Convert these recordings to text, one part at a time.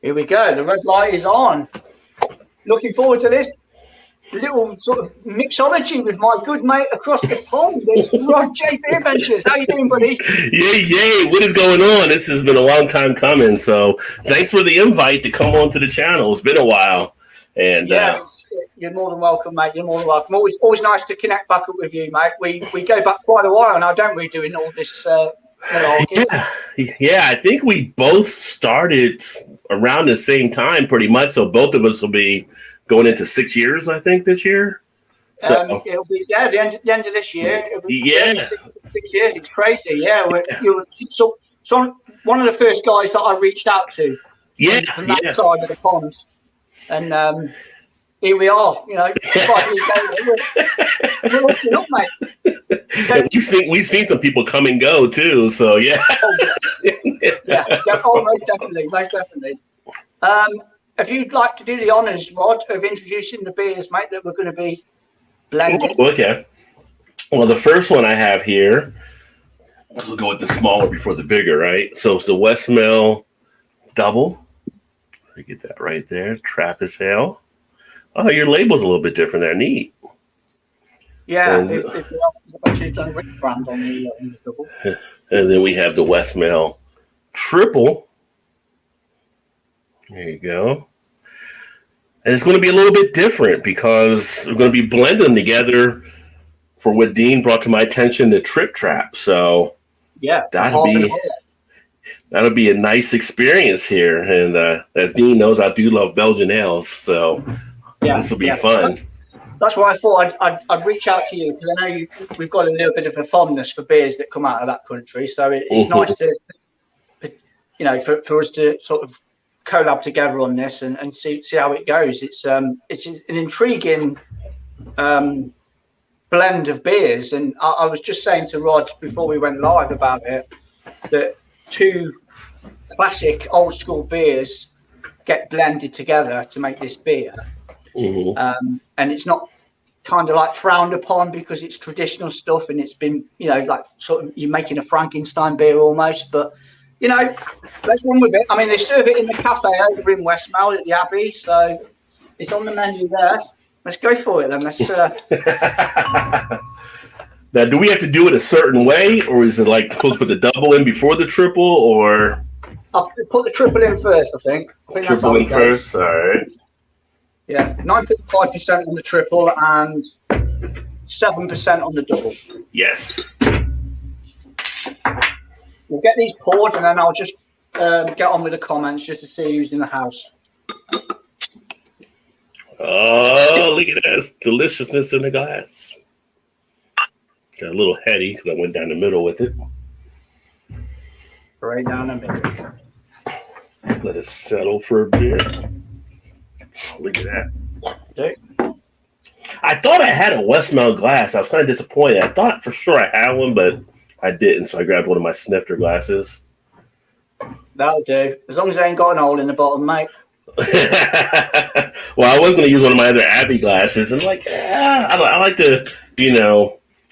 Here we go. The red light is on. Looking forward to this little sort of mixology with my good mate across the pond. It's Rod J BeerVentures. How you doing, buddy? Yay. What is going on? This has been a long time coming. So thanks for the invite to come on to the channel. It's been a while. And you're more than welcome, mate. You're more than welcome. Always nice to connect back up with you, mate. We go back quite a while now, don't we, doing all this Yeah, I think we both started around the same time pretty much. So both of us will be going into 6 years, I think, this year. So it'll be the end of this year. Yeah, 6 years. It's crazy. Yeah, you're one of the first guys that I reached out to. From that side of the pond, and here we are. You know, 5 years later, we're looking up, mate. So, we've seen some people come and go too. So yeah. Most definitely. If you'd like to do the honours, Rod, of introducing the beers, mate, that we're going to be blending. Okay. Well, the first one I have here, we'll go with the smaller before the bigger, right? So it's the Westmalle Double. Let me get that right there. Trap as hell. Oh, your label's a little bit different there. Neat. Yeah, it's actually done Rick brand on the double. And then we have the Westmalle Triple. There you go. And it's going to be a little bit different because we're going to be blending them together for what Dean brought to my attention, the TrippTrapp. So yeah, that'll be a nice experience here. And as Dean knows, I do love Belgian ales, so this will be fun. That's why I thought I'd reach out to you, because I know we've got a little bit of a fondness for beers that come out of that country. So it's nice to, for us to sort of collab together on this and see how it goes. It's an intriguing blend of beers, and I was just saying to Rod before we went live about it that two classic old school beers get blended together to make this beer, and it's not kind of like frowned upon because it's traditional stuff and it's been like sort of you're making a Frankenstein beer almost, but let's run with it. I mean, they serve it in the cafe over in Westmalle at the Abbey, so it's on the menu there. Let's go for it then. Let's. Now, do we have to do it a certain way, or is it like supposed to put the double in before the triple, or? I'll put the triple in first, I think. Triple in first, all right. Yeah, 9.5% on the triple and 7% on the double. Yes. We'll get these poured, and then I'll just get on with the comments just to see who's in the house. Oh, look at that deliciousness in the glass. Got a little heady because I went down the middle with it. Right down the middle. Let it settle for a bit. Look at that. Okay. I thought I had a Westmalle glass. I was kind of disappointed. I thought for sure I had one, but I didn't, so I grabbed one of my snifter glasses. That'll do. As long as they ain't got an hole in the bottom, mate. Well, I was going to use one of my other Abbey glasses, and I like to,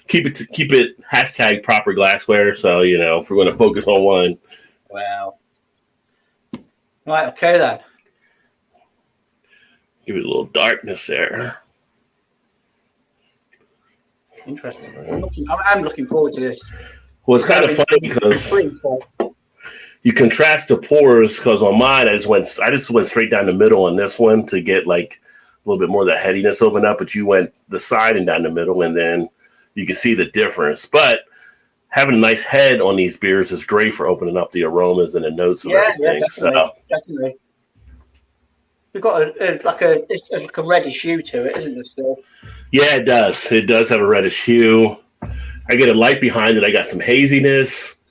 keep it hashtag proper glassware. So, if we're going to focus on one. Wow. Right, okay then. Give it a little darkness there. Interesting. I'm looking forward to this. Well, it's kind of funny because you contrast the pours, because on mine I just went straight down the middle on this one to get like a little bit more of the headiness open up, but you went the side and down the middle, and then you can see the difference. But having a nice head on these beers is great for opening up the aromas and the notes of everything. Definitely. We've got a reddish hue to it, isn't it still? Yeah, it does. It does have a reddish hue. I get a light behind it. I got some haziness.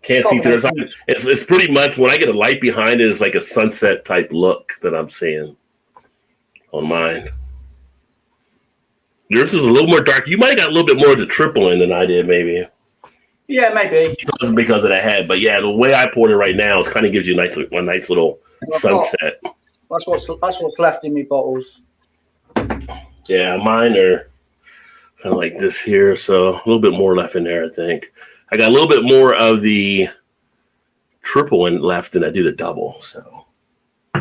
Can't see through it. It's pretty much, when I get a light behind it, it's like a sunset type look that I'm seeing on mine. Yours is a little more dark. You might have got a little bit more of the triple in than I did, maybe. Yeah, maybe. It wasn't because of the head, but yeah, the way I poured it right now, it kind of gives you a nice little sunset. That's what's left in me bottles. Yeah, mine are kind of like this here, so a little bit more left in there, I think. I got a little bit more of the triple and left, and I do the double. So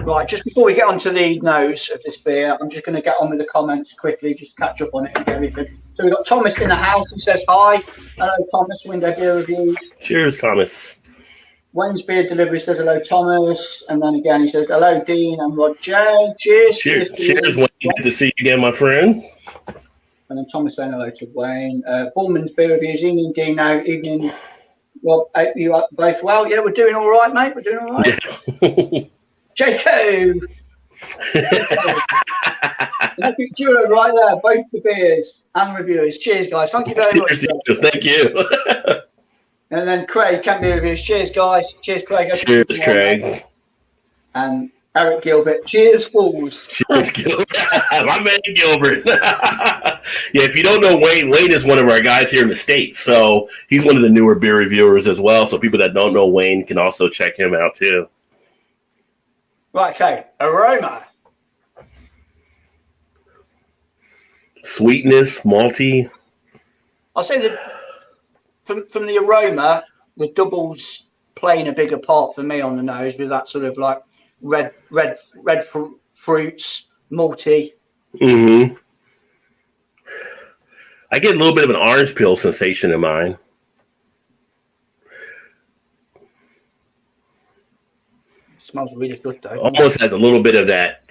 right, just before we get on to the nose of this beer, I'm just going to get on with the comments quickly, just catch up on it and everything. So we've got Thomas in the house who says hi. Hello, Thomas. Window Beer Reviews. Cheers, Thomas. Wayne's Beer Delivery says hello, Thomas. And then again, he says hello, Dean and Rod J. Cheers. Cheers, Wayne. Good to see you again, my friend. And then Thomas saying hello to Wayne. Bullman's Beer Reviews. Evening, Dean. Now, evening. Rob, you are both well? Yeah, we're doing all right, mate. We're doing all right. Yeah. Jacob. Epic duo right there, both the beers and reviewers. Cheers, guys. Thank you very much. Thank you. And then Craig, Camp Beer Reviews. Cheers, guys. Cheers, Craig. Cheers, Craig. And Eric Gilbert. Cheers, fools. Cheers, Gilbert. My man Gilbert. Yeah, if you don't know Wayne is one of our guys here in the States. So he's one of the newer beer reviewers as well. So people that don't know Wayne can also check him out too. Right, okay. Aroma. Sweetness, malty. I'll say that from the aroma, the doubles playing a bigger part for me on the nose with that sort of like red fruits, malty. Mm-hmm. I get a little bit of an orange peel sensation in mine. Smells really good though. Almost has a little bit of that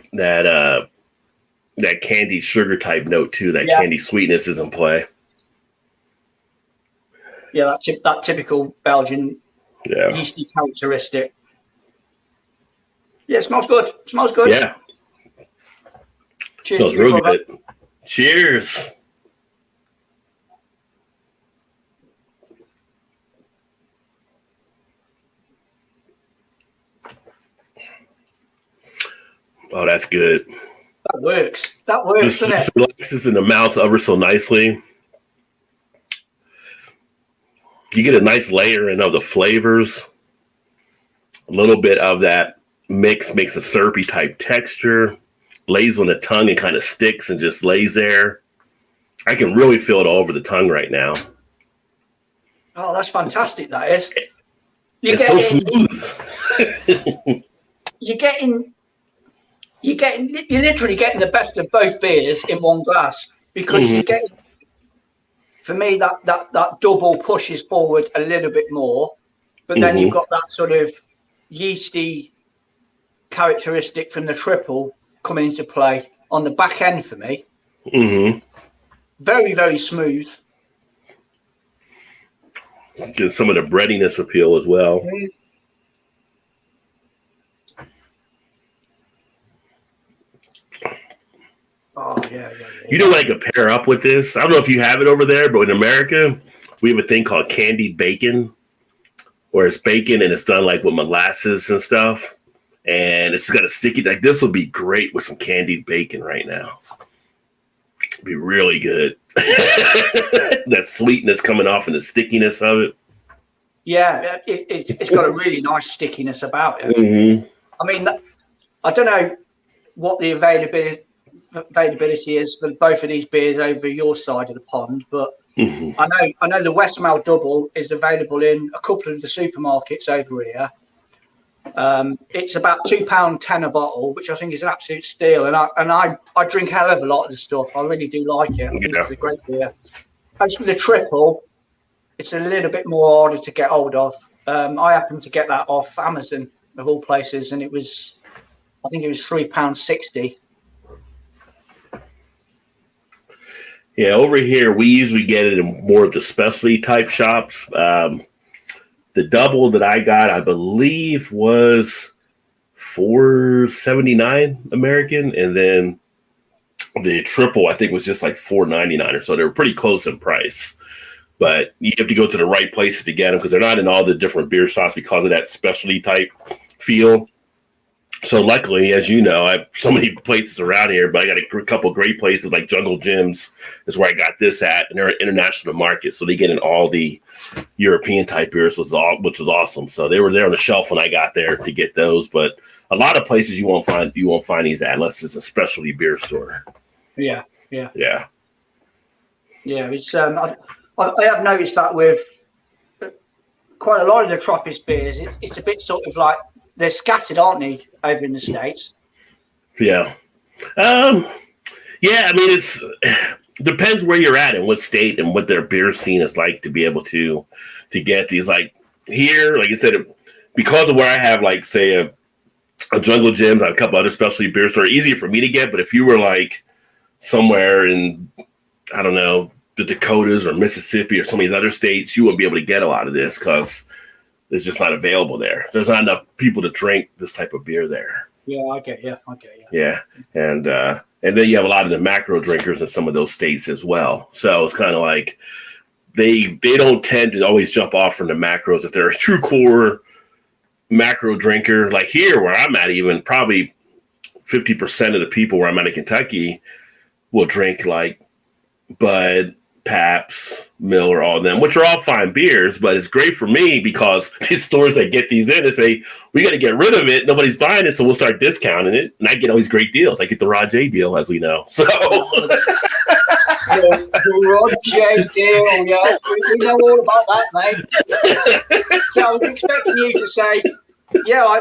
candy sugar type note too. That candy sweetness is in play. Yeah, that typical Belgian yeasty characteristic. Yeah, it smells good. It smells good. Yeah. Cheers. Smells real good. Cheers. Oh, that's good. That works. That works, doesn't it? Relaxes in the mouth ever so nicely. You get a nice layering of the flavors. A little bit of that mix makes a syrupy type texture. Lays on the tongue and kind of sticks and just lays there. I can really feel it all over the tongue right now. Oh, that's fantastic, that is. It's so smooth. You're literally getting the best of both beers in one glass because you get, for me, that double pushes forward a little bit more, but then you've got that sort of yeasty characteristic from the triple coming into play on the back end for me. Very, very smooth. Get some of the breadiness appeal as well. Oh, yeah. You know what I could pair up with this? I don't know if you have it over there, but in America, we have a thing called candied bacon, where it's bacon and it's done like with molasses and stuff. And it's got a sticky, like this would be great with some candied bacon right now. It'd be really good. That sweetness coming off and the stickiness of it. Yeah, it's got a really nice stickiness about it. I mean, I don't know what the availability is for both of these beers over your side of the pond, but I know the Westmalle double is available in a couple of the supermarkets over here. It's about £2.10 a bottle, which I think is an absolute steal. And I drink a hell of a lot of the stuff. I really do like it. I think it's a great beer. As for the triple, it's a little bit more harder to get hold of. I happened to get that off Amazon of all places, and I think it was £3.60. Yeah, over here we usually get it in more of the specialty type shops. The double that I got, I believe, was $4.79 American, and then the triple I think was just like $4.99 or so. They were pretty close in price, but you have to go to the right places to get them because they're not in all the different beer shops because of that specialty type feel. So luckily, as you know, I have so many places around here, but I got a couple great places like Jungle Gyms is where I got this at, and they're an international market, so they get in all the European type beers, which was awesome. So they were there on the shelf when I got there to get those. But a lot of places you won't find these at unless it's a specialty beer store. Yeah. It's I have noticed that with quite a lot of the Trappist beers, it's a bit sort of like they're scattered, aren't they, over in the States? Yeah. Yeah, I mean, it's depends where you're at and what state and what their beer scene is like to be able to get these. Like here, like I said, because of where I have, like, say, a Jungle Gym, a couple other specialty beers that are easier for me to get. But if you were like somewhere in, I don't know, the Dakotas or Mississippi or some of these other states, you wouldn't be able to get a lot of this because it's just not available there. There's not enough people to drink this type of beer there. Yeah, I get you. Yeah, and then you have a lot of the macro drinkers in some of those states as well. So it's kind of like they don't tend to always jump off from the macros if they're a true core macro drinker. Like here where I'm at, even probably 50% of the people where I'm at in Kentucky will drink like Bud, Pabst, Miller, all of them, which are all fine beers, but it's great for me because these stores that get these in and say, we got to get rid of it. Nobody's buying it, so we'll start discounting it. And I get all these great deals. I get the Rod J deal, as we know. So the Rod J deal, yeah. We know all about that, mate. So I was expecting you to say, yeah, I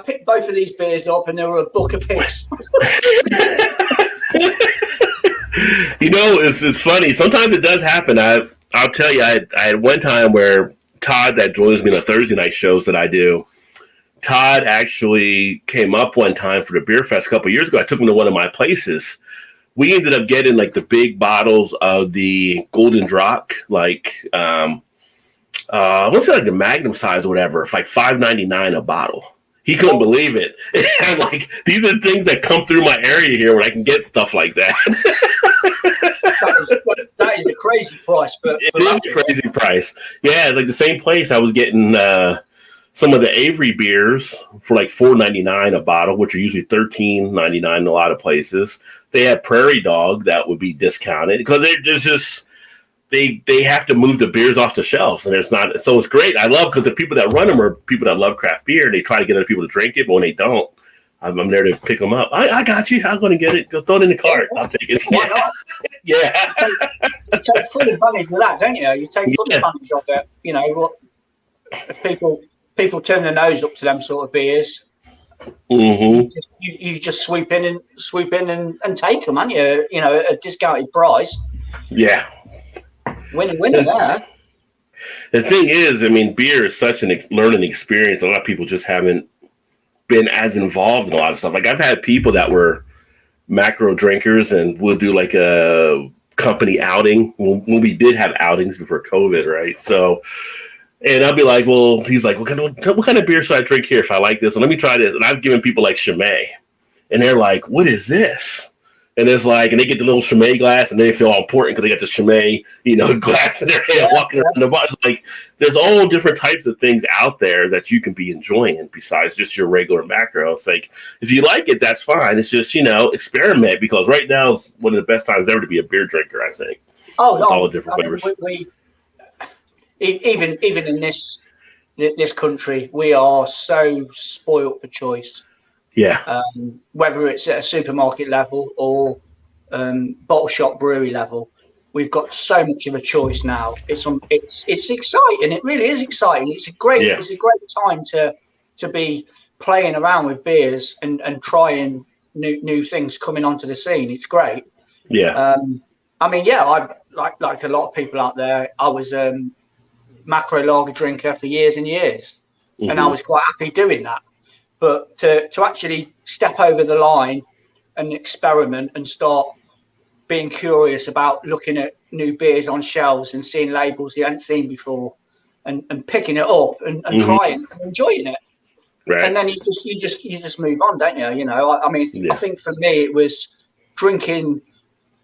picked both of these beers up and they were a buck apiece. You know, it's funny. Sometimes it does happen. I'll tell you, I had one time where Todd, that joins me in the Thursday night shows that I do, Todd actually came up one time for the Beer Fest a couple of years ago. I took him to one of my places. We ended up getting like the big bottles of the Golden Drop, like what's it, like the Magnum size or whatever, for like $5.99 a bottle. He couldn't believe it. I'm like, these are things that come through my area here where I can get stuff like that. That is a crazy price. But it is a crazy price. Yeah, it's like the same place I was getting some of the Avery beers for like $4.99 a bottle, which are usually $13.99 in a lot of places. They have Prairie Dog that would be discounted because there's just they have to move the beers off the shelves, and it's not. So it's great. I love because the people that run them are people that love craft beer. They try to get other people to drink it, but when they don't, I'm there to pick them up. I got you. I'm going to get it. Go throw it in the cart. I'll take it. Why not? Yeah. You take full advantage of that, don't you? You take full advantage of it. You know what? People turn their nose up to them sort of beers. Mm-hmm. You just sweep in and take them, aren't you? You know, at a discounted price. Yeah. Winner there. The thing is, I mean, beer is such an learning experience. A lot of people just haven't been as involved in a lot of stuff. Like I've had people that were macro drinkers and we'll do like a company outing when we did have outings before COVID, right? So, and I'll be like, well, he's like, what kind of beer should I drink here if I like this? And let me try this. And I've given people like Chimay, and they're like, what is this? And it's like, and they get the little Chimay glass, and they feel all important because they got the Chimay, glass in their hand, walking around the bar. It's like, there's all different types of things out there that you can be enjoying besides just your regular macro. It's like, if you like it, that's fine. It's just, experiment, because right now is one of the best times ever to be a beer drinker, I think. Oh, no. All the different flavors. Even in this country, we are so spoiled for choice. Yeah. Whether it's at a supermarket level or bottle shop brewery level, we've got so much of a choice now. It's exciting. It really is exciting. It's a great time to be playing around with beers and trying new things coming onto the scene. It's great. Yeah. I like a lot of people out there. I was macro lager drinker for years and years, and I was quite happy doing that. But to actually step over the line and experiment and start being curious about looking at new beers on shelves and seeing labels you hadn't seen before, and picking it up and trying and enjoying it, right. And then you just move on, don't you? I think for me it was drinking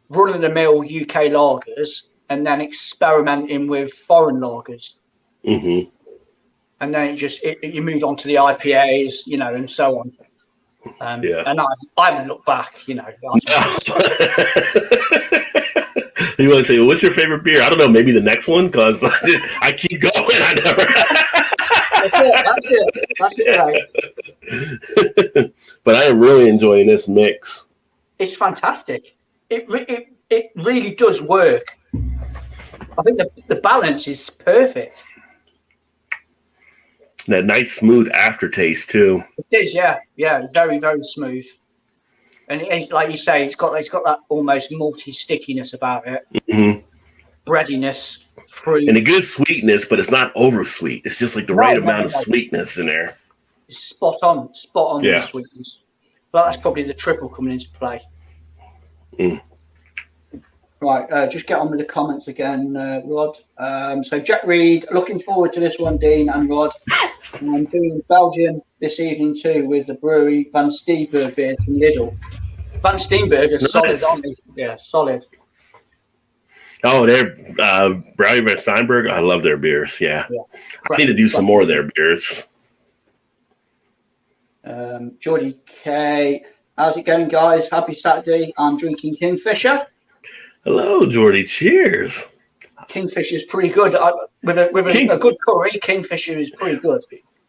run-of-the-mill UK lagers and then experimenting with foreign lagers. Mm-hmm. And then you moved on to the IPAs, and so on. And I haven't looked back, You want to say, well, what's your favorite beer? I don't know, maybe the next one, because I keep going. I never. That's it, right? But I am really enjoying this mix. It's fantastic. It really does work. I think the balance is perfect. That nice smooth aftertaste too. It is, yeah, very, very smooth. And like you say, it's got that almost malty stickiness about it, breadiness, fruit, and a good sweetness, but it's not over sweet. It's just like the right amount of sweetness in there. It's spot on the sweetness. But that's probably the triple coming into play. Right, just get on with the comments again, Rod. So Jack Reed, looking forward to this one, Dean and Rod. I'm doing Belgium this evening too with the brewery Van Steenberg beer from Lidl. Van Steenberg is solid, aren't they? Yeah, solid. Oh, they're Brownie Van Steinberg. I love their beers. Yeah. I need to do some more of their beers. Geordie K, how's it going, guys? Happy Saturday. I'm drinking Kingfisher. Hello, Geordie. Cheers. Kingfisher is pretty good. With a good curry, Kingfisher is pretty good.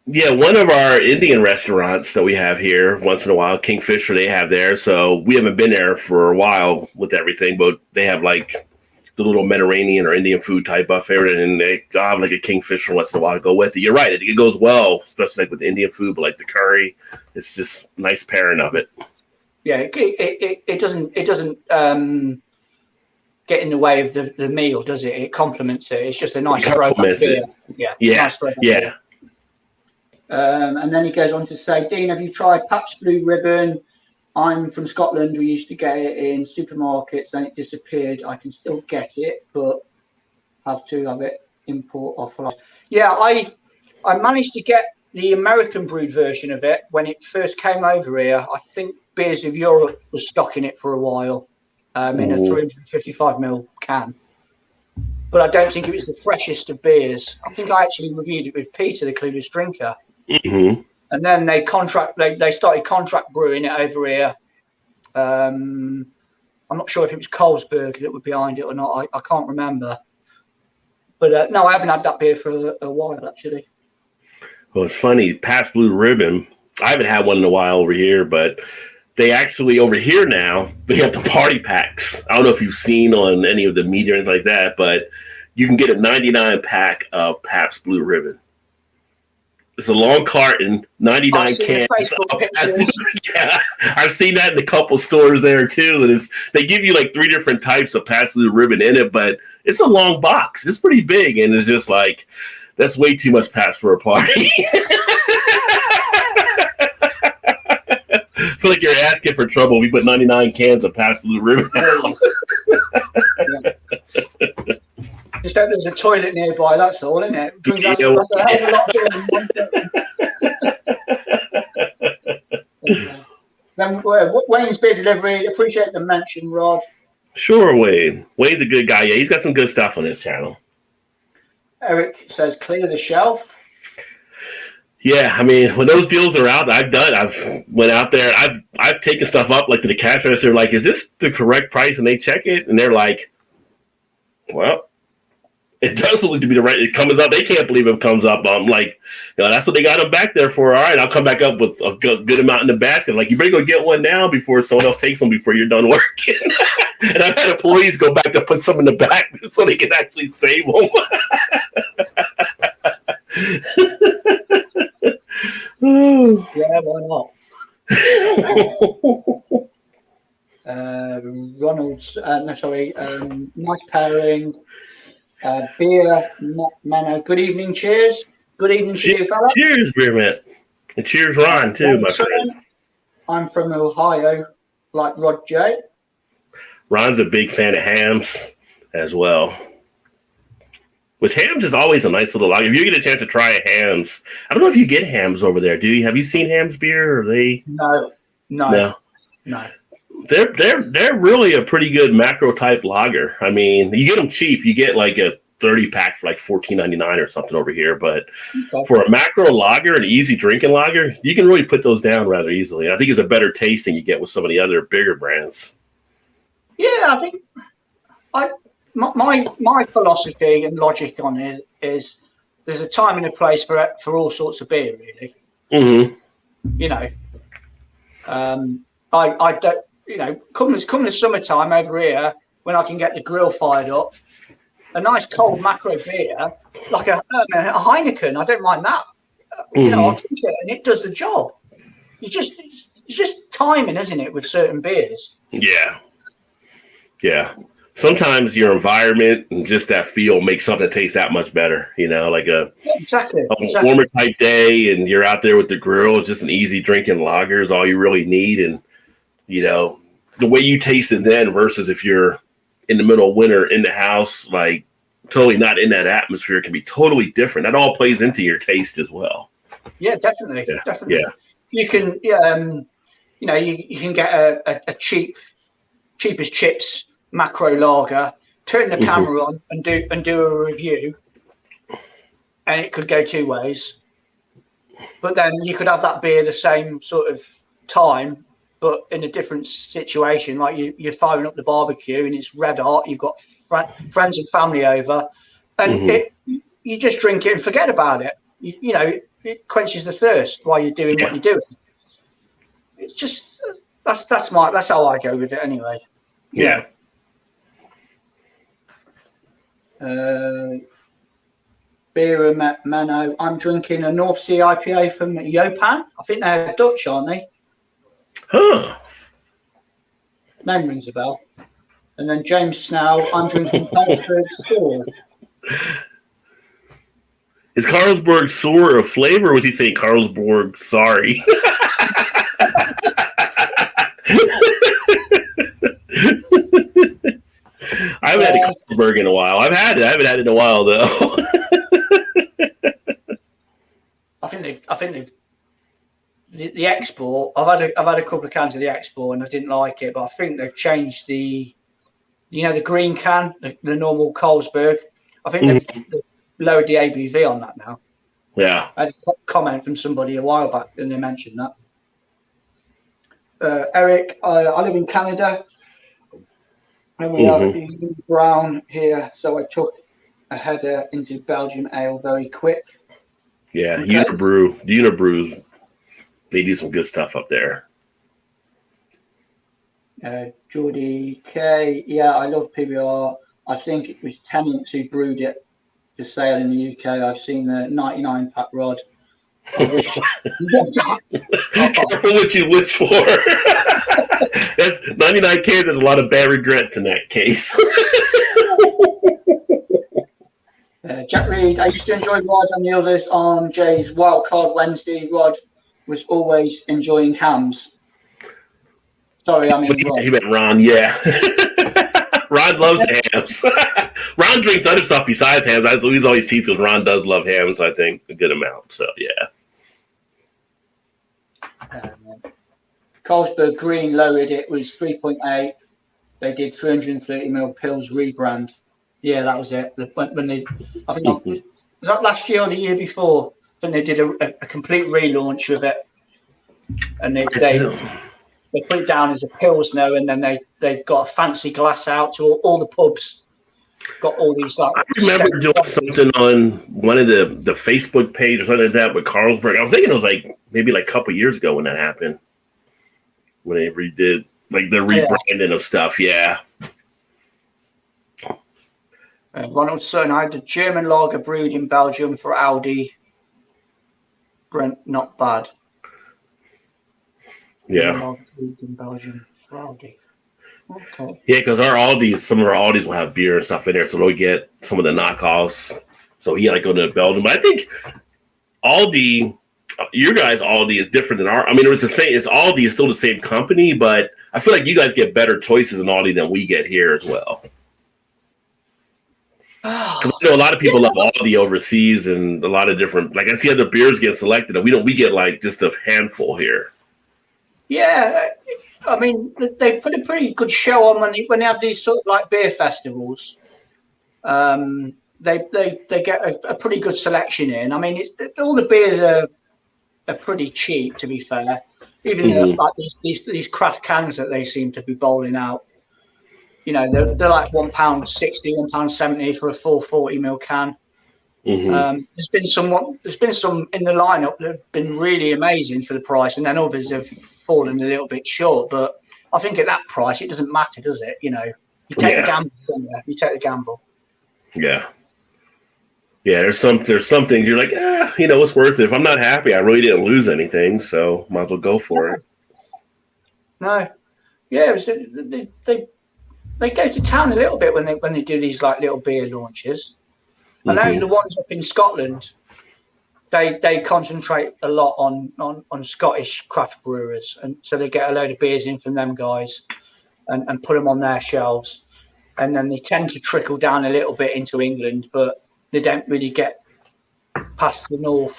Yeah, one of our Indian restaurants that we have here, once in a while, Kingfisher, they have there. So we haven't been there for a while with everything, but they have like the little Mediterranean or Indian food type buffet, and they have like a Kingfisher once in a while to go with it. You're right. It goes well, especially like with the Indian food, but like the curry, it's just nice pairing of it. Yeah, it doesn't get in the way of the meal, does it? It complements it. It's just a nice throwback beer. Yeah. And then he goes on to say, Dean, have you tried Pabst Blue Ribbon? I'm from Scotland. We used to get it in supermarkets and it disappeared. I can still get it, but have to have it import off. Yeah, I managed to get the American brewed version of it when it first came over here. I think Beers of Europe was stocking it for a while in a 355ml can. But I don't think it was the freshest of beers. I think I actually reviewed it with Peter, the Clueless Drinker. And then they started contract brewing it over here. I'm not sure if it was Carlsberg that were behind it or not. I can't remember. But no, I haven't had that beer for a while, actually. Well, it's funny. Pabst Blue Ribbon, I haven't had one in a while over here, but they actually, over here now, they have the party packs. I don't know if you've seen on any of the media or anything like that, but you can get a 99 pack of Pabst Blue Ribbon. It's a long carton, 99 cans. Yeah, I've seen that in a couple stores there too. And they give you like 3 different types of Pabst Blue Ribbon in it, but it's a long box. It's pretty big, and it's just like, that's way too much Pabst for a party. I feel like you're asking for trouble. We put 99 cans of Pabst Blue Ribbon out. Just hope there's a toilet nearby, that's all, isn't it? Then Wayne's beer delivery, appreciate the mention, Rod. Sure, Wayne. Wayne's a good guy. Yeah, he's got some good stuff on his channel. Eric says, clear the shelf. Yeah, I mean, when those deals are out, I've went out there, I've taken stuff up like to the cash register, like, is this the correct price? And they check it, and they're like, well, it does look to be the right. It comes up. They can't believe it comes up. I'm like, that's what they got them back there for. All right, I'll come back up with a good amount in the basket. Like, you better go get one now before someone else takes them before you're done working. And I've had employees go back to put some in the back so they can actually save them. Yeah, why not? Ronald's, nice pairing. Beer, Menno. Good evening, cheers. Good evening to you, fella. Cheers, Beer Man. And cheers, Ron, too, my friend. I'm from Ohio, like Rod J. Ron's a big fan of hams as well. Which hams is always a nice little. If you get a chance to try a hams, I don't know if you get hams over there. Do you? Have you seen hams beer? Or they? No. They're really a pretty good macro type lager. I mean, you get them cheap. You get like a 30 pack for like $14.99 or something over here. But for a macro lager, an easy drinking lager, you can really put those down rather easily. I think it's a better taste than you get with some of the other bigger brands. Yeah, I think my philosophy and logic on it is there's a time and a place for all sorts of beer, really. Mm-hmm. I don't. Come the summertime over here when I can get the grill fired up, a nice cold macro beer like a Heineken. I don't mind that. you know, I'll drink it and it does the job. It's just timing, isn't it, with certain beers? Yeah. Yeah. Sometimes your environment and just that feel makes something taste that much better, you know, like a warmer type day and you're out there with the grill. It's just an easy drinking lager is all you really need. And, you know, the way you taste it then versus if you're in the middle of winter in the house, like totally not in that atmosphere, can be totally different. That all plays into your taste as well. Yeah, definitely. Yeah. Definitely. Yeah. You can, you know, you can get a cheap as chips macro lager, turn the camera on and do a review, and it could go two ways. But then you could have that beer the same sort of time, but in a different situation. Like you're firing up the barbecue and it's red hot. You've got friends and family over, and you just drink it and forget about it. You know, it quenches the thirst while you're doing what you're doing. It's just that's how I go with it anyway. Yeah. Beer Mano. I'm drinking a North Sea IPA from Yopan. I think they're Dutch, aren't they? Huh. Name rings a bell. And then James Snell. I'm drinking Carlsberg Sour. Is Carlsberg Sour a flavor, or was he saying Carlsberg sorry? I haven't had a Carlsberg in a while. I've had it. I haven't had it in a while though. I think they've the export. I've had a couple of cans of the export and I didn't like it, but I think they've changed the green can, the normal Carlsberg. I think they've lowered the ABV on that now. Yeah. I had a comment from somebody a while back and they mentioned that. Eric, I live in Canada. And we have a brown here, so I took a header into Belgium ale very quick. Yeah, okay. Unibrew, they do some good stuff up there. Geordie K, yeah, I love PBR. I think it was Tenants who brewed it to sale in the UK. I've seen the 99 pack Rod. Careful what you wish for. That's 99 cans. There's a lot of bad regrets in that case. Jack Reed, I used to enjoy Rod and the others on Jay's Wildcard Wednesday. Rod was always enjoying hams. Sorry, I mean Rod. He meant Ron, yeah. Ron loves hams. Ron drinks other stuff besides hams. He's always teased because Ron does love hams, I think, a good amount. So, yeah. Carlsberg Green lowered it, was 3.8. They did 330ml pills rebrand. Yeah, that was it. When they, I think was that last year or the year before? I think they did a complete relaunch with it, and they put it down as a pilsner, and then they got a fancy glass out to all the pubs. Got all these like. I remember doing something on one of the Facebook page or something like that with Carlsberg. I was thinking it was maybe a couple years ago when that happened. When they redid the rebranding of stuff, yeah. Ronald Sutton, I had the German lager brewed in Belgium for Aldi. Brent, not bad. Yeah. Lager brewed in Belgium for Aldi. Okay. Yeah, because some of our Aldis will have beer and stuff in there, so they'll get some of the knockoffs. So he had to go to Belgium. But I think Aldi, your guys' Aldi is different than our. I mean, it was the same. It's Aldi is still the same company, but I feel like you guys get better choices in Aldi than we get here as well. Because I know a lot of people love Aldi overseas, and a lot of different. I see other beers get selected, and we get just a handful here. Yeah. I mean, they put a pretty good show on when they have these sort of beer festivals. They get a pretty good selection in. I mean, all the beers are pretty cheap, to be fair. Even these craft cans that they seem to be bowling out. You know, they're like £1.60, £1.70 for a full 40ml can. There's been some in the lineup that have been really amazing for the price, and then others have fallen a little bit short. But I think at that price, it doesn't matter, does it? You know, you take the gamble. You take the gamble. Yeah. Yeah, there's some things you're like, it's worth it. If I'm not happy, I really didn't lose anything, so might as well go for it. No, yeah, they go to town a little bit when they do these like little beer launches. I know the ones up in Scotland, they concentrate a lot on Scottish craft brewers, and so they get a load of beers in from them guys, and put them on their shelves, and then they tend to trickle down a little bit into England, but they don't really get past the north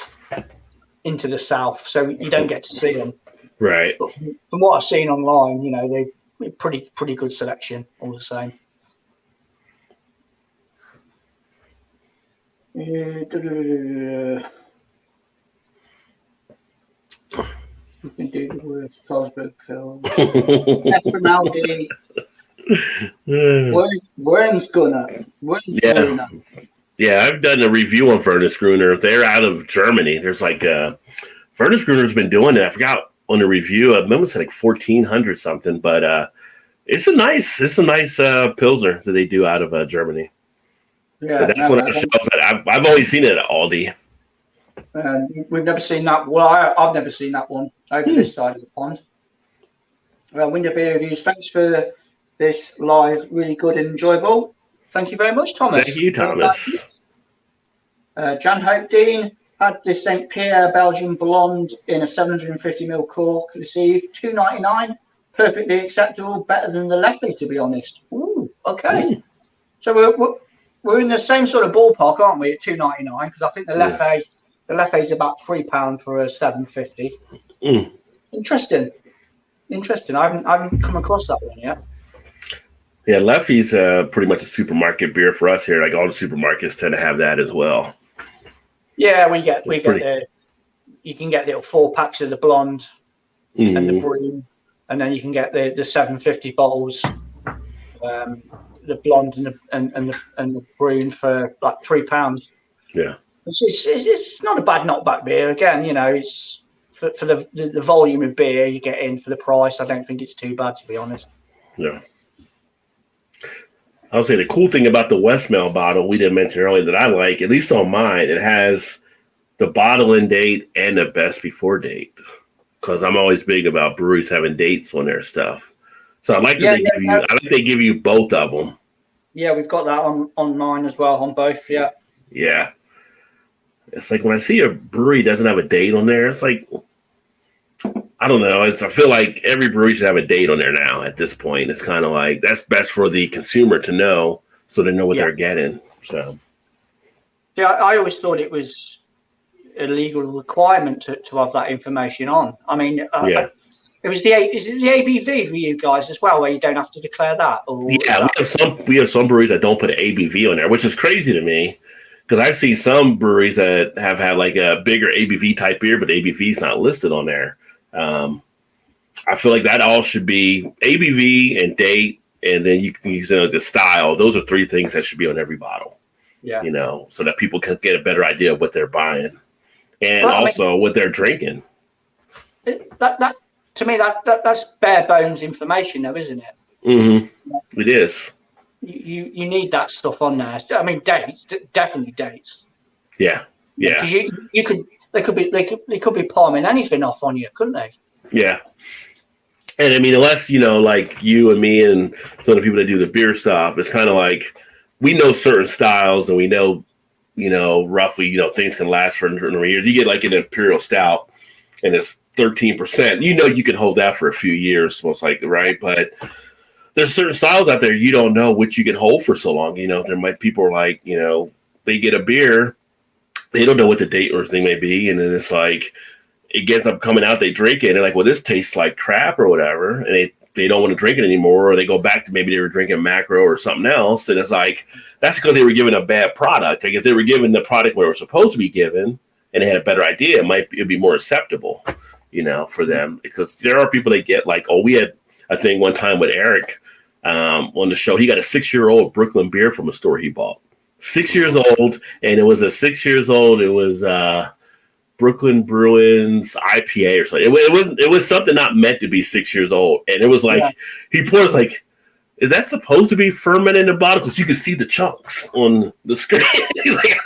into the south, so you don't get to see them. Right. But from what I've seen online, they're pretty good selection all the same. We can do the worst Carlsberg film. That's from Aldi. Where's Gunnar? Yeah, I've done a review on Furnace-Gruner. They're out of Germany. There's like Furnace-Gruner's been doing it. I forgot on the review. I remember it's like 1,400 something, but it's a nice Pilsner that they do out of Germany. Yeah, but that's one of the shells that I've always seen it at Aldi. We've never seen that. Well, I've never seen that one over this side of the pond. Window Beer Reviews. Thanks for this live. Really good and enjoyable. Thank you very much, Thomas. Thank you, Thomas. Jan Hope Dean had this St. Pierre Belgian Blonde in a 750ml cork. Received $2.99. Perfectly acceptable. Better than the Leffe, to be honest. Ooh, okay. So we're in the same sort of ballpark, aren't we? At $2.99, because I think the Leffe is about £3 for a 750. Interesting. I haven't come across that one yet. Yeah, Leffy's pretty much a supermarket beer for us here. Like all the supermarkets tend to have that as well. Yeah, you can get little 4-packs of the blonde and the brew, and then you can get the 750 bottles, the blonde and the brewed for like £3. Yeah, it's not a bad beer. Again, it's for the volume of beer you get in for the price. I don't think it's too bad, to be honest. Yeah. I would say the cool thing about the Westmalle bottle we didn't mention earlier that I like, at least on mine, it has the bottling date and the best before date. Because I'm always big about breweries having dates on their stuff. So I like they give you both of them. Yeah, we've got that on mine as well, on both. Yeah. Yeah. It's like when I see a brewery doesn't have a date on there, it's like, I don't know. I feel like every brewery should have a date on there now at this point. It's kind of like that's best for the consumer to know so they know what they're getting. So, yeah, I always thought it was a legal requirement to have that information on. I mean, it was the ABV for you guys as well, where you don't have to declare that. We have some breweries that don't put an ABV on there, which is crazy to me. Because I've seen some breweries that have had like a bigger ABV type beer, but ABV is not listed on there. I feel like that all should be ABV and date, and then you can use the style. Those are 3 things that should be on every bottle. Yeah, so that people can get a better idea of what they're buying and what they're drinking. That to me, that's bare bones information, though, isn't it? Mm-hmm. It is. You need that stuff on there. I mean, dates, definitely dates. Yeah. They could be palming anything off on you, couldn't they? Yeah. And I mean, unless like you and me and some of the people that do the beer stuff, it's kind of like we know certain styles and we know, roughly, things can last for a number of years. You get like an imperial stout and it's 13%. You can hold that for a few years, most likely, right? But there's certain styles out there you don't know which you can hold for so long. There might people are like, they get a beer, they don't know what the date or thing may be, and then it's like it gets up coming out, they drink it, and they're like, well, this tastes like crap or whatever, and they don't want to drink it anymore, or they go back to maybe they were drinking macro or something else, and it's like that's because they were given a bad product. Like if they were given the product where it was supposed to be given, and they had a better idea, it'd be more acceptable, for them. Because there are people that get like, we had a thing one time with Eric on the show. He got a 6-year-old Brooklyn beer from a store he bought. 6 years old, and it was a 6 years old. It was Brooklyn Bruins IPA or something. It was something not meant to be 6 years old, and it was like he pours like is that supposed to be fermented in the bottle? Because you can see the chunks on the screen. He's like,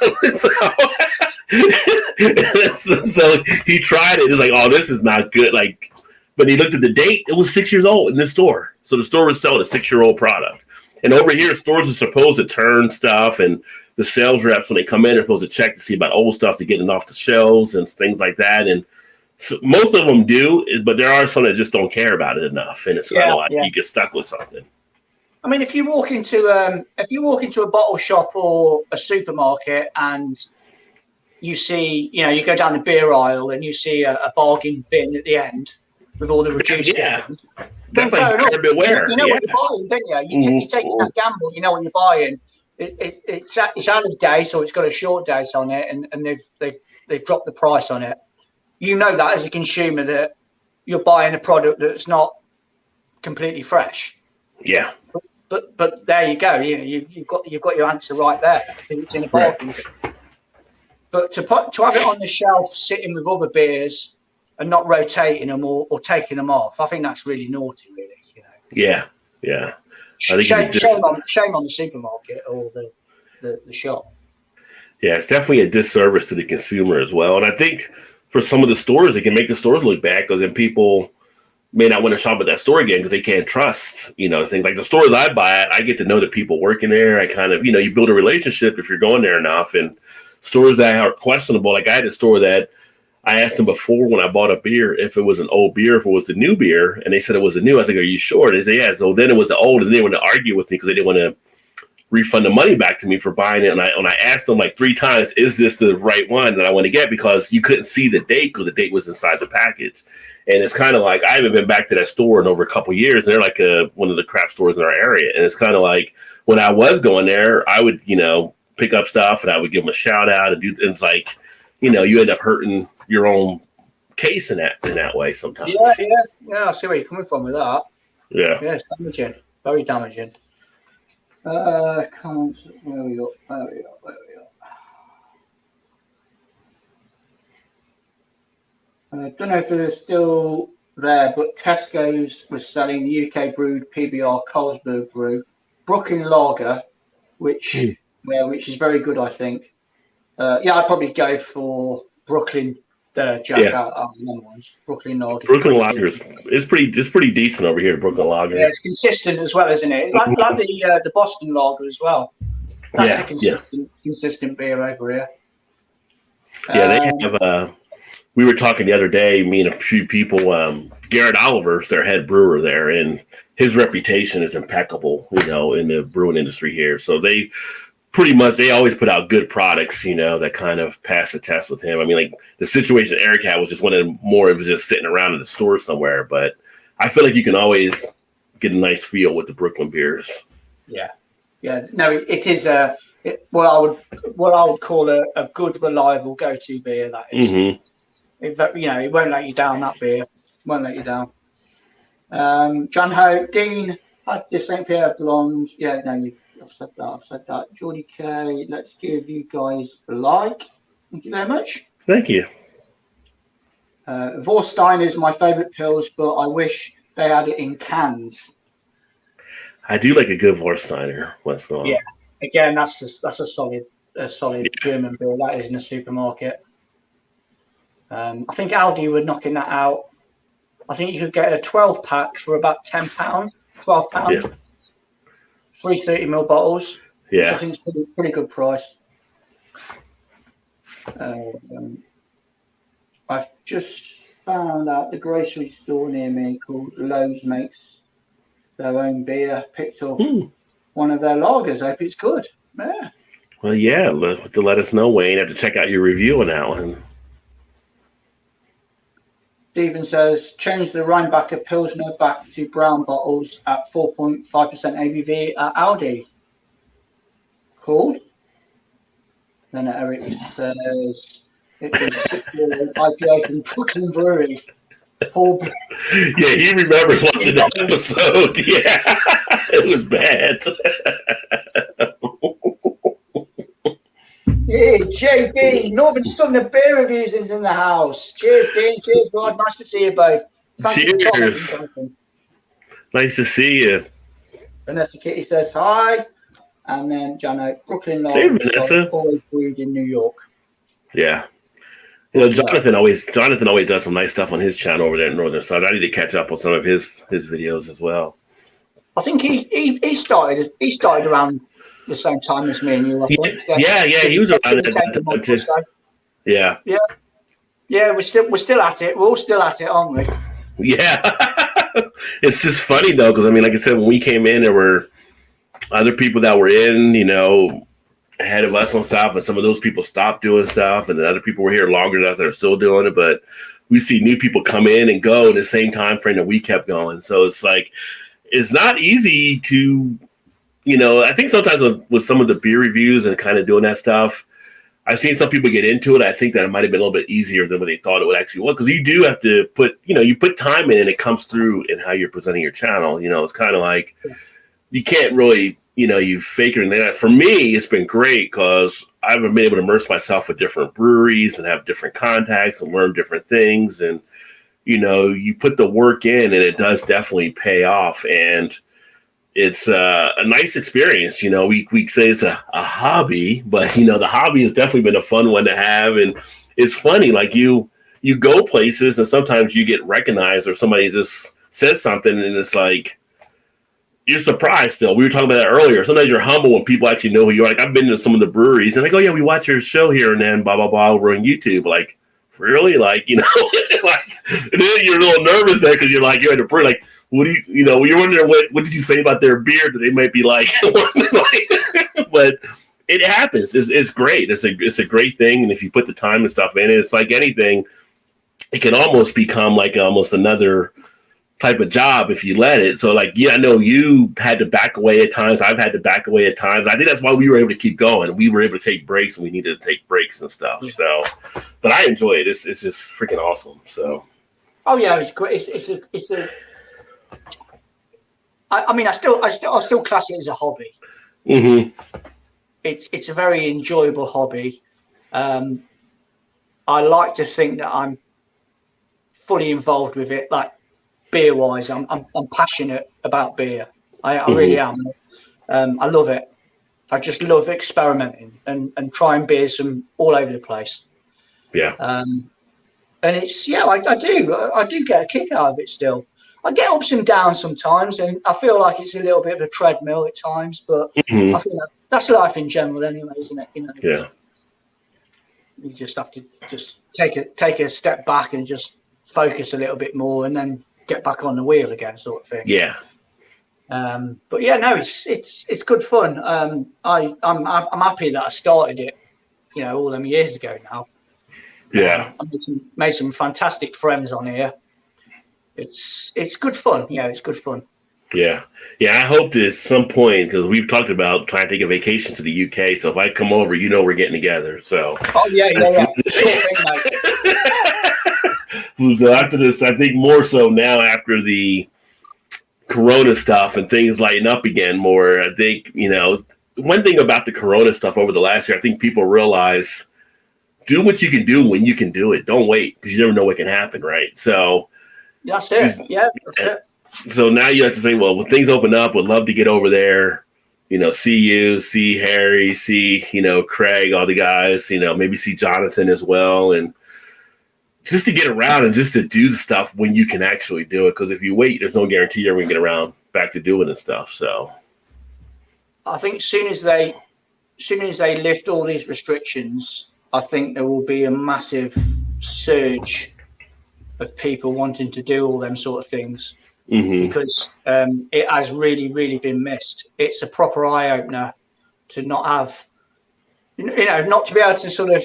so he tried it. He's like, oh, this is not good. Like, but he looked at the date. It was 6 years old in this store. So the store was selling a 6-year-old product. And over here, stores are supposed to turn stuff, and the sales reps, when they come in, are supposed to check to see about old stuff to get it off the shelves and things like that. And so most of them do, but there are some that just don't care about it enough. And it's kind of like you get stuck with something. I mean, if you walk into a bottle shop or a supermarket and you see, you go down the beer aisle and you see a bargain bin at the end with all the reduced. That's like beware. You know what you're buying, don't you? You're taking that gamble. You know what you're buying. It's out of date, so it's got a short date on it, and they've dropped the price on it. You know that as a consumer that you're buying a product that's not completely fresh. Yeah. But there you go. You've got your answer right there. I think it's in a bargain. Right. But to have it on the shelf, sitting with other beers, and not rotating them or taking them off, I think that's really naughty, really. Yeah. I think shame on the supermarket or the shop. Yeah, it's definitely a disservice to the consumer as well. And I think for some of the stores, it can make the stores look bad because then people may not want to shop at that store again because they can't trust, things like the stores I buy at. I get to know the people working there. I kind of, you build a relationship if you're going there enough. And stores that are questionable, like I had a store that I asked them before when I bought a beer if it was an old beer, if it was the new beer, and they said it was a new. I was like, "Are you sure?" They said, "Yeah." So then it was the old, and they didn't want to argue with me because they didn't want to refund the money back to me for buying it. And I asked them like 3 times, "Is this the right one that I want to get?" Because you couldn't see the date because the date was inside the package. And it's kind of like I haven't been back to that store in over a couple of years. They're like one of the craft stores in our area, and it's kind of like when I was going there, I would pick up stuff and I would give them a shout out and do things like you end up hurting your own case in that way sometimes. Yeah. I see where you're coming from with that. Yeah, it's damaging, very damaging. Comments. Where we go? I don't know if they're still there, but Tesco's was selling the UK brewed PBR Carlsberg brew, Brooklyn Lager, which is very good, I think. I'd probably go for Brooklyn. Jack out of the other ones. Brooklyn Lager. Brooklyn Lager is pretty decent over here. Brooklyn Lager. Yeah, it's consistent as well, isn't it? Like the Boston Lager as well. That's a consistent beer over here. Yeah, they have. We were talking the other day, me and a few people. Garrett Oliver's their head brewer there, and his reputation is impeccable. In the brewing industry here, so they always put out good products, that kind of pass the test with him. I mean, like the situation Eric had was just one of them more of just sitting around in the store somewhere. But I feel like you can always get a nice feel with the Brooklyn beers. Yeah. No, it is what I would call a good, reliable go-to beer. That is. Mm-hmm. It won't let you down. That beer won't let you down. John Ho, Dean, this St. Pierre Blonde. Yeah, no, I've said that. Geordie K, let's give you guys a like. Thank you very much. Thank you. Vorstein is my favourite pills, but I wish they had it in cans. I do like a good Vorsteiner. What's going on? Yeah, again, that's a solid German beer. That is in a supermarket. I think Aldi were knocking that out. I think you could get a 12-pack for about £10, £12. Yeah. 3 30ml bottles. Yeah. I think it's pretty good price. I've just found out the grocery store near me called Lowe's makes their own beer. Picked up one of their lagers. I hope it's good. Yeah. Well, yeah. Let us know, Wayne. I have to check out your review on that one. Stephen says, change the Rheinbacher Pilsner back to brown bottles at 4.5% ABV at Aldi. Cool. Then Eric says, it's IPA from Brooklyn Brewery. Yeah, he remembers watching that episode. Yeah, it was bad. Hey, JB, Northern Southern Beer Reviews is in the house. Cheers, Dean. Cheers, Rod. Nice to see you both. Cheers. Nice to see you. Vanessa Kitty says hi. And then Jono, Brooklyn Hey, Live, Vanessa. always brewed in New York. Yeah. You know, Jonathan always does some nice stuff on his channel over there in Northern Side. I need to catch up on some of his videos as well. I think he started around the same time as me and you, I think. Yeah, he was around at that time too. Yeah. We're still at it. We're all still at it, aren't we? Yeah. It's just funny though, because I mean, like I said, when we came in, there were other people that were in, you know, ahead of us on stuff, and some of those people stopped doing stuff, and then other people were here longer than us that are still doing it. But we see new people come in and go in the same time frame that we kept going. So it's like, it's not easy to, you know, I think sometimes with some of the beer reviews and kind of doing that stuff, I've seen some people get into it. I think that it might have been a little bit easier than what they thought it would actually work, because you do have to put, you know, you put time in and it comes through in how you're presenting your channel. You know, it's kind of like you can't really, you know, you fake it. And for me, it's been great because I've been able to immerse myself with different breweries and have different contacts and learn different things. And, you know, you put the work in and it does definitely pay off. And it's a nice experience. You know, we say it's a hobby, but, you know, the hobby has definitely been a fun one to have. And it's funny, like you go places and sometimes you get recognized or somebody just says something and it's like, you're surprised still. We were talking about that earlier. Sometimes you're humble when people actually know who you are. Like, I've been to some of the breweries and I go, yeah, we watch your show here and then blah, blah, blah over on YouTube. Like, really? Like, you know, like, and then you're a little nervous there because you're like, you're at a brewery, like, what do you know, you're wondering what did you say about their beer that they might be like, but it happens. It's great. It's a great thing. And if you put the time and stuff in it, it's like anything, it can almost become like almost another type of job if you let it. So like, yeah, I know you had to back away at times. I've had to back away at times. I think that's why we were able to keep going. We were able to take breaks and we needed to take breaks and stuff. Yeah. So, but I enjoy it. It's just freaking awesome. So. Oh yeah, it's great. I mean, I still class it as a hobby. Mm-hmm. It's a very enjoyable hobby. I like to think that I'm fully involved with it. Like, beer wise, I'm passionate about beer. I really am. I love it. I just love experimenting and trying beers from all over the place. Yeah. And it's, yeah, I do get a kick out of it still. I get ups and downs sometimes, and I feel like it's a little bit of a treadmill at times, but I think that's life in general anyway, isn't it? You know. Yeah. You just have to just take a step back and just focus a little bit more, and then get back on the wheel again, sort of thing. Yeah. But yeah, no, it's good fun. I'm happy that I started it, you know, all them years ago now. Yeah. I made some fantastic friends on here. It's good fun. Yeah, it's good fun. Yeah. Yeah, I hope that at some point, because we've talked about trying to take a vacation to the UK. So if I come over, you know we're getting together. So. Oh yeah. So after this, I think more so now after the Corona stuff and things lighten up again more, I think, you know, one thing about the Corona stuff over the last year, I think people realize do what you can do when you can do it. Don't wait, because you never know what can happen, right? So that's it. Yeah, that's it. So now you have to say, well, when things open up, would love to get over there, you know, see you, see Harry, see, you know, Craig, all the guys, you know, maybe see Jonathan as well. And just to get around and just to do the stuff when you can actually do it. Because if you wait, there's no guarantee you're going to get around back to doing this stuff. So I think as soon as they lift all these restrictions, I think there will be a massive surge of people wanting to do all them sort of things. Because it has really, really been missed. It's a proper eye opener to not have, you know, not to be able to sort of,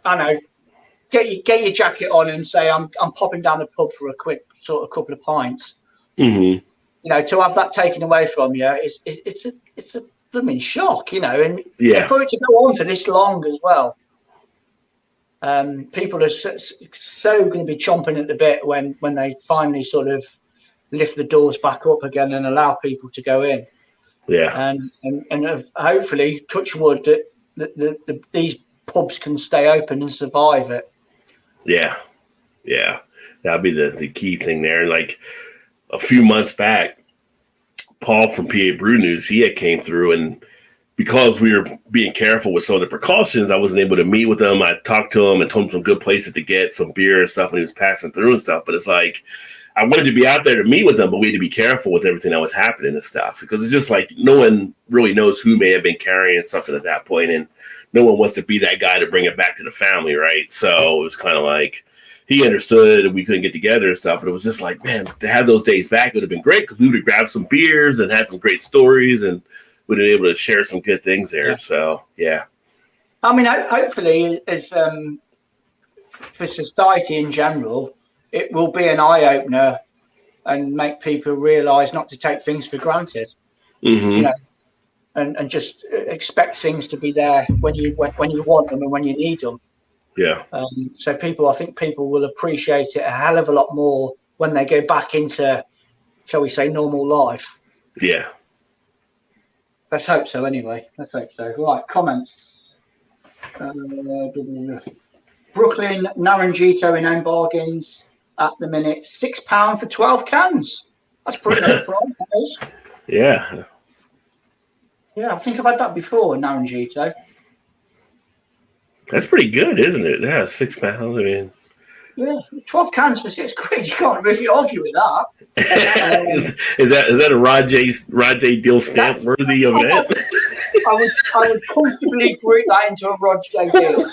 I don't know, get your jacket on and say I'm popping down the pub for a quick sort of couple of pints. You know, to have that taken away from you, it's a blooming shock, you know, and for it to go on for this long as well. People are so going to be chomping at the bit when they finally sort of lift the doors back up again and allow people to go in. Yeah. And hopefully, touch wood, that these pubs can stay open and survive it. Yeah. Yeah. That'd be the key thing there. Like a few months back, Paul from PA Brew News, he had came through, and because we were being careful with some of the precautions, I wasn't able to meet with him. I talked to him and told him some good places to get some beer and stuff when he was passing through and stuff. But it's like, I wanted to be out there to meet with them, but we had to be careful with everything that was happening and stuff, because it's just like no one really knows who may have been carrying something at that point, and no one wants to be that guy to bring it back to the family, right? So it was kind of like he understood and we couldn't get together and stuff, and it was just like, man, to have those days back would have been great, because we would have grabbed some beers and had some great stories, and we'd have been able to share some good things there. Yeah. So, yeah. I mean, hopefully, as for society in general, it will be an eye-opener and make people realise not to take things for granted, you know, and just expect things to be there when you want them and when you need them. Yeah. So I think people will appreciate it a hell of a lot more when they go back into, shall we say, normal life. Yeah. Let's hope so, anyway. Let's hope so. Right, comments. Brooklyn Naranjito in own bargains at the minute. £6 for 12 cans. That's pretty good price. Yeah. Yeah, I think I've had that before, Naranjito. That's pretty good, isn't it? Yeah, £6. I mean, yeah, 12 cans for £6. You can't really argue with that. Is that a Rod J deal stamp worthy of it? I would comfortably group that into a Rod J deal.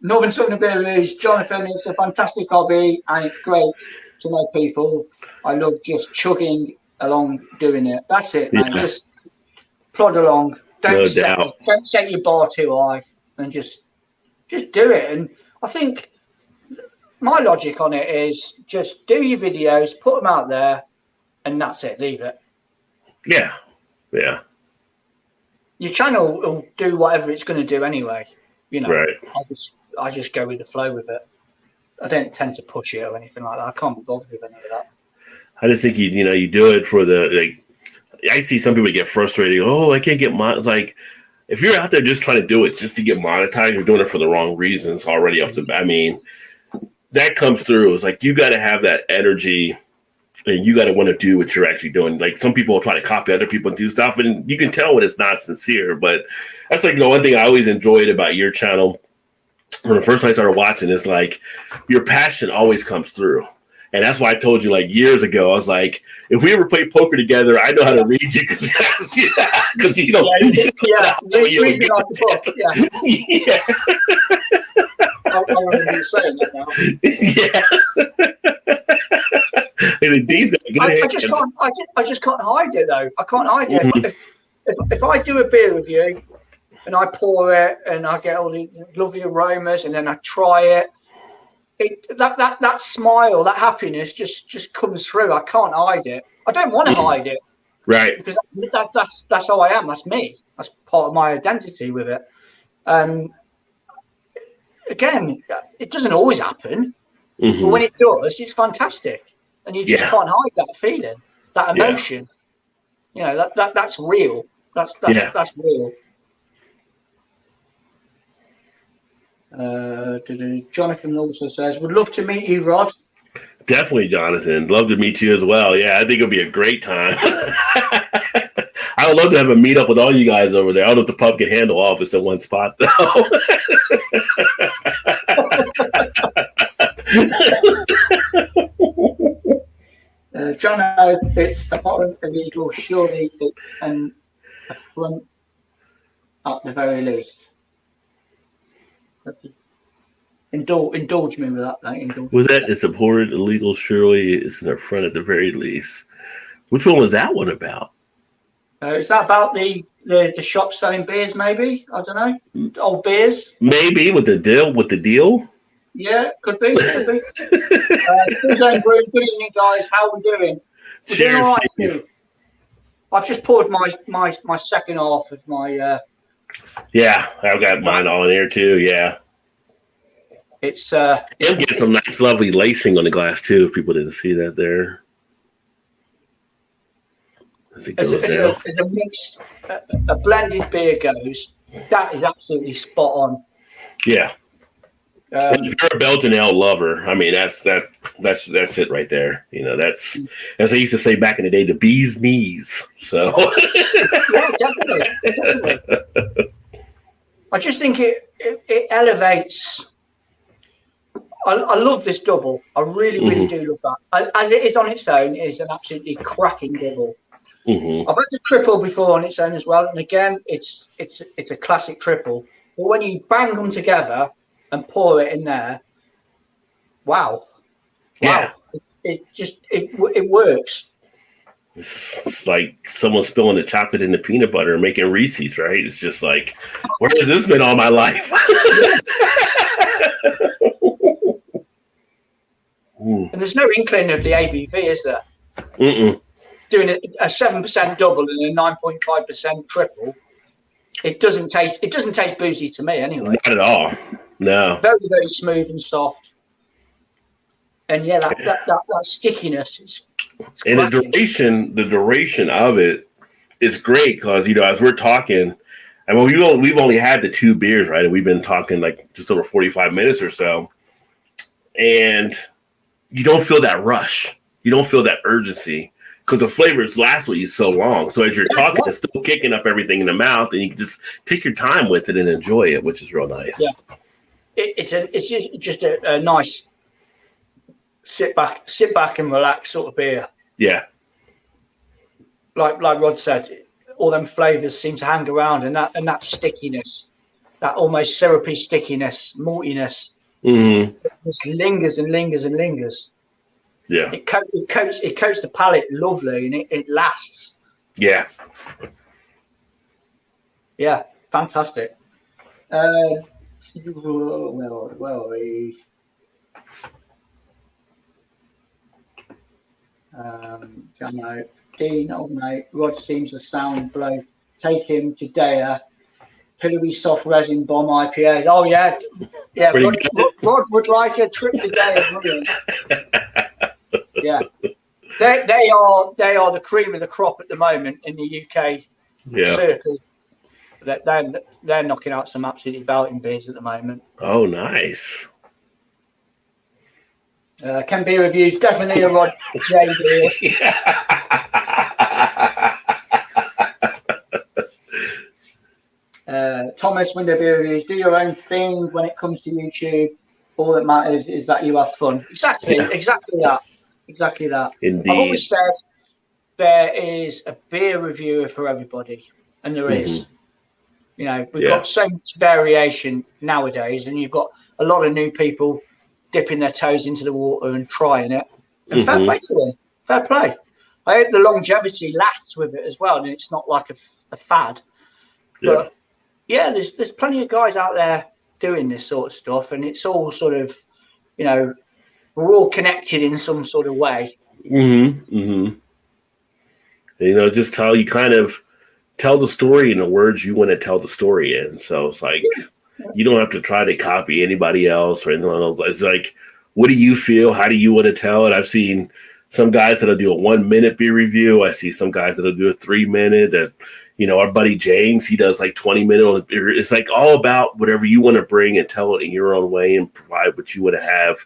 Northern Southern Beverage, Jonathan, it's a fantastic hobby and it's great to know people. I love just chugging along doing it. That's it, man. Yeah. Just plod along. Don't set your bar too high, and just do it. And I think my logic on it is just do your videos, put them out there, and that's it. Leave it. Yeah. Yeah. Your channel will do whatever it's going to do anyway. You know, right. I just go with the flow with it. I don't tend to push it or anything like that. I can't be bothered with any of that. I just think you do it for the, like, I see some people get frustrated. Oh, I can't get monetized. It's like, if you're out there just trying to do it just to get monetized, you're doing it for the wrong reasons already off the bat. I mean, that comes through. It's like you got to have that energy and you got to want to do what you're actually doing. Like some people try to copy other people and do stuff, and you can tell when it's not sincere. But that's like the one thing I always enjoyed about your channel. When the first time I started watching, is like your passion always comes through. And that's why I told you like years ago, I was like, if we ever play poker together, I know how to read you because you don't. Yeah. I remember you saying that now. I just can't hide it though. I can't hide it. If I do a beer review and I pour it and I get all the lovely aromas and then I try it. That smile, that happiness just comes through. I can't hide it. I don't want to hide it. Right. Because that's how I am. That's me. That's part of my identity with it. Again, it doesn't always happen. But when it does, it's fantastic. And you just can't hide that feeling, that emotion. You know, that's real. That's real. Jonathan also says, would love to meet you, Rod. Definitely, Jonathan. Love to meet you as well. Yeah, I think it'll be a great time. I would love to have a meet up with all you guys over there. I don't know if the pub can handle all of us at one spot, though. John, it's apparent illegal, surely it's an affront at the very least. Indulge me with that. Was that it's abhorrent, illegal, surely it's an affront at the very least? Which one was that one about? Is that about the shop selling beers? Maybe, I don't know. Old beers. Maybe with the deal. Yeah, could be. Good evening, guys. How are we doing? Cheers. Doing all right. I've just poured my second half of my. Yeah, I've got mine all in here too. Yeah, it's and get some nice, lovely lacing on the glass too. If people didn't see that there, as it goes down. As a mixed, a blended beer goes, that is absolutely spot on. Yeah, If you're a Belgian ale lover, I mean, that's it right there. You know, that's, as they used to say back in the day, the bee's knees. So, yeah, definitely. I just think it elevates. I love this double. I really do love that. As it is on its own, it is an absolutely cracking double. I've had the triple before on its own as well, and again, it's a classic triple. But when you bang them together and pour it in there, wow, it works. It's like someone spilling the chocolate in the peanut butter and making Reese's, right? It's just like, where has this been all my life? And there's no inkling of the ABV, is there? Doing a 7% double and a 9.5% triple, it doesn't taste boozy to me anyway. Not at all. No. Very, very smooth and soft. And yeah, that stickiness is. And the duration of it is great because, you know, as we're talking, I mean, we've only had the 2 beers, right? And we've been talking like just over 45 minutes or so. And you don't feel that rush. You don't feel that urgency because the flavors last with you so long. So as you're talking, it's still kicking up everything in the mouth, and you can just take your time with it and enjoy it, which is real nice. Yeah. It's just a nice sit back and relax sort of beer. Yeah. Like Rod said, all them flavors seem to hang around, and that stickiness, that almost syrupy stickiness, maltiness, just lingers and lingers and lingers. Yeah. It coats the palate lovely, and it lasts. Yeah. Yeah, fantastic. Where are we? Jano, Dean, old mate. Rod seems a sound bloke. Take him to Daya. Pillowy soft resin bomb IPAs. Oh yeah. Rod would like a trip to Daya, wouldn't he? Yeah. They are the cream of the crop at the moment in the UK circle. They're knocking out some absolutely belting beers at the moment. Oh, nice. Can Beer Reviews, definitely a Rod J beer. Thomas, Window Beer Reviews, do your own thing when it comes to YouTube. All that matters is that you have fun. Exactly that. Indeed. I've always said there is a beer reviewer for everybody, and there is. You know, we've got so much variation nowadays, and you've got a lot of new people dipping their toes into the water and trying it. And fair play to them. Fair play. I hope the longevity lasts with it as well, and it's not like a fad. But yeah, there's plenty of guys out there doing this sort of stuff, and it's all sort of, you know, we're all connected in some sort of way. You know, just how you kind of tell the story in the words you want to tell the story in. So it's like, you don't have to try to copy anybody else or anything else. It's like, what do you feel? How do you want to tell it? I've seen some guys that'll do a 1-minute beer review. I see some guys that'll do a 3-minute. You know, our buddy James, he does like 20 minutes. It's like all about whatever you want to bring and tell it in your own way and provide what you want to have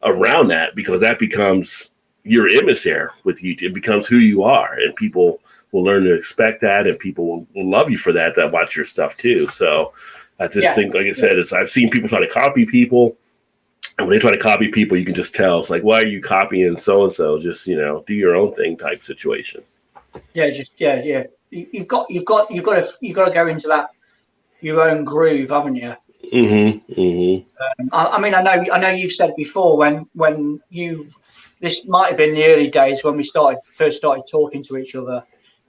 around that, because that becomes your image there with YouTube. It becomes who you are, and people will learn to expect that, and people will love you for that watch your stuff too. So I just think, like I said, I've seen people try to copy people. And when they try to copy people, you can just tell. It's like, why are you copying so-and-so? Just, you know, do your own thing type situation. Yeah. You've got to go into that your own groove, haven't you? I mean, I know you've said before when this might have been the early days when we first started talking to each other,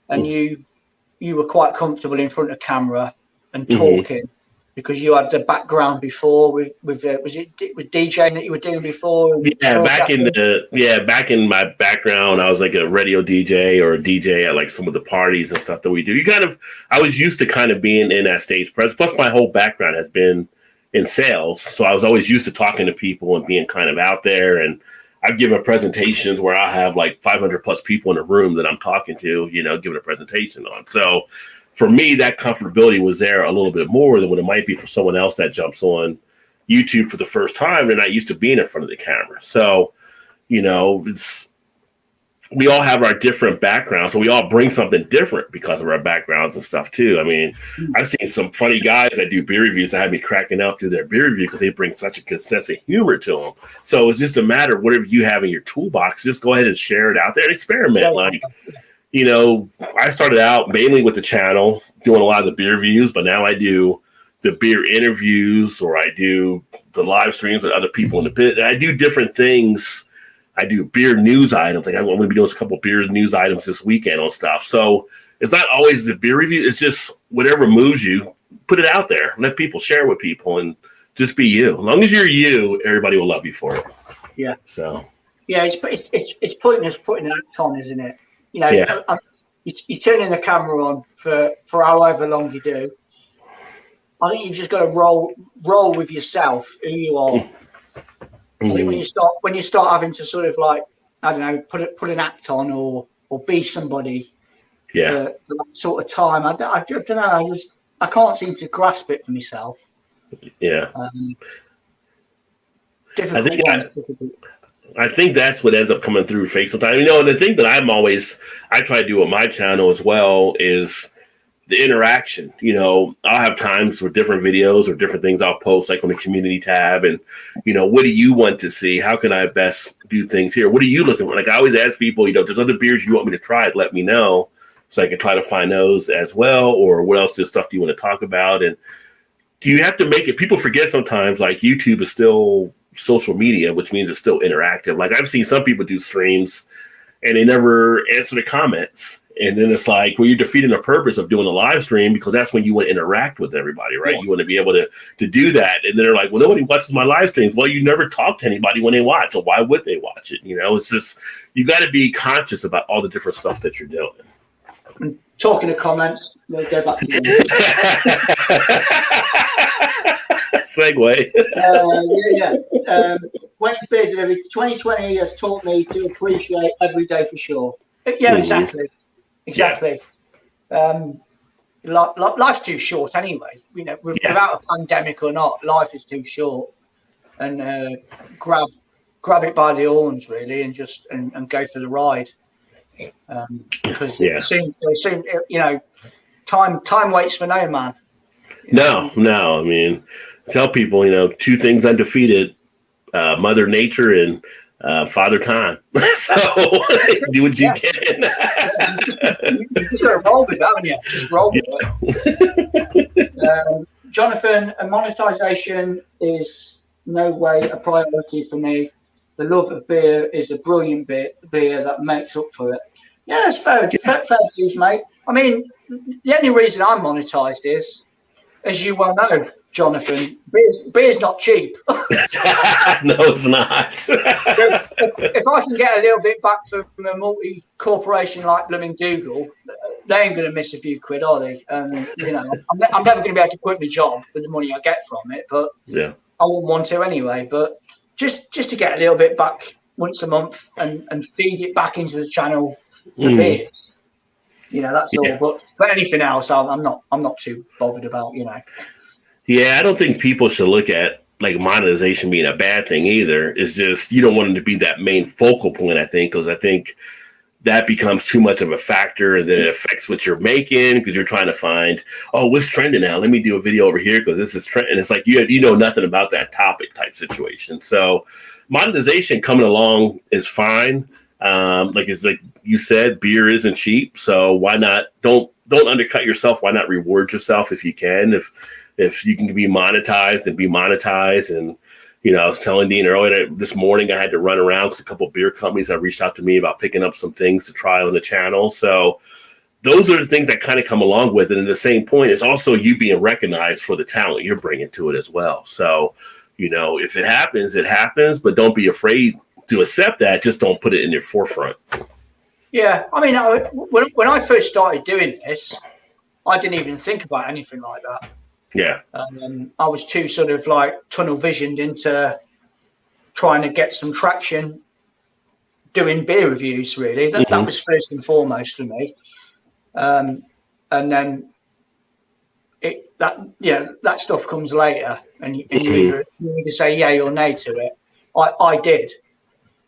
and you were quite comfortable in front of camera and talking because you had the background before with DJing that you were doing before. Back in my background, I was like a radio DJ or a DJ at like some of the parties and stuff that we do. I was used to kind of being in that stage presence. Plus, my whole background has been in sales, so I was always used to talking to people and being kind of out there. And I've given presentations where I have like 500 plus people in a room that I'm talking to, you know, giving a presentation on. So for me, that comfortability was there a little bit more than what it might be for someone else that jumps on YouTube for the first time. They're not used to being in front of the camera. So, you know, we all have our different backgrounds, so we all bring something different because of our backgrounds and stuff too. I mean, I've seen some funny guys that do beer reviews that have me cracking up through their beer review because they bring such a good sense of humor to them. So it's just a matter of whatever you have in your toolbox, just go ahead and share it out there and experiment. Like, you know, I started out mainly with the channel doing a lot of the beer reviews, but now I do the beer interviews, or I do the live streams with other people in the pit. I do different things. I do beer news items. Like I'm going to be doing a couple of beer news items this weekend on stuff. So it's not always the beer review. It's just whatever moves you, put it out there. Let people share with people and just be you. As long as you're you, everybody will love you for it. Yeah. So. Yeah, it's putting an act on, isn't it? You know, you're turning the camera on for however long you do. I think you've just got to roll with yourself, who you are. I think when you start having to sort of like, I don't know, put an act on or be somebody for that sort of time. I don't know. I can't seem to grasp it for myself. Yeah. Difficult. I think that's what ends up coming through fake sometimes. You know, the thing that I try to do on my channel as well is the interaction. You know, I'll have times for different videos or different things I'll post, like on the community tab, and, you know, what do you want to see? How can I best do things here? What are you looking for? Like I always ask people, you know, if there's other beers you want me to try, let me know so I can try to find those as well. Or what else is stuff do you want to talk about? And you have to make it, people forget sometimes, like YouTube is still social media, which means it's still interactive. Like I've seen some people do streams and they never answer the comments. And then it's like, well, you're defeating the purpose of doing a live stream, because that's when you want to interact with everybody, right? Yeah. You want to be able to do that. And then they're like, well, nobody watches my live streams. Well, you never talk to anybody when they watch. So why would they watch it? You know, it's just, you got to be conscious about all the different stuff that you're doing. And talking to comments, we'll go back to segue. When it's busy, 2020 has taught me to appreciate every day for sure. Yeah, exactly. Life's too short anyway. You know, without a pandemic or not, life is too short. And grab it by the horns, really, and just and go for the ride. Because soon, you know, time waits for no man. No. I mean, tell people, you know, two things undefeated: Mother Nature and Father Time. So do what you can. You just got to roll with that, haven't you? Just roll with it. Jonathan, monetization is no way a priority for me. The love of beer is a brilliant beer that makes up for it. Yeah, that's fair dues, mate. I mean, the only reason I'm monetized is, as you well know, Jonathan, beer's not cheap. No, it's not. If I can get a little bit back from a multi-corporation like blooming Google, they ain't going to miss a few quid, are they? You know, I'm never going to be able to quit my job with the money I get from it, but I wouldn't want to anyway. But just to get a little bit back once a month and feed it back into the channel for beer. You know, that's all. But anything else, I'm not too bothered about. You know. Yeah, I don't think people should look at like monetization being a bad thing either. It's just you don't want it to be that main focal point, I think, because I think that becomes too much of a factor, and then it affects what you're making because you're trying to find, oh, what's trending now? Let me do a video over here because this is trend. And it's like you know nothing about that topic type situation. So monetization coming along is fine. Like you said, beer isn't cheap, so why not? Don't undercut yourself. Why not reward yourself if you can? If you can be monetized and be monetized. And, you know, I was telling Dean earlier this morning, I had to run around because a couple of beer companies have reached out to me about picking up some things to try on the channel. So those are the things that kind of come along with it. And at the same point, it's also you being recognized for the talent you're bringing to it as well. So, you know, if it happens, it happens, but don't be afraid to accept that. Just don't put it in your forefront. Yeah. I mean, when I first started doing this, I didn't even think about anything like that. Yeah. I was too sort of like tunnel visioned into trying to get some traction doing beer reviews, really. That was first and foremost for me. And then that stuff comes later, and you either say yay or nay to it. I did.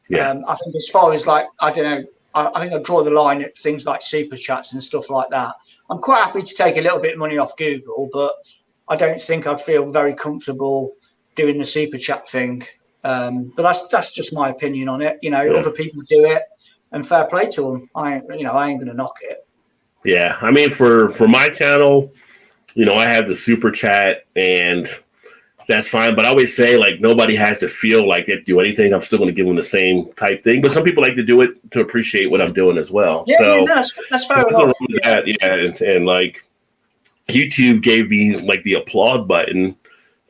Yeah. I think as far as like, I don't know, I think I draw the line at things like super chats and stuff like that. I'm quite happy to take a little bit of money off Google, but I don't think I'd feel very comfortable doing the super chat thing. But that's just my opinion on it. Other people do it, and fair play to them. I ain't going to knock it. Yeah, I mean, for my channel, I have the super chat, and that's fine. But I always say, like, nobody has to feel like they do anything. I'm still going to give them the same type thing. But some people like to do it to appreciate what I'm doing as well. That's fair enough. And like, YouTube gave me like the applaud button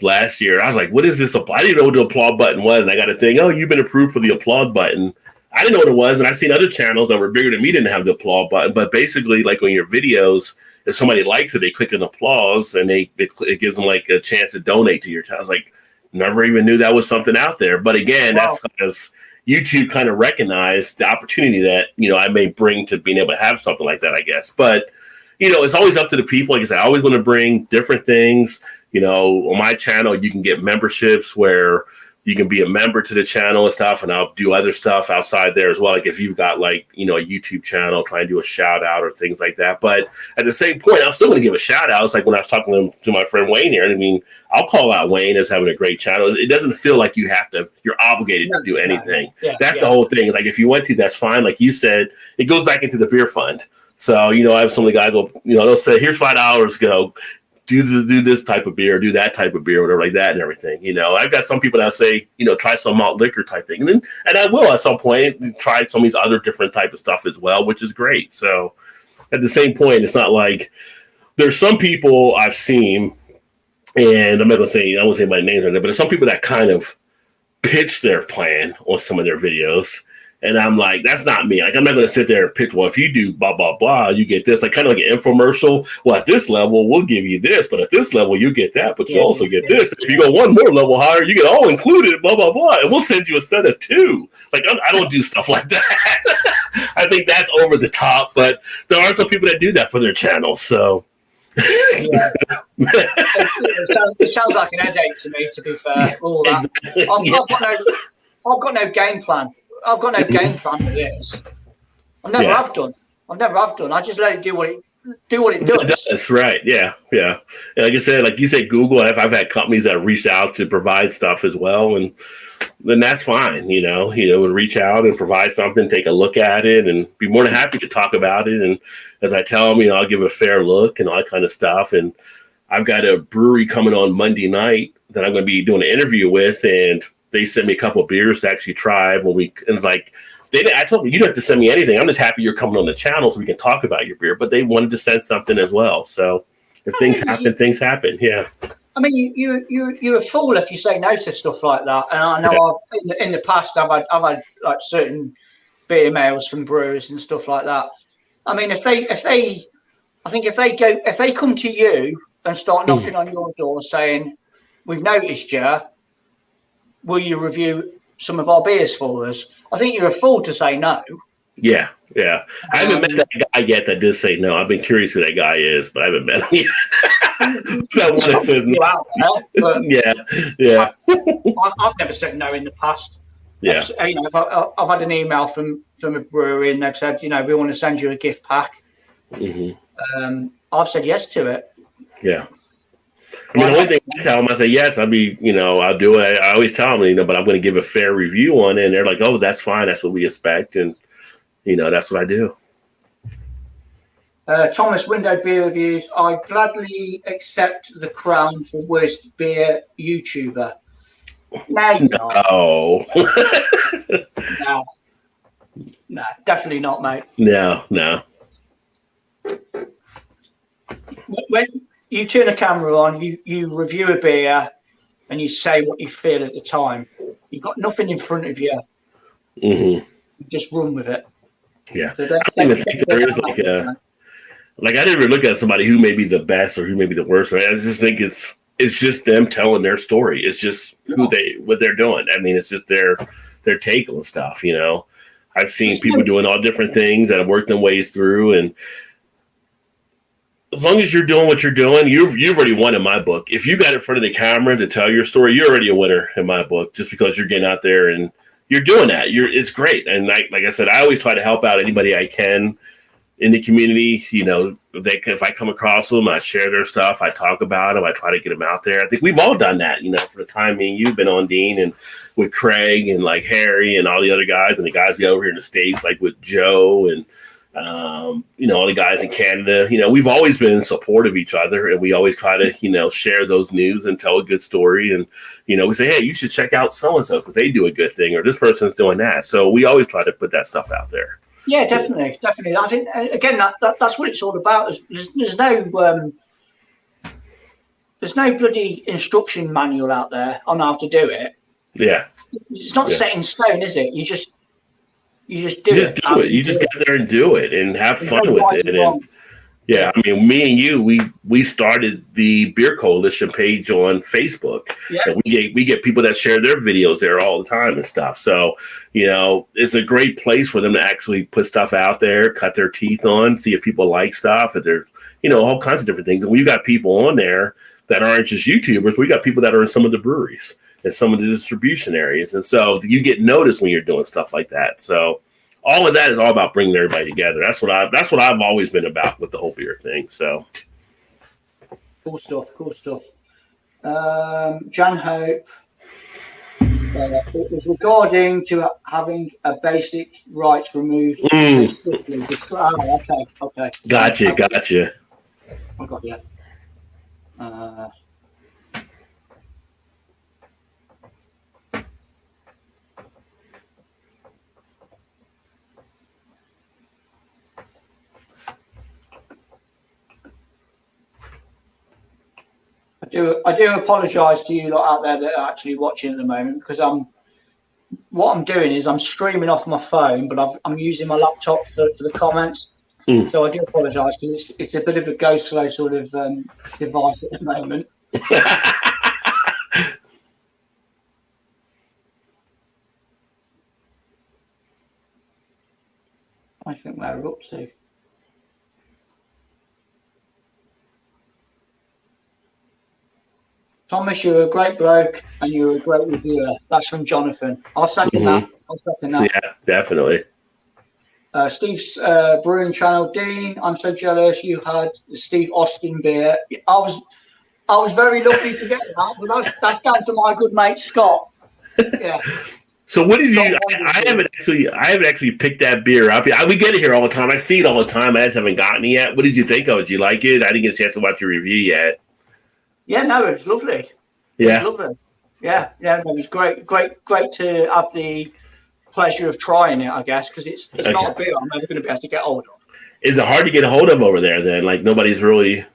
last year. I was like, what is this? I didn't know what the applaud button was. And I got a thing, oh, you've been approved for the applaud button. I didn't know what it was. And I've seen other channels that were bigger than me didn't have the applaud button. But basically, like on your videos, if somebody likes it, they click an applause and it gives them like a chance to donate to your channel. I was like, never even knew that was something out there. But again, That's because YouTube kind of recognized the opportunity that, I may bring to being able to have something like that, I guess. But, it's always up to the people. Like I said, I always want to bring different things. On my channel, you can get memberships where you can be a member to the channel and stuff, and I'll do other stuff outside there as well. Like if you've got like, a YouTube channel, try and do a shout out or things like that. But at the same point, I'm still going to give a shout out. It's like when I was talking to my friend Wayne here, I mean, I'll call out Wayne as having a great channel. It doesn't feel like you're obligated to do anything. That's the whole thing. Like if you want to, that's fine. Like you said, it goes back into the beer fund. So, I have some of the guys they'll say, here's $5, go do this type of beer, do that type of beer, whatever like that and everything. I've got some people that say, try some malt liquor type thing. And I will at some point try some of these other different type of stuff as well, which is great. So at the same point, it's not like there's some people I've seen, and I'm not going to say, I won't say my names on it, but there's some people that kind of pitch their plan on some of their videos. And I'm like, that's not me. Like, I'm not going to sit there and pitch, well, if you do blah, blah, blah, you get this. Like, kind of like an infomercial. Well, at this level, we'll give you this. But at this level, you get that. But you also get this. If you go one more level higher, you get all included, blah, blah, blah. And we'll send you a set of 2. Like, I don't do stuff like that. I think that's over the top. But there are some people that do that for their channels. So. It sounds like an headache to me, to be fair. All that. Exactly. I've got no game plan. I've got no game plan for this. I never have done. I just let it do what it does. That's right. Yeah. And like I said, like you said, Google. I've had companies that reach out to provide stuff as well, and then that's fine. And reach out and provide something, take a look at it, and be more than happy to talk about it. And as I tell them, I'll give it a fair look and all that kind of stuff. And I've got a brewery coming on Monday night that I'm going to be doing an interview with, and they sent me a couple of beers to actually try and it's like, I told them, you don't have to send me anything. I'm just happy you're coming on the channel so we can talk about your beer. But they wanted to send something as well. So if things happen. Yeah. I mean, you're a fool if you say no to stuff like that. And I know in the past I've had like certain beer mails from brewers and stuff like that. I mean, if they come to you and start knocking on your door saying, we've noticed you, will you review some of our beers for us? I think you're a fool to say no. Yeah. I haven't met that guy yet that did say no. I've been curious who that guy is, but I haven't met him yet. That one that says no. Yeah. I've never said no in the past. Yeah. I've had an email from a brewery and they've said, we want to send you a gift pack. Mm-hmm. I've said yes to it. Yeah. I mean, the only thing I tell them, I say, yes, I'll do it. I always tell them, but I'm going to give a fair review on it. And they're like, oh, that's fine. That's what we expect. And, that's what I do. Thomas, Window Beer Reviews. I gladly accept the crown for worst beer YouTuber. No. No, definitely not, mate. No. When you turn a camera on, you review a beer and you say what you feel at the time. You've got nothing in front of you. Mm-hmm. You just run with it. Yeah. So I don't even think there is like I never look at somebody who may be the best or who may be the worst. I just think it's just them telling their story. It's just what they're doing. I mean, it's just their take on stuff, I've seen people doing all different things that have worked their ways through, and as long as you're doing what you're doing, you've already won in my book. If you got in front of the camera to tell your story, you're already a winner in my book. Just because you're getting out there and you're doing that, it's great. And like I said, I always try to help out anybody I can in the community. You know, if I come across them, I share their stuff. I talk about them. I try to get them out there. I think we've all done that. You know, for the time being, you've been on, Dean, and with Craig and like Harry and all the other guys, and the guys we over here in the States, like with Joe and. You know, all the guys in Canada, you know, we've always been in support of each other, and we always try to, you know, share those news and tell a good story. And, you know, we say, hey, you should check out so-and-so because they do a good thing, or this person's doing that. So we always try to put that stuff out there. Yeah, definitely. I think, again, that's what it's all about. There's no bloody instruction manual out there on how to do it. Yeah. It's not set in stone, is it? You just do it. You just get there and do it and have fun with it. And yeah, I mean, me and you, we started the Beer Coalition page on Facebook. Yeah. And we get people that share their videos there all the time and stuff. So, you know, it's a great place for them to actually put stuff out there, cut their teeth on, see if people like stuff, if there's, you know, all kinds of different things. And we've got people on there that aren't just YouTubers. We got people that are in some of the breweries and some of the distribution areas. And so you get noticed when you're doing stuff like that. So all of that is all about bringing everybody together. That's what I've always been about with the whole beer thing. So cool stuff. Jan Hope, it was regarding to having a basic rights removed. Okay. Gotcha. I got you. I do apologise to you lot out there that are actually watching at the moment, because what I'm doing is I'm streaming off my phone, but I'm using my laptop for the comments. So I do apologise, because it's a bit of a go slow sort of device at the moment. I think we're up to. Thomas, you're a great bloke and you're a great reviewer. That's from Jonathan. I'll second that. Yeah, definitely. Steve's brewing channel. Dean, I'm so jealous you had the Steve Austin beer. I was very lucky to get that, but that's down to my good mate Scott. Yeah. So what did you? I haven't actually picked that beer up. We get it here all the time. I see it all the time. I just haven't gotten it yet. What did you think of it? Did you like it? I didn't get a chance to watch your review yet. Yeah, no, it was lovely. Yeah. It was lovely. Yeah, no, it was great to have the pleasure of trying it, I guess, because it's not a beer I'm never going to be able to get hold of. Is it hard to get a hold of over there then? Like nobody's really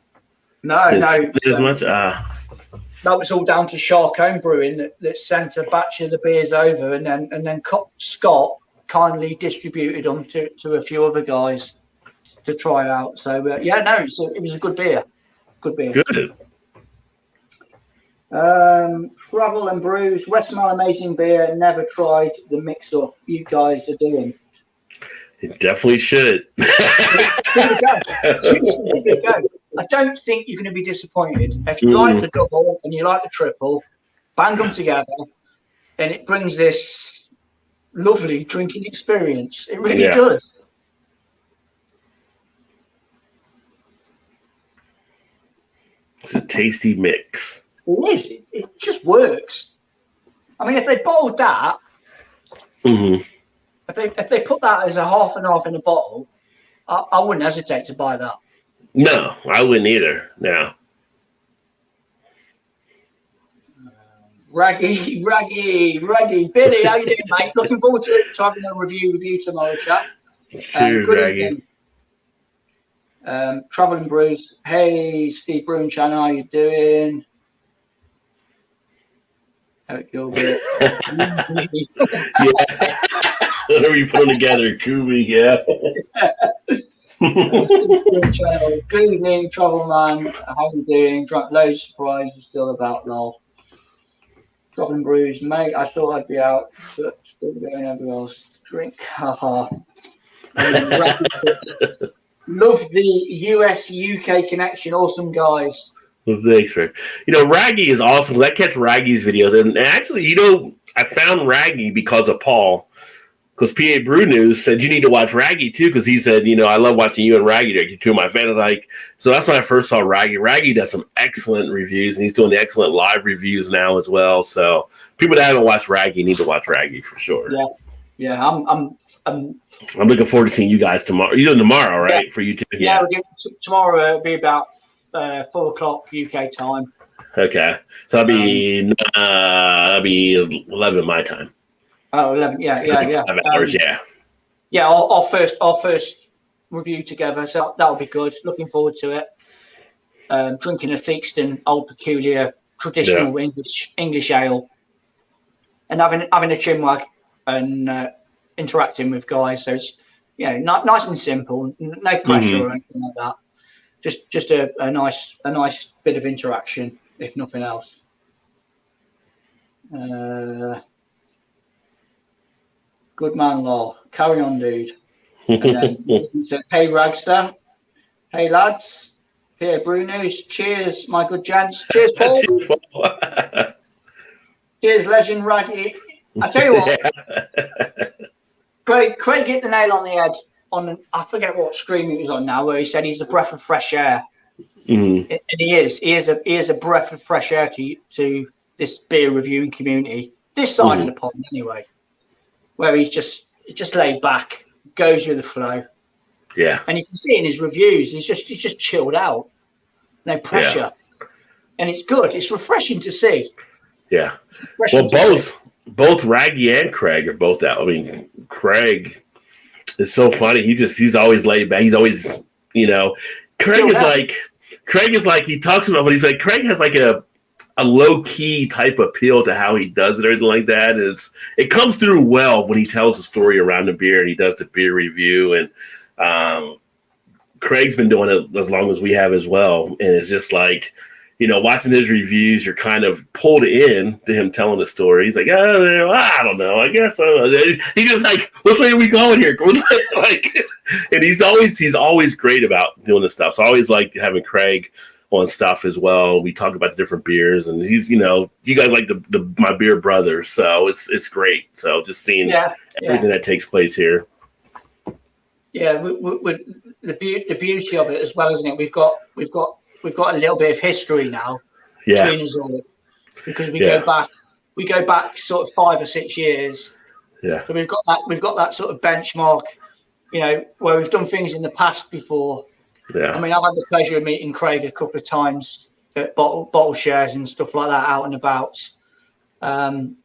as much? That was all down to Shark Home Brewing that sent a batch of the beers over, and then Scott kindly distributed them to a few other guys to try out. So it was a good beer. Good. Travel and Brews, Westmalle amazing beer. Never tried the mix up you guys are doing. It definitely should. Give it a go. I don't think you're going to be disappointed. If you like the double and you like the triple, bang them together, and it brings this lovely drinking experience. It really does. It's a tasty mix. It is. It just works. I mean, if they bottled that, if they put that as a half and half in a bottle, I wouldn't hesitate to buy that. No, I wouldn't either. No. Raggy. Billy, how you doing, mate? Looking forward to having a review with you tomorrow, chat. Cheers, Raggy. Traveling Brews. Hey, Steve Brewing Channel, how you doing? Eric Gilbert. Whatever you put them together, Kubi, Good evening, Travel Man. How you doing? Drunk loads of surprises, still about lol. Traveling Brews, mate. I thought I'd be out, but still going everywhere else. Drink. Haha. Love the US UK connection. Awesome guys. Thanks, Rick. Raggy is awesome. I catch Raggy's videos, and actually, I found Raggy because of Paul. Because PA Brew News said you need to watch Raggy too, because he said, I love watching you and Raggy. You're two of my fans. So that's when I first saw Raggy. Raggy does some excellent reviews, and he's doing the excellent live reviews now as well. So people that haven't watched Raggy need to watch Raggy for sure. Yeah. I'm looking forward to seeing you guys tomorrow. You're doing tomorrow, right? Yeah. For you too. Yeah. Tomorrow it'll be about 4:00 UK time. Okay, so that'll be 11 my time. Oh, 11. Yeah. 5 hours, yeah. Yeah, our first review together, so that'll be good. Looking forward to it. Drinking a Theakston Old Peculiar traditional English ale, and having a chinwag and interacting with guys. So it's nice and simple, no pressure or anything like that. Just a nice bit of interaction, if nothing else. Good man, Lol. Carry on, dude. And then says, hey, Ragster. Hey, lads. Here, Brew News. Cheers, my good gents. Cheers, Paul. Cheers, legend Raggy. I tell you what, Craig hit the nail on the head I forget what screen it was on now, where he said he's a breath of fresh air. And he is a breath of fresh air to this beer reviewing community. This side of the pond, anyway. Where he's just laid back, goes with the flow. Yeah. And you can see in his reviews, he's just chilled out. No pressure. Yeah. And it's good. It's refreshing to see. Yeah. Well, both Raggy and Craig are both out. I mean, Craig is so funny. He's always laid back. He's always, Craig is like, he talks about, but he's like, Craig has like a low key type appeal to how he does it, everything like that. It comes through well when he tells the story around the beer and he does the beer review. And Craig's been doing it as long as we have as well. And it's just like, watching his reviews, you're kind of pulled in to him telling the story. He's like, I don't know. I guess he just like, which way are we going here? And he's always great about doing this stuff. So I always like having Craig on stuff as well. We talk about the different beers, and he's, you guys like my beer brothers, so it's great. So just seeing everything that takes place here. Yeah, the beauty of it as well, isn't it? We've got a little bit of history now between us all, because we go back sort of 5 or 6 years. Yeah. So we've got that sort of benchmark, where we've done things in the past before. Yeah. I mean, I've had the pleasure of meeting Craig a couple of times at bottle shares and stuff like that, out and about. And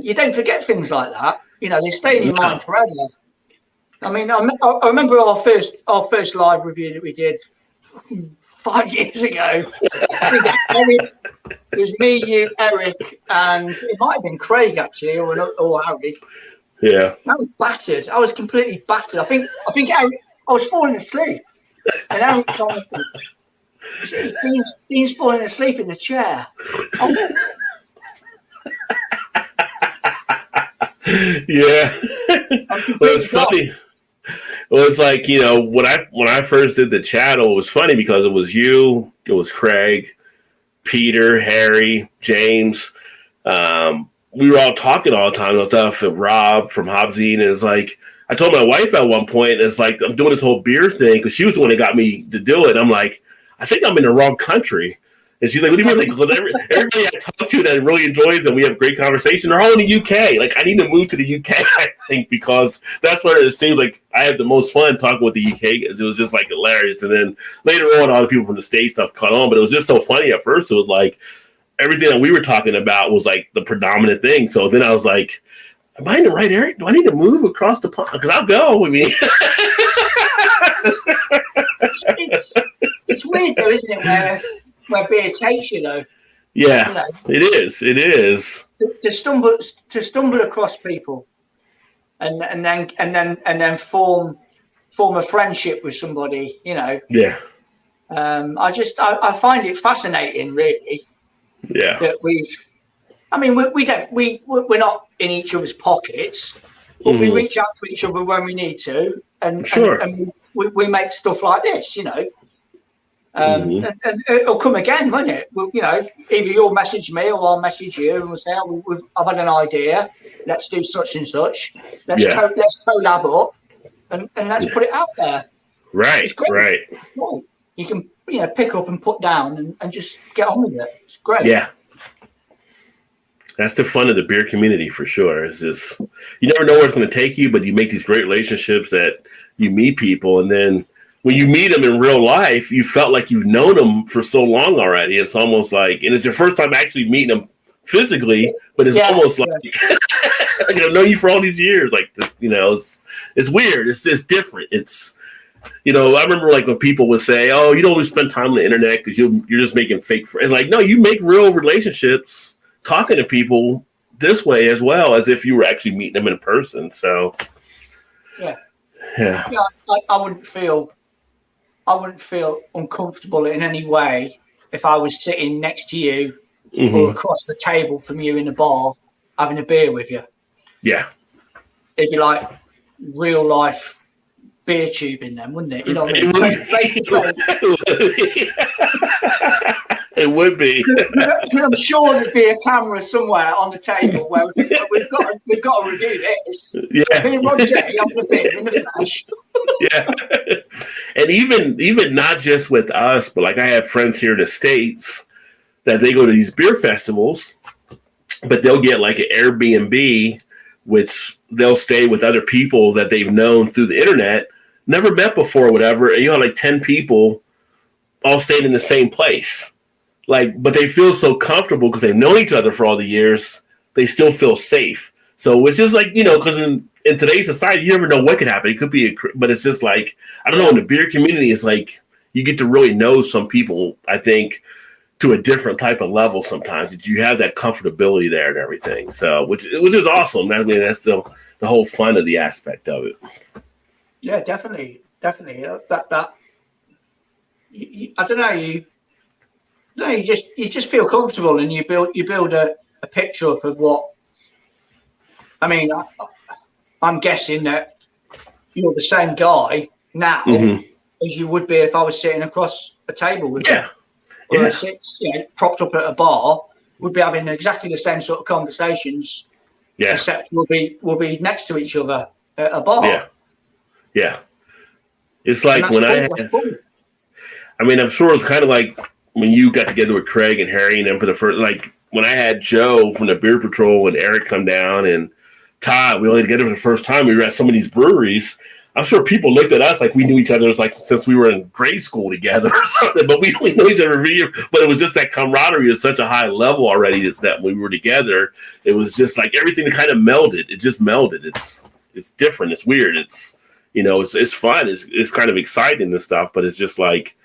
you don't forget things like that. They stay in your mind forever. I mean, I remember our first live review that we did 5 years ago. It was me, you, Eric, and it might have been Craig actually, or Harry. Yeah. I was battered. I was completely battered. I think Eric, I was falling asleep. And Eric told me, Dean's falling asleep in the chair. Yeah. Well, it's funny. Well, it's like, when I first did the channel, it was funny because it was you, it was Craig, Peter, Harry, James. We were all talking all the time and stuff, and Rob from Hobbsine. And it's like, I told my wife at one point, it's like, I'm doing this whole beer thing, because she was the one that got me to do it. I'm like, I think I'm in the wrong country. And she's like, what do you mean? Like, because everybody I talk to that really enjoys them, we have great conversation. They're all in the UK. Like, I need to move to the UK, I think, because that's where it seems like I have the most fun talking with the UK. It was just like hilarious. And then later on, all the people from the States stuff caught on, but it was just so funny at first. It was like everything that we were talking about was like the predominant thing. So then I was like, am I in the right area? Do I need to move across the pond? Because I'll go. I mean, it's weird though, isn't it? Where beer takes you, though. Yeah, it is. It is to stumble across people, and then form a friendship with somebody. Yeah. I find it fascinating, really. Yeah. That we're not in each other's pockets, but we reach out to each other when we need to, and we make stuff like this, and it'll come again, won't it? Well, either you'll message me or I'll message you, and we'll say, I've had an idea. Let's do such and such. Let's collab up, and let's put it out there. Right, it's great. Right. You can pick up and put down and just get on with it. It's great. Yeah. That's the fun of the beer community for sure. It's just, you never know where it's going to take you, but you make these great relationships that you meet people, and then when you meet them in real life, you felt like you've known them for so long already. It's almost like, and it's your first time actually meeting them physically, but it's almost like, like I've known you for all these years. Like, it's weird. It's different. It's, I remember like when people would say, "Oh, you don't always spend time on the internet because you're just making fake friends." Like, no, you make real relationships talking to people this way as well as if you were actually meeting them in person. So, yeah. I wouldn't feel uncomfortable in any way if I was sitting next to you or across the table from you in a bar having a beer with you. Yeah. It'd be like real life beer tubing then, wouldn't it? It would be. I'm sure there'd be a camera somewhere on the table where we've got to review this. Yeah. Being Rod J, I'm the beer in the flash. Yeah. And even not just with us, but like I have friends here in the States that they go to these beer festivals, but they'll get like an Airbnb, which they'll stay with other people that they've known through the internet, never met before or whatever. And you have like 10 people all staying in the same place. Like, but they feel so comfortable because they've known each other for all the years. They still feel safe. So it's just like, because in today's society, you never know what could happen. It could be, but it's just like, I don't know, in the beer community, it's like you get to really know some people, I think, to a different type of level sometimes. That you have that comfortability there and everything. So, which is awesome. I mean, that's the whole fun of the aspect of it. Yeah, definitely. That I don't know, you just feel comfortable, and you build a picture up of what. I mean, I'm guessing that you're the same guy now as you would be if I was sitting across a table with you. Or propped up at a bar, we'd be having exactly the same sort of conversations. Yeah. Except we'll be next to each other at a bar. Yeah. Yeah. It's like when I mean, I'm sure it's kind of like when you got together with Craig and Harry and them for the first, like when I had Joe from the Beer Patrol and Eric come down and Todd, we only together for the first time. We were at some of these breweries. I'm sure people looked at us like we knew each other since we were in grade school together or something, but we only know each other for a year. But it was just that camaraderie at such a high level already that when we were together, it was just like everything kind of melded. It just melded. It's different. It's weird. It's, it's fun. It's kind of exciting and stuff, but it's just like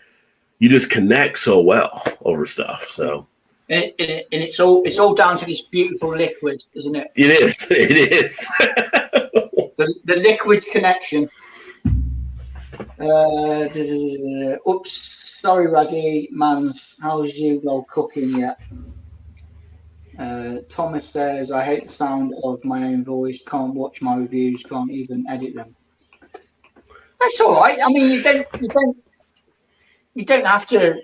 you just connect so well over stuff. So. And it's all down to this beautiful liquid, isn't it? It is. It is. The liquid connection. Oops, sorry, Raggy man. How's you go cooking yet? Thomas says, I hate the sound of my own voice. Can't watch my reviews. Can't even edit them. That's all right. I mean, you don't have to.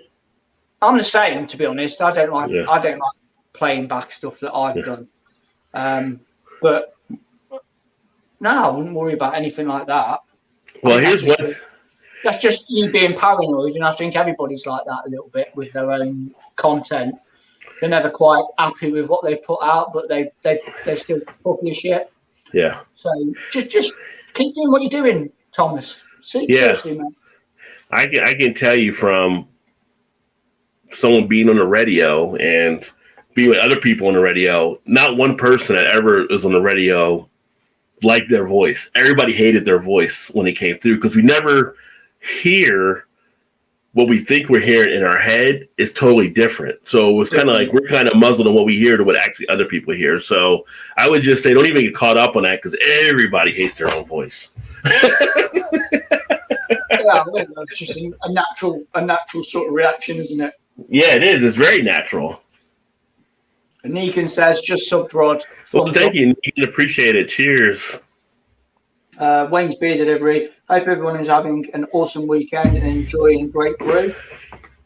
I'm the same, to be honest. I don't like playing back stuff that I've done. But no, I wouldn't worry about anything like that. Well, that's just you being paranoid, and I think everybody's like that a little bit with their own content. They're never quite happy with what they put out, but they still publish it. Yeah. So just keep doing what you're doing, Thomas. Seriously, man. I can tell you from someone being on the radio and being with other people on the radio, not one person that ever was on the radio liked their voice. Everybody hated their voice when they came through because we never hear what we think we're hearing in our head is totally different. So it was kind of like we're kind of muzzled on what we hear to what actually other people hear. So I would just say don't even get caught up on that because everybody hates their own voice. Yeah, it's just a natural sort of reaction, isn't it? Yeah, it is. It's very natural. And Negan says, just subbed Rod. Well, thank you, Negan. Appreciate it. Cheers. Wayne's Beer Delivery. Hope everyone is having an awesome weekend and enjoying great brew.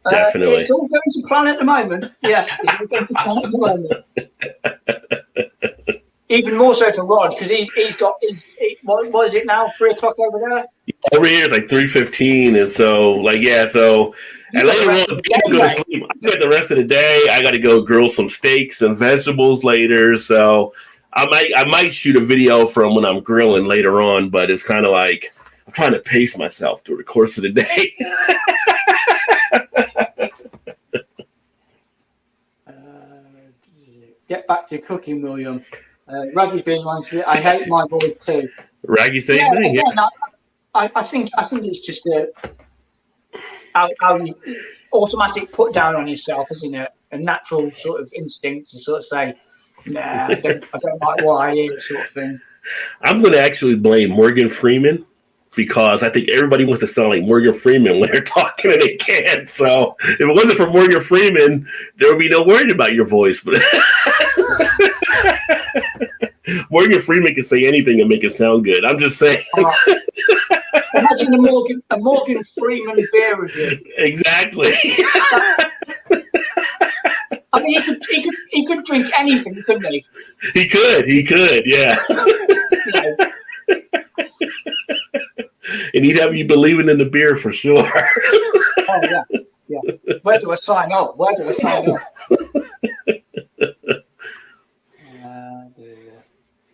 Definitely. It's all going to plan at the moment. Yeah, it's all going to plan at the moment. Even more so for Rod, because he's got what is it now? 3 o'clock over there. Over here it's like 3:15, and so and later on, I go to sleep. I spent the rest of the day. I got to go grill some steaks and vegetables later. So I might shoot a video from when I'm grilling later on, but it's kind of like I'm trying to pace myself through the course of the day. Get back to cooking, William. Raggy's being one. I hate my voice too. Raggy, same thing. Again, yeah. I think it's just how automatic put down on yourself, isn't it? A natural sort of instinct to sort of say, nah, I don't like what I hear, sort of thing. I'm going to actually blame Morgan Freeman because I think everybody wants to sound like Morgan Freeman when they're talking and they can't. So if it wasn't for Morgan Freeman, there would be no worry about your voice. But Morgan Freeman can say anything and make it sound good. I'm just saying. Imagine a Morgan Freeman beer review. Exactly. I mean, he could drink anything, couldn't he? He could, yeah. You know. And he'd have you believing in the beer for sure. Oh, yeah. Where do I sign up?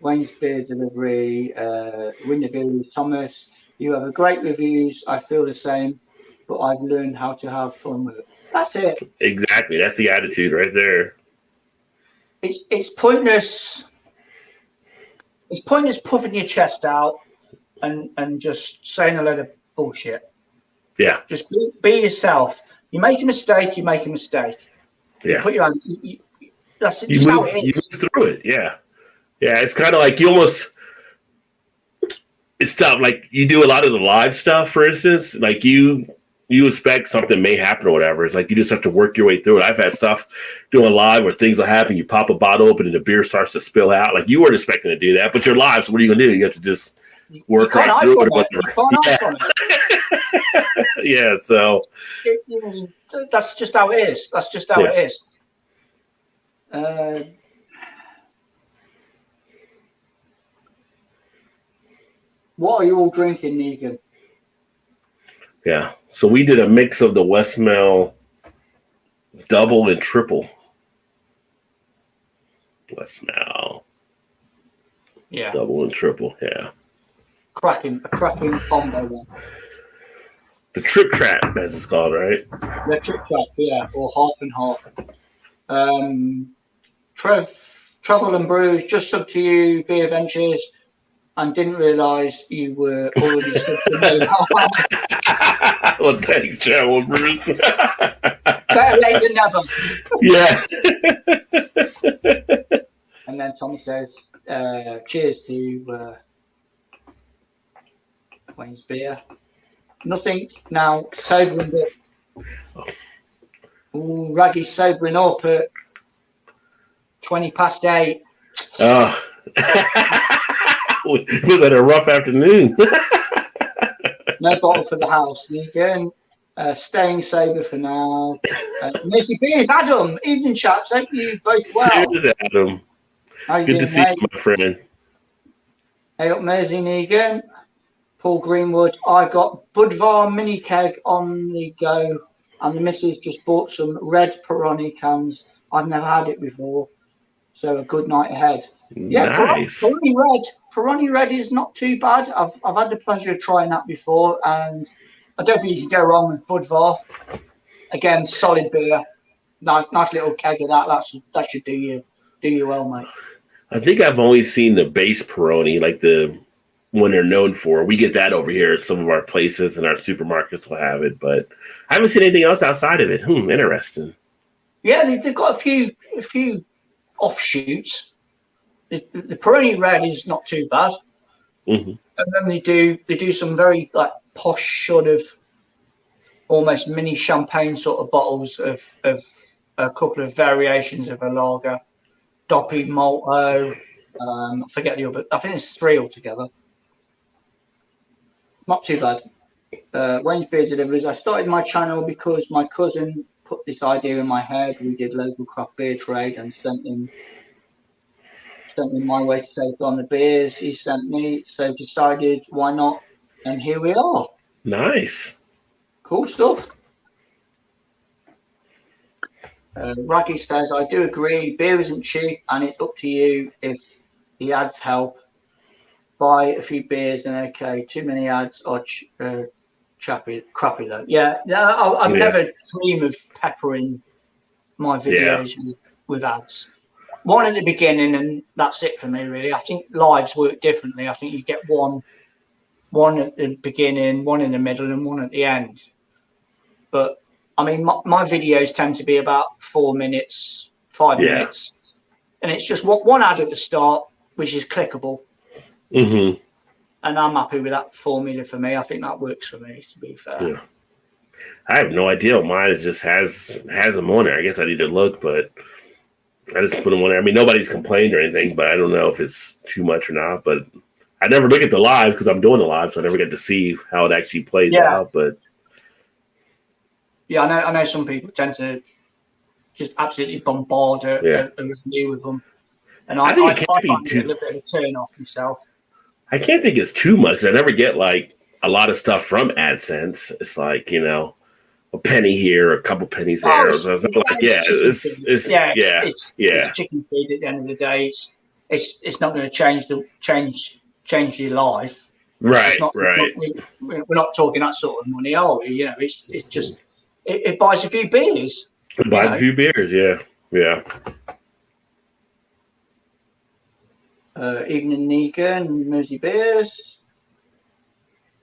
Wayne's Beer Delivery, Winterville, Thomas. You have a great reviews. I feel the same, but I've learned how to have fun with it. That's it. Exactly. That's the attitude right there. It's pointless. It's pointless puffing your chest out and just saying a load of bullshit. Yeah. Just be yourself. You make a mistake, Yeah. You put your own. That's you just move, how it is. you move through it. Yeah. Yeah. It's kind of like it's tough. Like you do a lot of the live stuff, for instance, like you expect something may happen or whatever. It's like you just have to work your way through it. I've had stuff doing live where things will happen. You pop a bottle open and the beer starts to spill out. Like you weren't expecting to do that, but you're live. So what are you going to do? You have to just work right through it or whatever. Yeah. So that's just how it is. It is. What are you all drinking, Negan? Yeah. So we did a mix of the Westmalle double and triple. Westmalle. Yeah. Double and triple. Yeah. A cracking combo one. The TrippTrapp, as it's called, right? The TrippTrapp, yeah, or half and half. Travel and Brews, just up to you, BeerVentures, and didn't realise you were already subbed to me. Well, thanks, Travel and Brews. Better late than never. Yeah. And then Thomas says, cheers to Wayne's Beer. Nothing now, sobering up. Ooh, Raggy's sobering up at 8:20. Oh. It was at a rough afternoon. No bottle for the house. Negan, staying sober for now. Mercy Beers, Adam, evening chaps. Hope you both well. Cheers, Adam. How you Good doing, to see mate? you, my friend. Hey up, Mersey, Negan. Paul Greenwood. I got Budvar mini keg on the go, and the missus just bought some red Peroni cans. I've never had it before, so a good night ahead. Yeah, Nice. Peroni red is not too bad. I've had the pleasure of trying that before, and I don't think you can go wrong with Budvar. Again, solid beer. Nice little keg of that. That should do you well, mate. I think I've only seen the base Peroni, like the one they're known for. We get that over here at some of our places, and our supermarkets will have it, but I haven't seen anything else outside of it. Interesting. Yeah, they've got a few offshoots. The Peroni red is not too bad, Mm-hmm. and then they do some very like posh sort of almost mini champagne sort of bottles of a couple of variations of a lager, Doppy Malto. I forget the other. I think it's 3 altogether. Not too bad. Wayne's Beer Deliveries. I started my channel because my cousin put this idea in my head. We did local craft beer trade and sent him my way to take on the beers he sent me. So decided why not, and here we are. Nice. Cool stuff. Raggy says, I do agree, beer isn't cheap and it's up to you if the ads help. Buy a few beers and okay, too many ads or crappy though. Yeah, I've never dreamed of peppering my videos with ads. One at the beginning and that's it for me really. I think lives work differently. I think you get one at the beginning, one in the middle and one at the end. But I mean, my videos tend to be about 4 minutes, 5 minutes, and it's just one ad at the start, which is clickable. Mm-hmm. And I'm happy with that formula for me. I think that works for me, to be fair. Yeah. I have no idea. Mine just has them on there. I guess I need to look, but I just put them on there. I mean, nobody's complained or anything, but I don't know if it's too much or not. But I never look at the live because I'm doing the live, so I never get to see how it actually plays out. But yeah, I know some people tend to just absolutely bombard a review with them, and I think it can't be a little bit of a turn off myself. I can't think it's too much. I never get like a lot of stuff from AdSense. It's like, you know, a penny here, a couple pennies there. It's chicken feed at the end of the day. It's not going to change your life. Right, we're not talking that sort of money, are we? You know, it's just it buys a few beers. It buys a few beers, yeah. Evening Negan, Mersey Beers.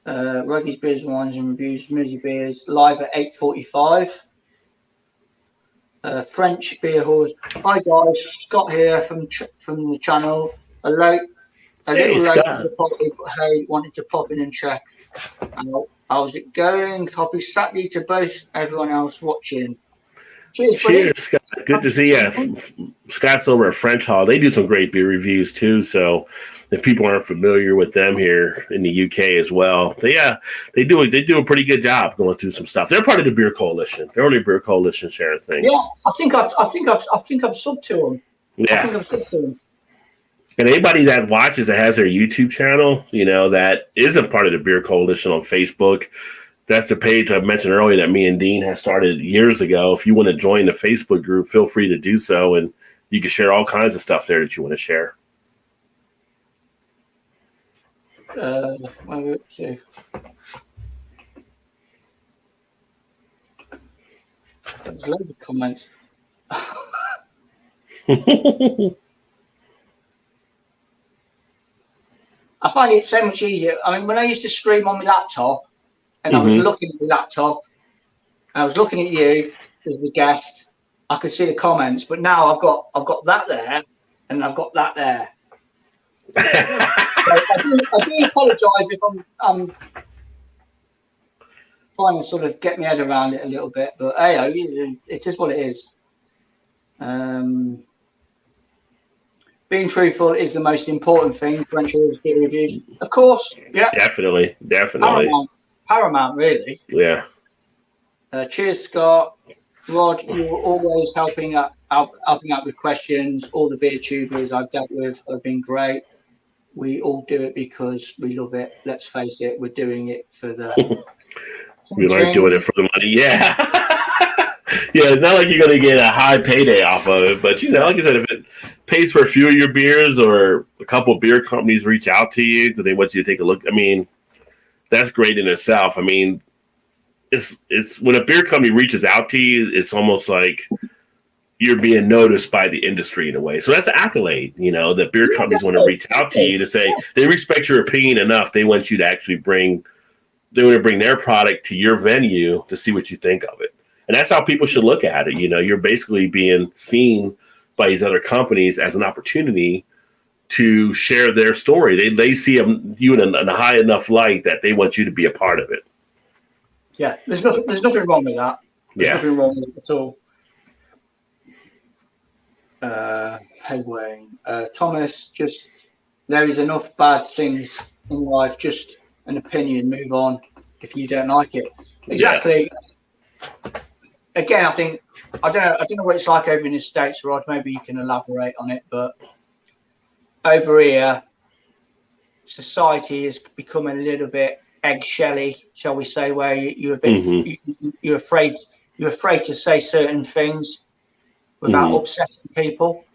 Ruggy's Beers, Wines and Reviews, Mersey Beers, live at 8:45. French Beer Horse. Hi guys, Scott here from the channel. A little late to the party, but hey, wanted to pop in and check. How's it going? Happy Saturday to both everyone else watching. Cheers, Scott. Good to see you. Scott's over at French Hall. They do some great beer reviews too. So if people aren't familiar with them here in the UK as well, they do a pretty good job going through some stuff. They're part of the Beer Coalition. They're only Beer Coalition sharing things. Yeah, I think I've subbed to them. Yeah. I think I've subbed to them. And anybody that watches that has their YouTube channel, you know, that isn't part of the Beer Coalition on Facebook, that's the page I mentioned earlier that me and Dean has started years ago. If you want to join the Facebook group, feel free to do so, and you can share all kinds of stuff there that you want to share. There's a load of comments. I find it so much easier. I mean, when I used to stream on my laptop, and I was looking at the laptop, and I was looking at you as the guest, I could see the comments. But now I've got that there, and I've got that there. So I do apologise if I'm trying to sort of get my head around it a little bit. But hey, it is what it is. Being truthful is the most important thing. French beer reviews, of course. Yeah, definitely. Paramount, really. Yeah. Cheers, Scott. Rod, you're always helping out with questions. All the beer tubers I've dealt with have been great. We all do it because we love it. Let's face it, we're doing it for the. We like doing it for the money. Yeah. Yeah, it's not like you're going to get a high payday off of it, but, you know, like I said, if it pays for a few of your beers or a couple of beer companies reach out to you because they want you to take a look, I mean, that's great in itself. I mean, it's when a beer company reaches out to you, it's almost like you're being noticed by the industry in a way. So that's an accolade, you know, that beer companies want to reach out to you to say they respect your opinion enough. They want you to actually bring their product to your venue to see what you think of it. And that's how people should look at it. You know, you're basically being seen by these other companies as an opportunity to share their story. They see you in a high enough light that they want you to be a part of it. Yeah, there's nothing wrong with that. There's nothing wrong with it at all. Hey Wayne, Thomas, just there is enough bad things in life. Just an opinion, move on if you don't like it. Exactly. Yeah. Again, I think I don't know what it's like over in the States, Rod. Maybe you can elaborate on it, but over here, society has become a little bit eggshelly, shall we say, where you're a bit you're afraid to say certain things without upsetting people.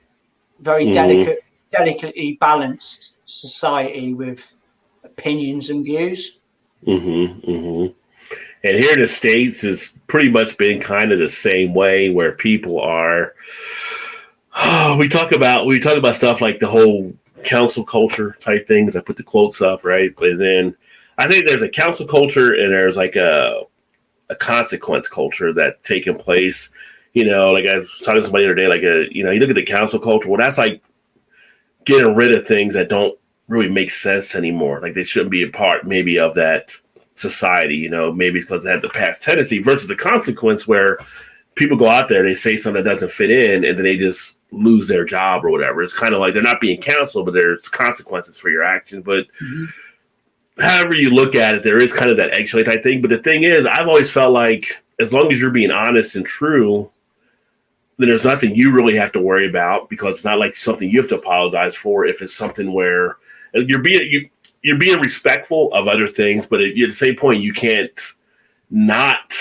Very delicately balanced society with opinions and views. And here in the States has pretty much been kind of the same way, where people are. We talk about stuff like the whole council culture type things. I put the quotes up, right? But then I think there's a council culture and there's like a consequence culture that's taking place. You know, like I was talking to somebody the other day, like you look at the council culture. Well, that's like getting rid of things that don't really make sense anymore. Like they shouldn't be a part maybe of that society, you know, maybe it's because they had the past tendency, versus the consequence where people go out there, they say something that doesn't fit in, and then they just lose their job or whatever. It's kind of like they're not being canceled, but there's consequences for your action. But however you look at it, there is kind of that eggshell type thing. But the thing is, I've always felt like as long as you're being honest and true, then there's nothing you really have to worry about, because it's not like something you have to apologize for. If it's something where you're being respectful of other things, but at the same point, you can't not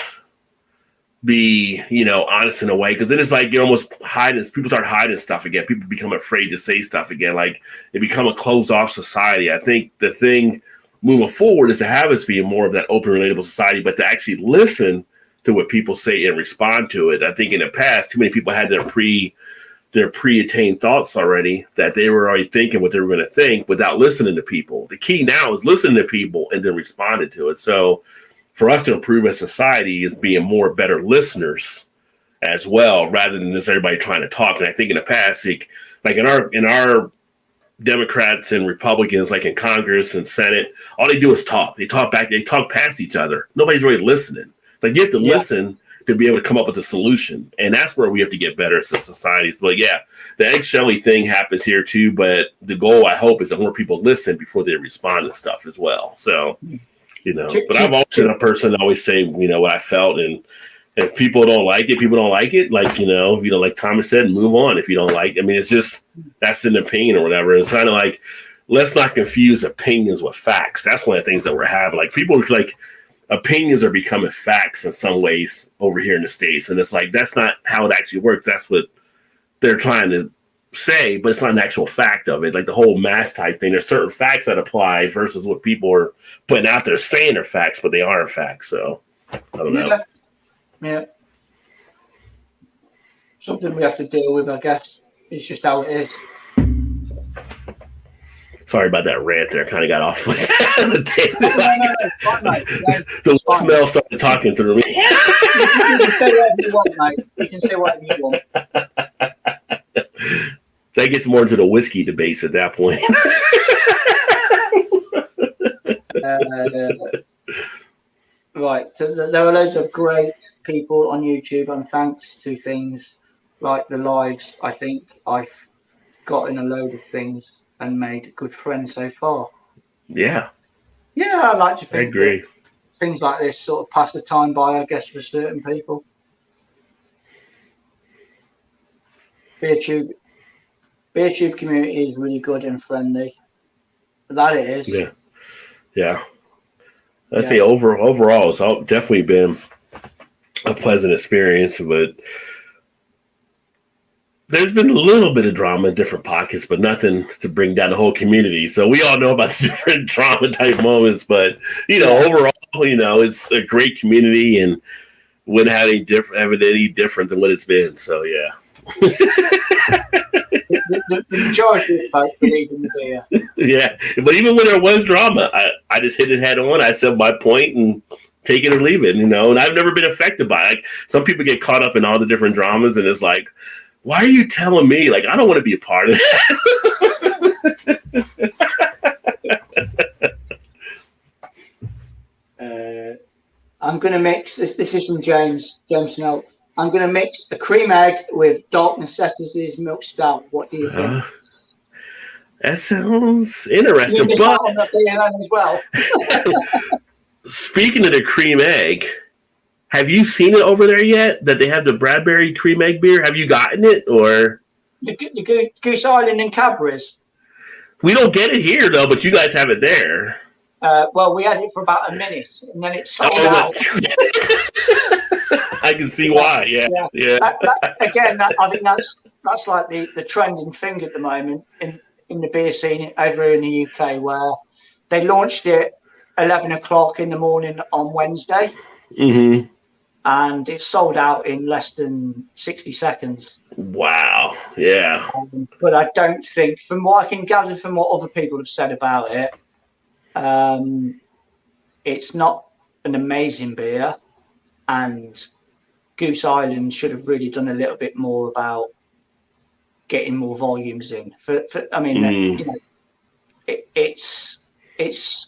be, honest in a way, because then it's like you're almost hiding. People start hiding stuff again. People become afraid to say stuff again. Like they become a closed off society. I think the thing moving forward is to have us be more of that open, relatable society, but to actually listen to what people say and respond to it. I think in the past, too many people had their pre-attained thoughts already, that they were already thinking what they were going to think without listening to people. The key now is listening to people and then responding to it. So for us to improve as society is being more better listeners as well, rather than just everybody trying to talk. And I think in the past, like in our Democrats and Republicans, like in Congress and Senate, all they do is talk. They talk back. They talk past each other. Nobody's really listening. It's like you have to listen to be able to come up with a solution. And that's where we have to get better as a society. But yeah, the eggshelly thing happens here too. But the goal, I hope, is that more people listen before they respond to stuff as well. So, but I've always been a person that always say, what I felt. And if people don't like it, people don't like it. Like, if you don't, like Thomas said, move on. If you don't like it. I mean, it's just, that's an opinion or whatever. It's kind of like, let's not confuse opinions with facts. That's one of the things that we're having. Like people like, opinions are becoming facts in some ways over here in the States. And it's like, that's not how it actually works. That's what they're trying to say, but it's not an actual fact of it. Like the whole mass type thing, there's certain facts that apply versus what people are putting out there saying are facts, but they aren't facts. So I don't know. Yeah. Something we have to deal with, I guess. It's just how it is. Sorry about that rant there. Kind of got off with the smell started talking through me. You can say whatever you want, mate. You can say whatever you want. That gets more into the whiskey debates at that point. Right. So there are loads of great people on YouTube, and thanks to things like the lives, I think I've gotten a load of things and made good friends so far. Yeah. Yeah, I like to think. I agree. Things like this sort of pass the time by, I guess, for certain people. BeerTube community is really good and friendly. That it is. Yeah. I'd say overall, it's definitely been a pleasant experience, but there's been a little bit of drama in different pockets, but nothing to bring down the whole community. So we all know about the different drama type moments, but overall, it's a great community and wouldn't have any different than what it's been. So yeah. the majority of folks believe in the beer. Yeah, but even when there was drama, I just hit it head on. I said my point and take it or leave it, and I've never been affected by it. Like some people get caught up in all the different dramas, and it's like, why are you telling me? Like, I don't want to be a part of that. I'm going to mix, this is from James Snow. I'm going to mix a cream egg with Dark Necessities milk stout. What do you think? That sounds interesting. But as well. Speaking of the cream egg, have you seen it over there yet? That they have the Bradbury cream egg beer? Have you gotten it or the Goose Island and Cadbury's? We don't get it here though, but you guys have it there. Well, we had it for about a minute, and then it sold out. I can see why. Yeah. I think that's like the trending thing at the moment in the beer scene over in the UK, where they launched it 11 o'clock in the morning on Wednesday, and it sold out in less than 60 seconds. Wow. Yeah. But I don't think, from what I can gather from what other people have said about it, it's not an amazing beer, and Goose Island should have really done a little bit more about getting more volumes in. It's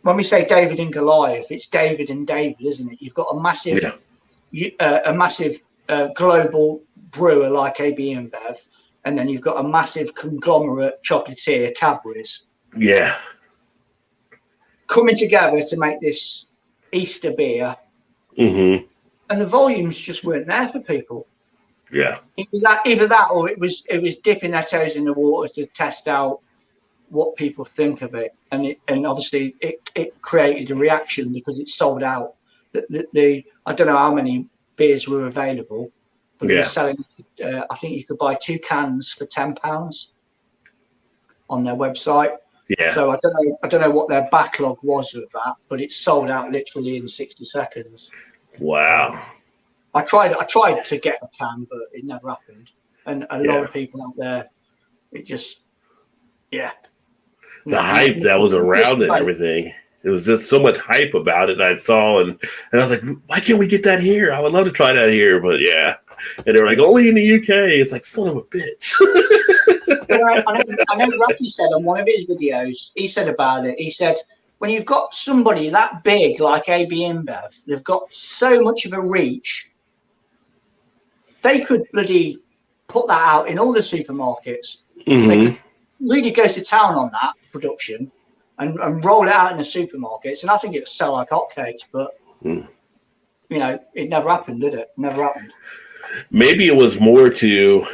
when we say David and Goliath, it's David and David, isn't it? You've got a massive global brewer like AB InBev, and then you've got a massive conglomerate chocolatier, Cadbury's. Yeah. Coming together to make this Easter beer, and the volumes just weren't there for people. Yeah, either that, or it was dipping their toes in the water to test out what people think of it, and obviously it created a reaction because it sold out. The I don't know how many beers were available, but they were selling. I think you could buy 2 cans for £10 on their website. Yeah. So I don't know what their backlog was of that, but it sold out literally in 60 seconds. Wow. I tried to get a can, but it never happened. And a lot of people out there, it just, the hype that was around it and everything. It was just so much hype about it. I saw and I was like, why can't we get that here? I would love to try that here, but yeah. And they were like, only in the UK. It's like, son of a bitch. I know Rocky said on one of his videos, he said about it, he said, when you've got somebody that big like AB InBev, they've got so much of a reach, they could bloody put that out in all the supermarkets. They could really go to town on that production and roll it out in the supermarkets. And I think it would sell like hotcakes, but, it never happened, did it? Never happened. Maybe it was more to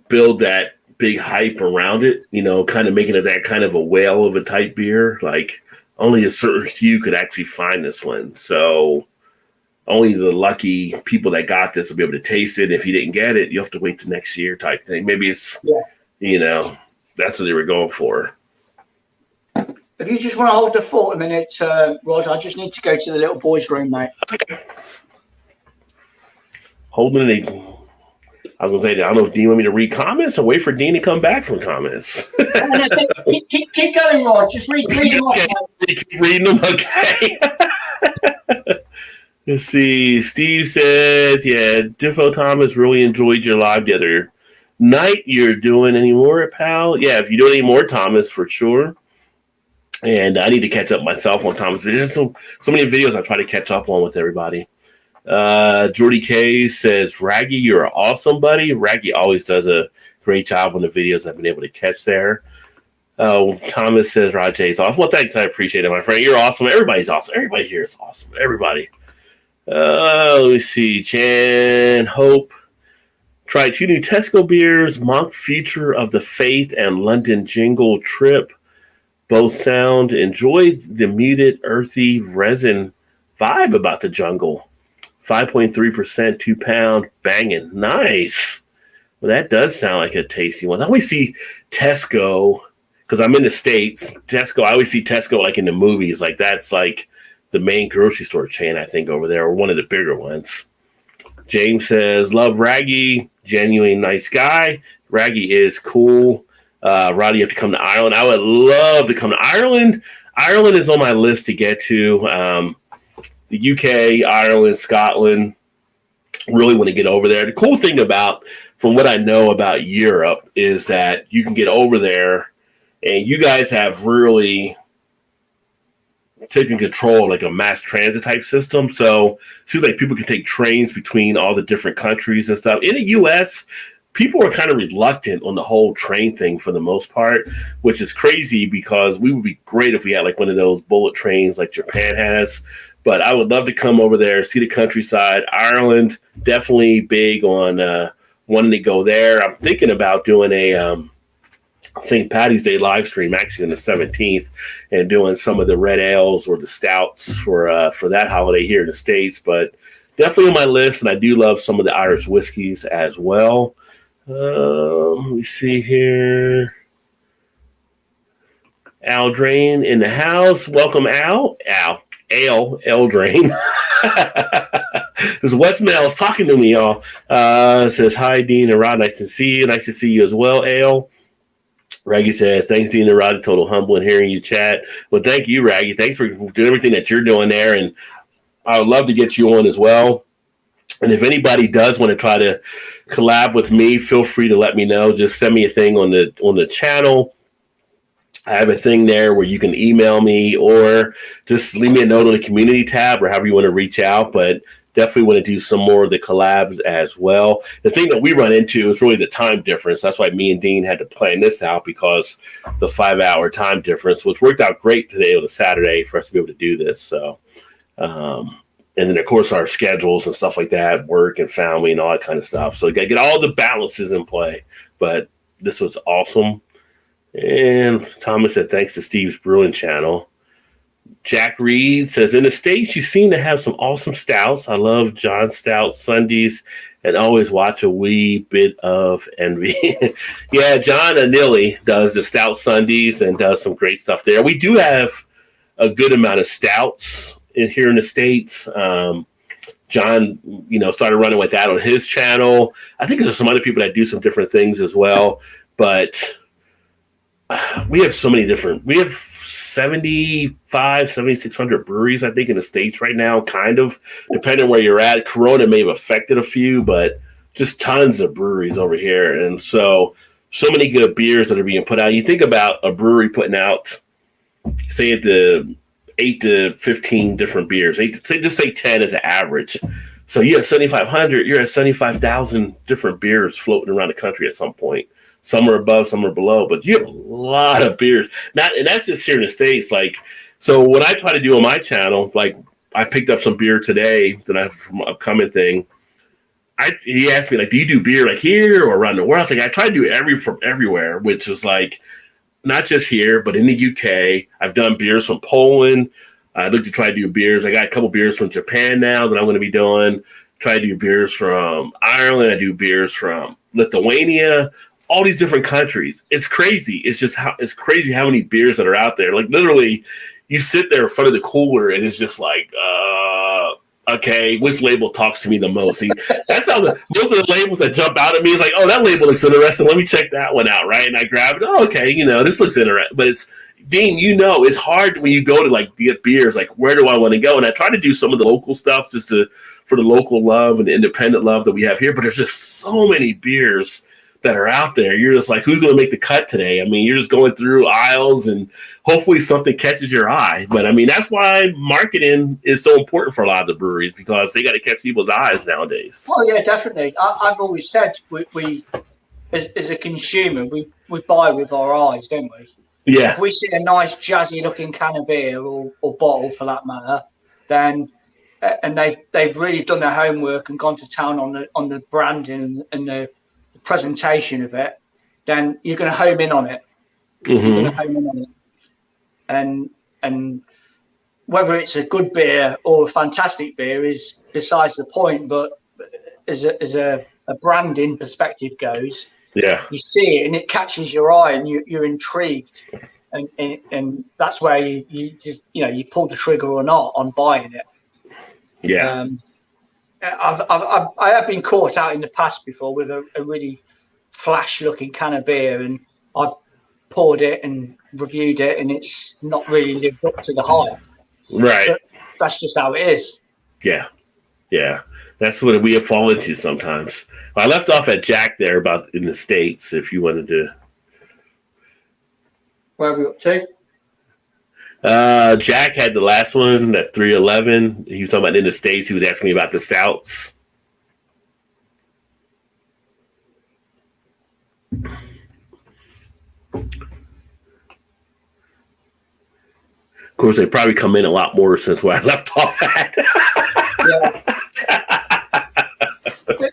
build that big hype around it, kind of making it that kind of a whale of a type beer. Like only a certain few could actually find this one. So only the lucky people that got this will be able to taste it. If you didn't get it, you have to wait the next year type thing. Maybe it's, that's what they were going for. If you just want to hold the fort a minute, Rod, I just need to go to the little boys' room, mate. Holding it. I was going to say, I don't know if Dean want me to read comments or wait for Dean to come back from comments. Keep going, Rod. Just read them off. Keep reading them, okay. Let's see. Steve says, Diffo Thomas, really enjoyed your live the other night. You're doing any more, pal? Yeah, if you do any more, Thomas, for sure. And I need to catch up myself on Thomas. There's so many videos I try to catch up on with everybody. Jordy K says, Raggy, you're awesome, buddy. Raggy always does a great job on the videos I've been able to catch there. Thomas says, Rod J is awesome. Well, thanks. I appreciate it, my friend. You're awesome. Everybody's awesome. Everybody here is awesome. Everybody. Let me see. Jan Hope. Tried 2 new Tesco beers, Monk Future of the Faith and London Jingle Trip. Both sound. Enjoyed the muted, earthy resin vibe about the jungle. 5.3%, 2 pound, banging. Nice. Well, that does sound like a tasty one. I always see Tesco, because I'm in the States. Tesco, I always see Tesco like in the movies. Like that's like the main grocery store chain, I think, over there, or one of the bigger ones. James says, love Raggy, genuine nice guy. Raggy is cool. Roddy, you have to come to Ireland. I would love to come to Ireland. Ireland is on my list to get to. The UK, Ireland, Scotland, really want to get over there. The cool thing from what I know about Europe, is that you can get over there and you guys have really taken control of like a mass transit type system. So it seems like people can take trains between all the different countries and stuff. In the US, people are kind of reluctant on the whole train thing for the most part, which is crazy because we would be great if we had like one of those bullet trains like Japan has. But I would love to come over there, see the countryside. Ireland, definitely big on wanting to go there. I'm thinking about doing a St. Paddy's Day live stream actually on the 17th and doing some of the red ales or the stouts for that holiday here in the States. But definitely on my list, and I do love some of the Irish whiskeys as well. Let me see here. Al Drain in the house. Welcome, Al. Al Drain. This Westmalle is talking to me, y'all. Says, hi, Dean and Rod. Nice to see you. Nice to see you as well, Al. Raggy says, thanks, Dean and Rod. Total humble in hearing you chat. Well, thank you, Raggy. Thanks for doing everything that you're doing there. And I would love to get you on as well. And if anybody does want to try to collab with me, feel free to let me know. Just send me a thing on the channel. I have a thing there where you can email me or just leave me a note on the community tab or however you want to reach out. But definitely want to do some more of the collabs as well. The thing that we run into is really the time difference. That's why me and Dean had to plan this out, because the 5-hour time difference, which worked out great today on a Saturday for us to be able to do this. So, and then, of course, our schedules and stuff like that, work and family and all that kind of stuff. So you got to get all the balances in play. But this was awesome. And Thomas said, thanks to Steve's Brewing channel. Jack Reed says, in the States, you seem to have some awesome stouts. I love John Stout Sundays and always watch a wee bit of envy. Yeah, John Anilli does the Stout Sundays and does some great stuff there. We do have a good amount of stouts here in the States. John, started running with that on his channel. I think there's some other people that do some different things as well. But we have so many different, we have 7,600 breweries, I think, in the States right now, kind of, depending where you're at. Corona may have affected a few, but just tons of breweries over here. And so many good beers that are being put out. You think about a brewery putting out, say, at the 8 to 15 different beers, just say 10 as an average. So you have 7,500, you're at 75,000 different beers floating around the country at some point. Some are above, some are below, but you have a lot of beers. And that's just here in the States. Like, so what I try to do on my channel, like I picked up some beer today that I have from an upcoming thing. He asked me, like, do you do beer like here or around the world? I was like, I try to do from everywhere, which is like not just here, but in the UK. I've done beers from Poland. I look to try to do beers. I got a couple beers from Japan now that I'm going to be doing. Try to do beers from Ireland. I do beers from Lithuania. All these different countries. It's crazy. It's crazy how many beers that are out there. Like, literally, you sit there in front of the cooler and it's just like, okay, which label talks to me the most? See, that's how most of the labels that jump out at me is like, oh, that label looks interesting. Let me check that one out, right? And I grab it. Oh, okay, this looks interesting. But it's, Dean, it's hard when you go to like get beers. Like, where do I want to go? And I try to do some of the local stuff just for the local love and the independent love that we have here. But there's just so many beers that are out there. You're just like, who's going to make the cut today? I mean, you're just going through aisles and hopefully something catches your eye. But I mean, that's why marketing is so important for a lot of the breweries, because they got to catch people's eyes nowadays. Oh yeah, definitely. I've always said we as a consumer, we buy with our eyes, don't we? Yeah. If we see a nice jazzy looking can of beer or bottle for that matter, then and they've really done their homework and gone to town on the branding and the presentation of it, then you're going to home in on it. You're going to home in on it. And whether it's a good beer or a fantastic beer is besides the point. But as a branding perspective goes, yeah, you see it and it catches your eye and you're intrigued, and that's where you just you pull the trigger or not on buying it. Yeah. I have been caught out in the past before with a really flash-looking can of beer, and I've poured it and reviewed it, and it's not really lived up to the hype. Right. But that's just how it is. Yeah. Yeah. That's what we have fallen into sometimes. I left off at Jack there about in the States, if you wanted to. Where are we up to? Jack had the last one at 311. He was talking about in the States. He was asking me about the stouts. Of course, they probably come in a lot more since where I left off at. Yeah.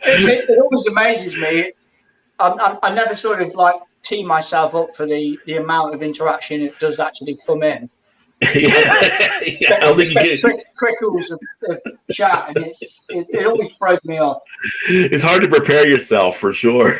It always amazes me. I never sort of like tee myself up for the amount of interaction it does actually come in. I don't think you get trickles of chat, and it always throws me off. It's hard to prepare yourself for sure.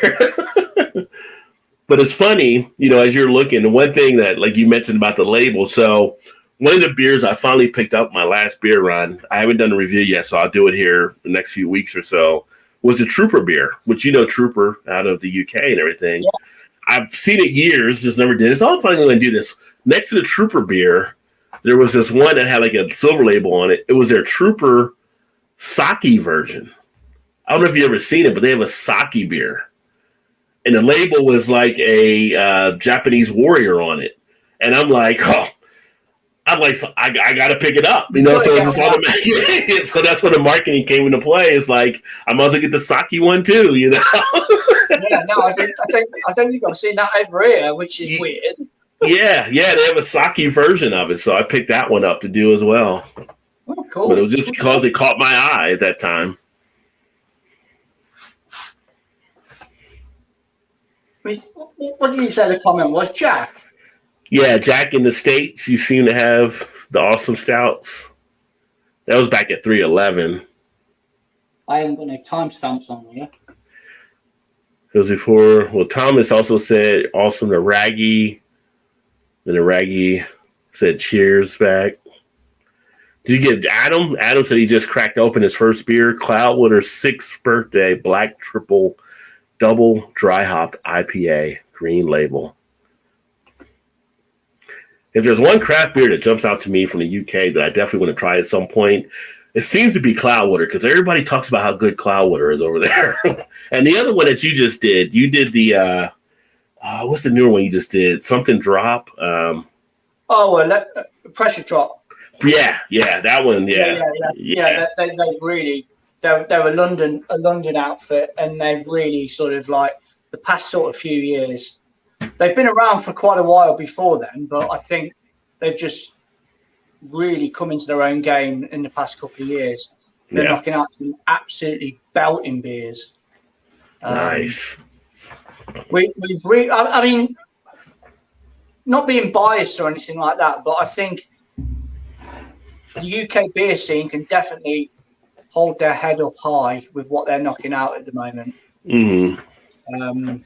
But it's funny, as you're looking, the one thing that, like you mentioned about the label. So one of the beers I finally picked up my last beer run, I haven't done a review yet, so I'll do it here the next few weeks or so, was the Trooper beer, which Trooper out of the UK and everything. Yeah. I've seen it years, just never did it. So I'm finally going to do this. Next to the Trooper beer, there was this one that had like a silver label on it. It was their Trooper sake version. I don't know if you've ever seen it, but they have a sake beer. And the label was like a Japanese warrior on it. And I'm like, I got to pick it up. So it's just automatic. So that's when the marketing came into play. It's like, I might as well get the sake one too, Yeah, no, I don't think I've seen that over here, which is weird. Yeah, they have a sake version of it, so I picked that one up to do as well. Oh, cool. But it was just because it caught my eye at that time. What did you say the comment was, Jack? Yeah, Jack in the States, you seem to have the awesome stouts. That was back at 311. I haven't got any timestamps on here. It was before, Thomas also said awesome to Raggy. And the Raggy said cheers back. Did you get Adam? Adam said he just cracked open his first beer, Cloudwater's 6th birthday, black triple double dry hopped IPA, green label. If there's one craft beer that jumps out to me from the UK that I definitely want to try at some point, it seems to be Cloudwater, because everybody talks about how good Cloudwater is over there. And the other one that you just did, you did the, what's the newer one you just did? Something drop? Pressure drop. Yeah, that one, yeah. They really, they're a London outfit, and they've really sort of like the past sort of few years. They've been around for quite a while before then, but I think they've just really come into their own game in the past couple of years. They're knocking out some absolutely belting beers. Nice. I mean, not being biased or anything like that, but I think the UK beer scene can definitely hold their head up high with what they're knocking out at the moment. Mm-hmm.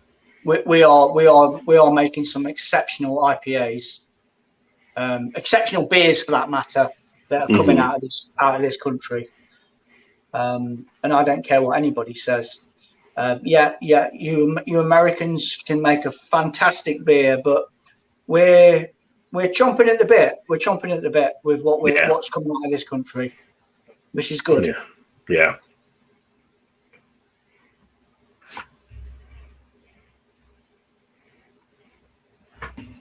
We are making some exceptional IPAs, exceptional beers for that matter, that are coming out of this country. And I don't care what anybody says. You Americans can make a fantastic beer, but we're chomping at the bit. We're chomping at the bit with what's coming out of this country, which is good. Yeah.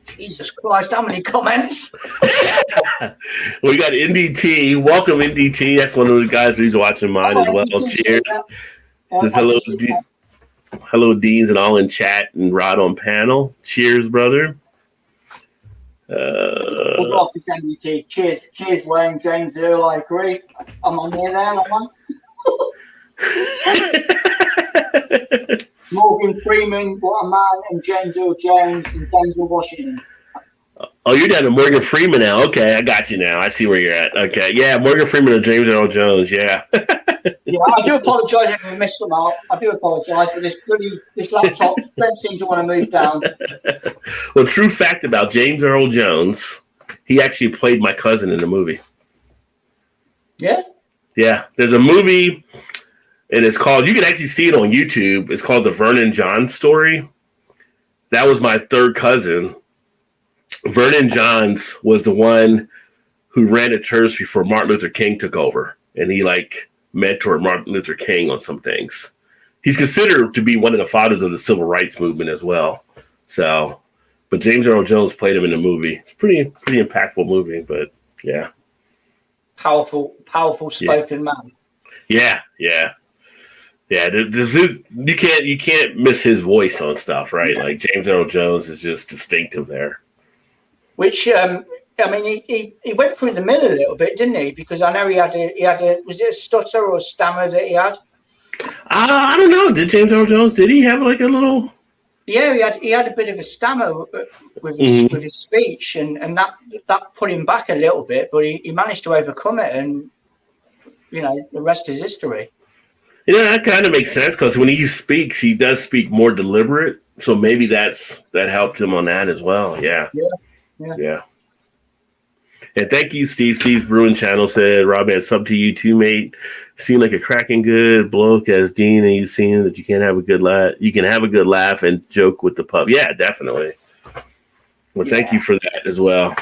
Jesus Christ, how many comments? We got NDT. Welcome, NDT. That's one of the guys who's watching mine as well. Cheers. Says hello, Deans and all in chat and Rod on panel. Cheers, brother. Cheers, Wayne, James Earl. I agree. I'm on there now, am I? Morgan Freeman, what a man, and James Earl Jones and Denzel Washington. Oh, you're down to Morgan Freeman now. Okay, I got you now. I see where you're at. Okay, yeah, Morgan Freeman and James Earl Jones. Yeah. Yeah, I do apologise if I missed them out. I do apologise for this laptop. Don't seem to want to move down. Well, true fact about James Earl Jones, he actually played my cousin in the movie. Yeah? Yeah, there's a movie, and it's called, you can actually see it on YouTube. It's called The Vernon Johns Story. That was my third cousin. Vernon Johns was the one who ran a church before Martin Luther King took over, and he mentored Martin Luther King on some things. He's considered to be one of the fathers of the civil rights movement as well. So, but James Earl Jones played him in the movie. It's pretty impactful movie, but yeah. Powerful spoken man. Yeah. You can't miss his voice on stuff, right? Like James Earl Jones is just distinctive there. Which I mean, he went through the mill a little bit, didn't he? Because I know he had a was it a stutter or a stammer that he had? I don't know. Did James Earl Jones? Did he have like a little? Yeah, he had a bit of a stammer with his speech, and that put him back a little bit, but he managed to overcome it, and the rest is history. That kind of makes sense because when he speaks, he does speak more deliberate. So maybe that helped him on that as well. Yeah. And thank you, Steve. Steve's Brewing Channel said, Rob, man, sub to you too, mate. Seem like a cracking good bloke as Dean, and you've seen that you can have a good laugh. You can have a good laugh and joke with the pub. Yeah, definitely. Well, thank you for that as well.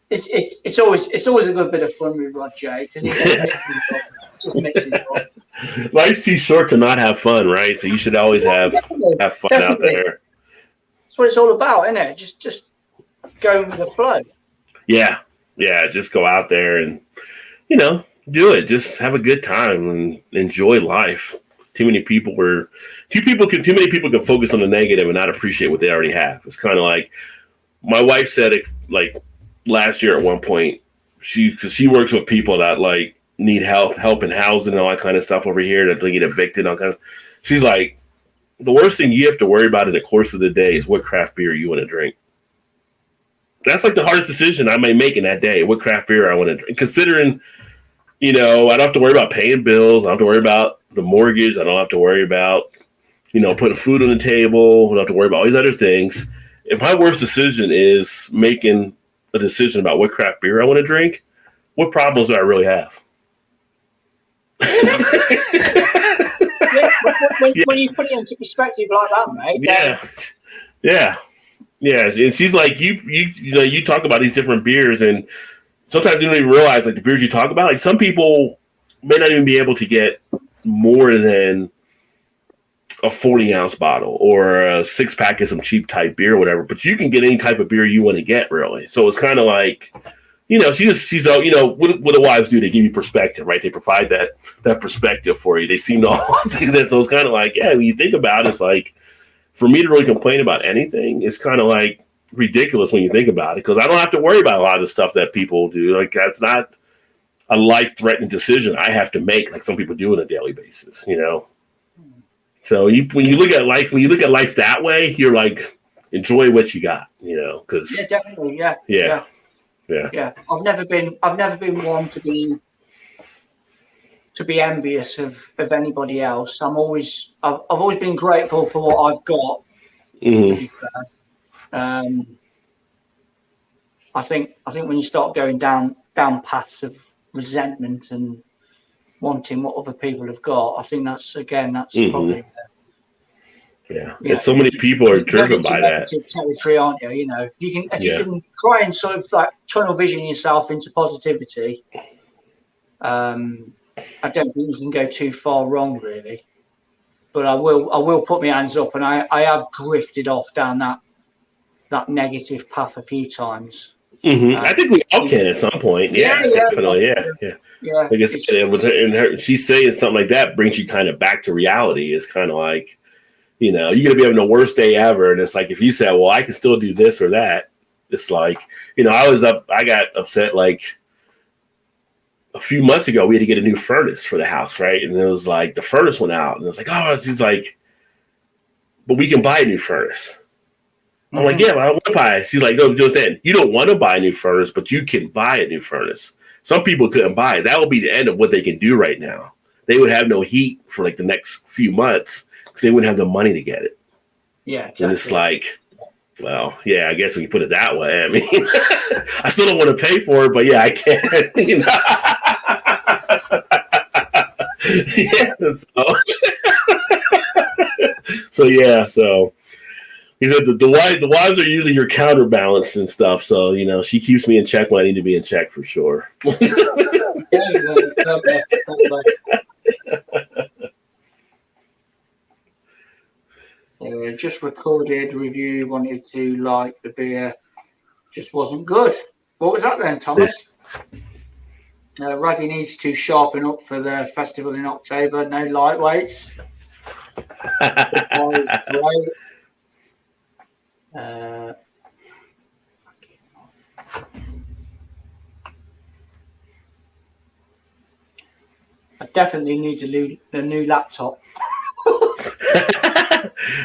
It's always a good bit of fun with Rod J. Just mixing it up. Life's too short to not have fun, right? So you should always have fun out there. That's what it's all about, isn't it? Just going with the flow. Yeah, just go out there and, do it. Just have a good time and enjoy life. Too many people can focus on the negative and not appreciate what they already have. It's kind of like my wife said it like last year at one point. Because she works with people that like need help in housing and all that kind of stuff over here, that they get evicted and all kinds of. She's like, the worst thing you have to worry about in the course of the day is what craft beer you want to drink. That's like the hardest decision I may make in that day. What craft beer I want to drink. Considering, I don't have to worry about paying bills. I don't have to worry about the mortgage. I don't have to worry about, putting food on the table. I don't have to worry about all these other things. If my worst decision is making a decision about what craft beer I want to drink, what problems do I really have? When you put it into perspective like that, mate. Yeah. Yes, and she's like, you talk about these different beers, and sometimes you don't even realize like the beers you talk about. Like some people may not even be able to get more than a 40-ounce bottle or a 6-pack of some cheap type beer or whatever, but you can get any type of beer you want to get, really. So it's kind of like, she's what do wives do? They give you perspective, right? They provide that perspective for you. They seem to all do that. So it's kind of like, when you think about it, it's like, for me to really complain about anything, it's kind of like ridiculous when you think about it, because I don't have to worry about a lot of the stuff that people do. Like that's not a life-threatening decision I have to make, like some people do on a daily basis. So when you look at life that way, you're like, enjoy what you got. Because definitely, yeah. I've never been one to be envious of anybody else. I've always been grateful for what I've got. I think when you start going down paths of resentment and wanting what other people have got, I think that's probably so many people are driven by that territory, aren't you? If you can try and sort of like tunnel vision yourself into positivity, I don't think you can go too far wrong, really. But I will put my hands up, and I have drifted off down that negative path a few times. I think we all can at some point. Definitely. Yeah. I guess she's saying something like that brings you kind of back to reality. It's kind of like, you're going to be having the worst day ever, and it's like if you say, well, I can still do this or that. It's like, I got upset like a few months ago. We had to get a new furnace for the house, right? And it was like the furnace went out, and it was like, oh, she's like, but we can buy a new furnace. I'm like, yeah, but I want to buy it. She's like, no, just then you don't want to buy a new furnace, but you can buy a new furnace. Some people couldn't buy it. That would be the end of what they can do right now. They would have no heat for like the next few months because they wouldn't have the money to get it. Yeah, exactly. And it's like, well, yeah, I guess when you put it that way, I mean, I still don't want to pay for it, but yeah, I can. So he said the wives are using your counterbalance and stuff. So, she keeps me in check when I need to be in check for sure. Just recorded review, wanted to like the beer, just wasn't good. What was that then, Thomas? Ruddy needs to sharpen up for the festival in October. No lightweights. definitely need a new laptop.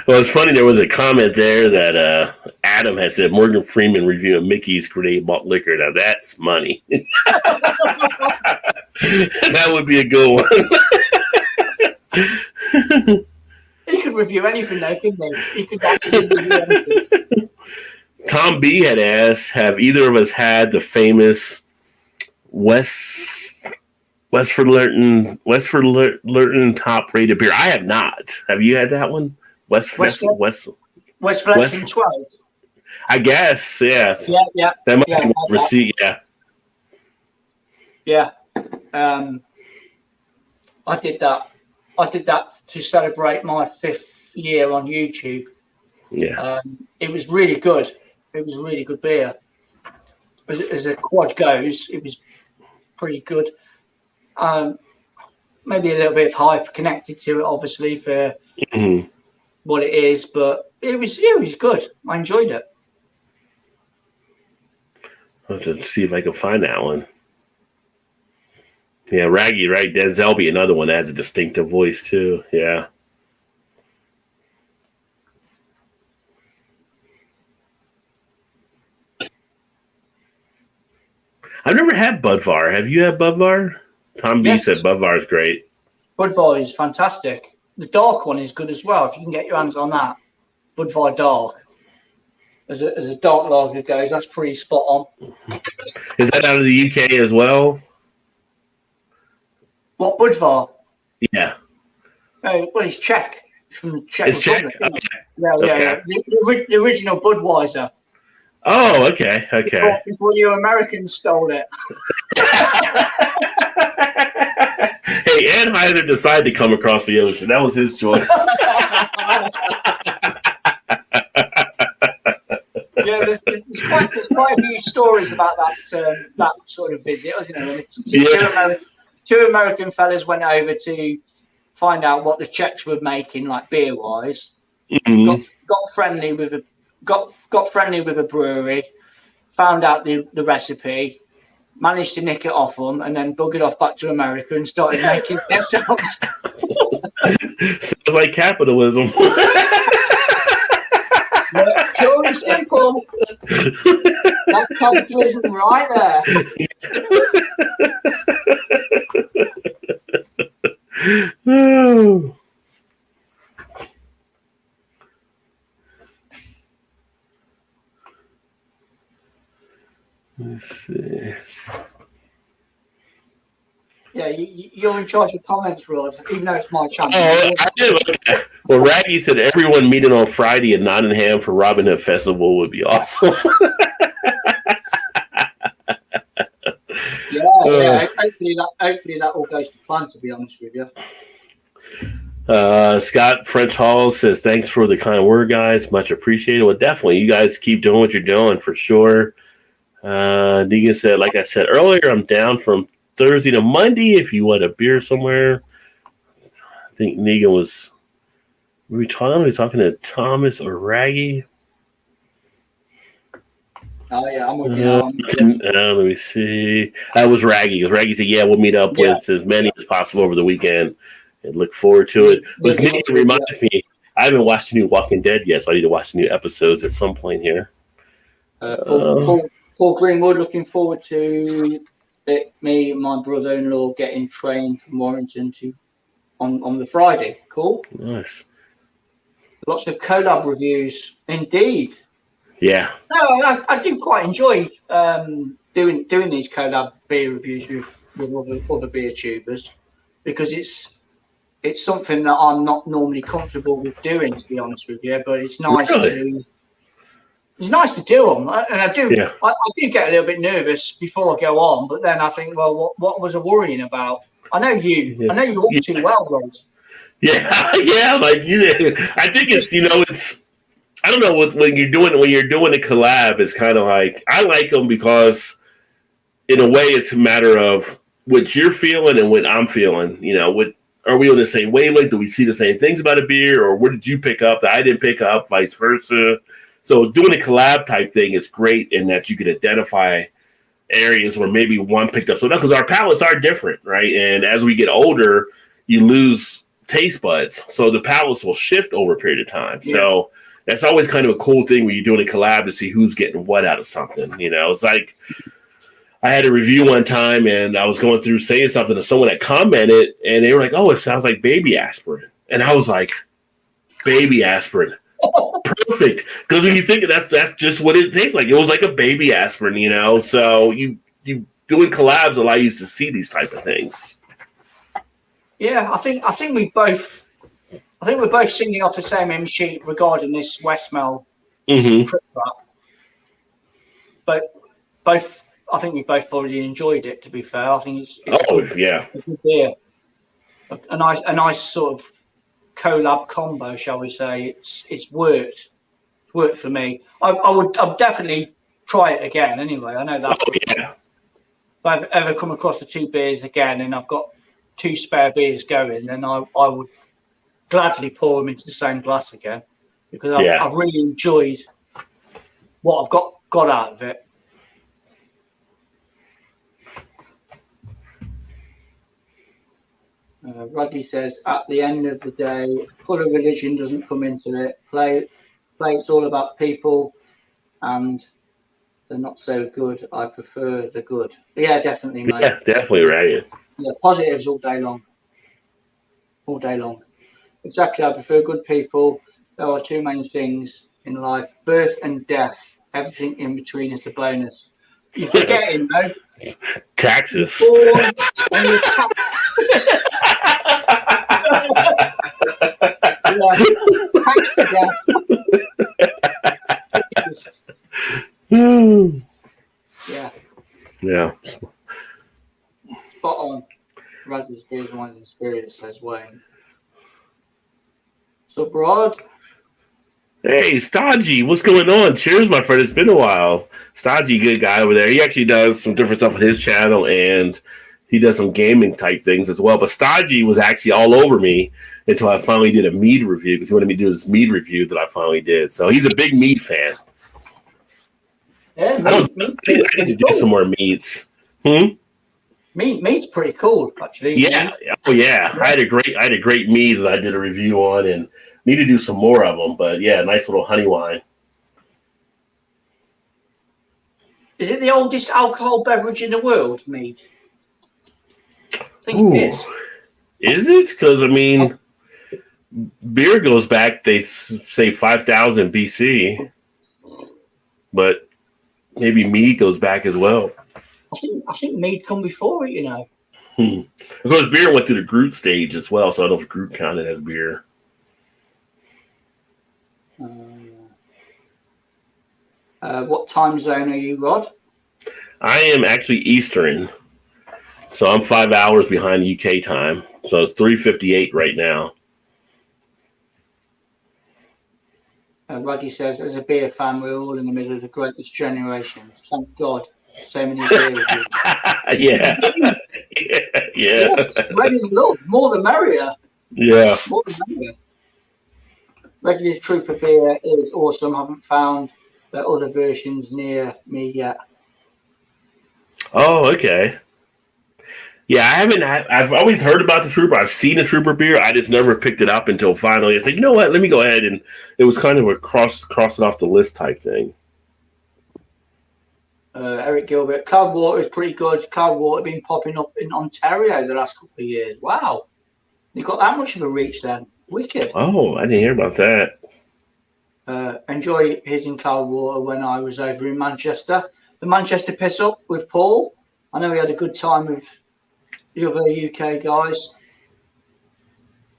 Well, it's funny. There was a comment there that Adam had said Morgan Freeman reviewing Mickey's grenade malt liquor. Now that's money. That would be a good one. He could review anything, though, couldn't he? He could actually review anything. Tom B had asked, "Have either of us had the famous Westford Lurton top rated beer?" I have not. Have you had that one? West Flexing 12. I guess, yeah. Yeah. That might be one receipt, yeah. Yeah. I did that to celebrate my 5th year on YouTube. Yeah. It was really good. It was a really good beer. As a quad goes, it was pretty good. Maybe a little bit of hype connected to it, obviously, for what it is, but it was good. I enjoyed it. I'll have to see if I can find that one. Yeah, Raggy, right? Denzel be another one that has a distinctive voice too. Yeah. I've never had Budvar. Have you had Budvar? Tom B said Budvar is great. Budvar is fantastic. The dark one is good as well. If you can get your hands on that, Budvar Dark. As a dark lager goes, that's pretty spot on. Is that out of the UK as well? What, Budvar? Yeah. Oh, well, it's Czech. It's from Czech It's Czech? Republic. Okay. Yeah. The original Budweiser. Oh, okay. Before you Americans stole it. Hey, Anheuser decided to come across the ocean. That was his choice. Yeah, there's quite a few stories about that sort of visit, wasn't there? Two American fellas went over to find out what the Czechs were making, like beer-wise. Mm-hmm. Got friendly with a brewery, found out the recipe, managed to nick it off them, and then buggered off back to America and started making themselves. Sounds like capitalism. Yeah, pure and simple. That's capitalism right there. Oh. Let's see. Yeah, you're in charge of comments, Rod, even though it's my channel. Oh, I do. Okay. Well, Raggy said everyone meeting on Friday in Nottingham for Robin Hood Festival would be awesome. Yeah. Hopefully that all goes to plan, to be honest with you. Scott French Hall says, thanks for the kind word, guys. Much appreciated. Well, definitely. You guys keep doing what you're doing for sure. Negan said, like I said earlier, I'm down from Thursday to Monday if you want a beer somewhere. I think Negan was... Were we talking to Thomas or Raggy? Oh, yeah, I'm with you. Let me see. That was Raggy. Raggy said, yeah, we'll meet up with as many as possible over the weekend and look forward to it. But Negan reminds me, I haven't watched the new Walking Dead yet, so I need to watch the new episodes at some point here. Paul Greenwood, looking forward to it, me and my brother-in-law getting trained from Warrington on the Friday. Cool. Nice. Lots of collab reviews, indeed. Yeah. No, I do quite enjoy doing these collab beer reviews with other beer tubers, because it's something that I'm not normally comfortable with doing, to be honest with you. But it's nice It's nice to do them, and I do. Yeah. I do get a little bit nervous before I go on, but then I think, well, what was I worrying about? I know you. Yeah. I know you all too well, Rod. Yeah, like I think it's it's. I don't know when you're doing a collab, it's kind of like I like them because, in a way, it's a matter of what you're feeling and what I'm feeling. Are we on the same wavelength? Do we see the same things about a beer, or what did you pick up that I didn't pick up, vice versa? So doing a collab type thing is great in that you can identify areas where maybe one picked up. So because our palates are different, right? And as we get older, you lose taste buds. So the palates will shift over a period of time. Yeah. So that's always kind of a cool thing when you're doing a collab to see who's getting what out of something. It's like I had a review one time and I was going through saying something to someone that commented and they were like, "Oh, it sounds like baby aspirin." And I was like, baby aspirin. Perfect. Because when you think that's just what it tastes like. It was like a baby aspirin, So you doing collabs allow you to see these type of things. Yeah, I think we're both singing off the same hymn sheet regarding this Westmalle trip. But I think we both already enjoyed it. To be fair, I think it's yeah, a good beer, a nice sort of collab combo, shall we say? It's worked for me. I'd definitely try it again. Anyway, I know that. Yeah. If I've ever come across the 2 beers again, and I've got 2 spare beers going, then I would gladly pour them into the same glass again because I've really enjoyed what I've got out of it. Rodney says, at the end of the day, colour religion doesn't come into it. Play it's all about people, and they're not so good. I prefer the good. Yeah, definitely, mate. Yeah, definitely right. Yeah, positives all day long. All day long. Exactly, I prefer good people. There are 2 main things in life: birth and death. Everything in between is a bonus. You're forgetting, though. Taxes. Yeah. Spot on. Radley's beers and wines and spirits, says Wayne. So, Rod. Hey, Stodgy, what's going on? Cheers, my friend. It's been a while. Stodgy, good guy over there. He actually does some different stuff on his channel, and he does some gaming type things as well. But Stodgy was actually all over me until I finally did a mead review because he wanted me to do this mead review that I finally did. So he's a big mead fan. Yeah, I need to do some more meads. Mead's pretty cool, actually. Yeah. Oh, yeah. I had a great mead that I did a review on, and need to do some more of them. But yeah, nice little honey wine. Is it the oldest alcohol beverage in the world, mead? I think it is. Is it? Because beer goes back, they say 5,000 BC, but maybe mead goes back as well. I think mead come before it, Of course, beer went through the Groot stage as well, so I don't know if Groot counted as beer. What time zone are you, Rod? I am actually Eastern, so I'm 5 hours behind UK time. So it's 3:58 right now. Ruddy says, as a beer fan, we're all in the middle of the greatest generation. Thank God. So many beers. Yeah. Ready to love. More the merrier. Yeah. More the merrier. Regular Trooper beer is awesome. I haven't found the other versions near me yet. Oh, okay. Yeah, I haven't. I've always heard about the Trooper. I've seen a Trooper beer. I just never picked it up until finally I said, you know what? Let me go ahead, and it was kind of a crossing off the list type thing. Eric Gilbert, Cloudwater is pretty good. Cloudwater been popping up in Ontario the last couple of years. Wow, you got that much of a reach then. Wicked. Oh, I didn't hear about that. Enjoy hitting Cloudwater when I was over in Manchester. The Manchester Piss Up with Paul. I know we had a good time with the other UK guys.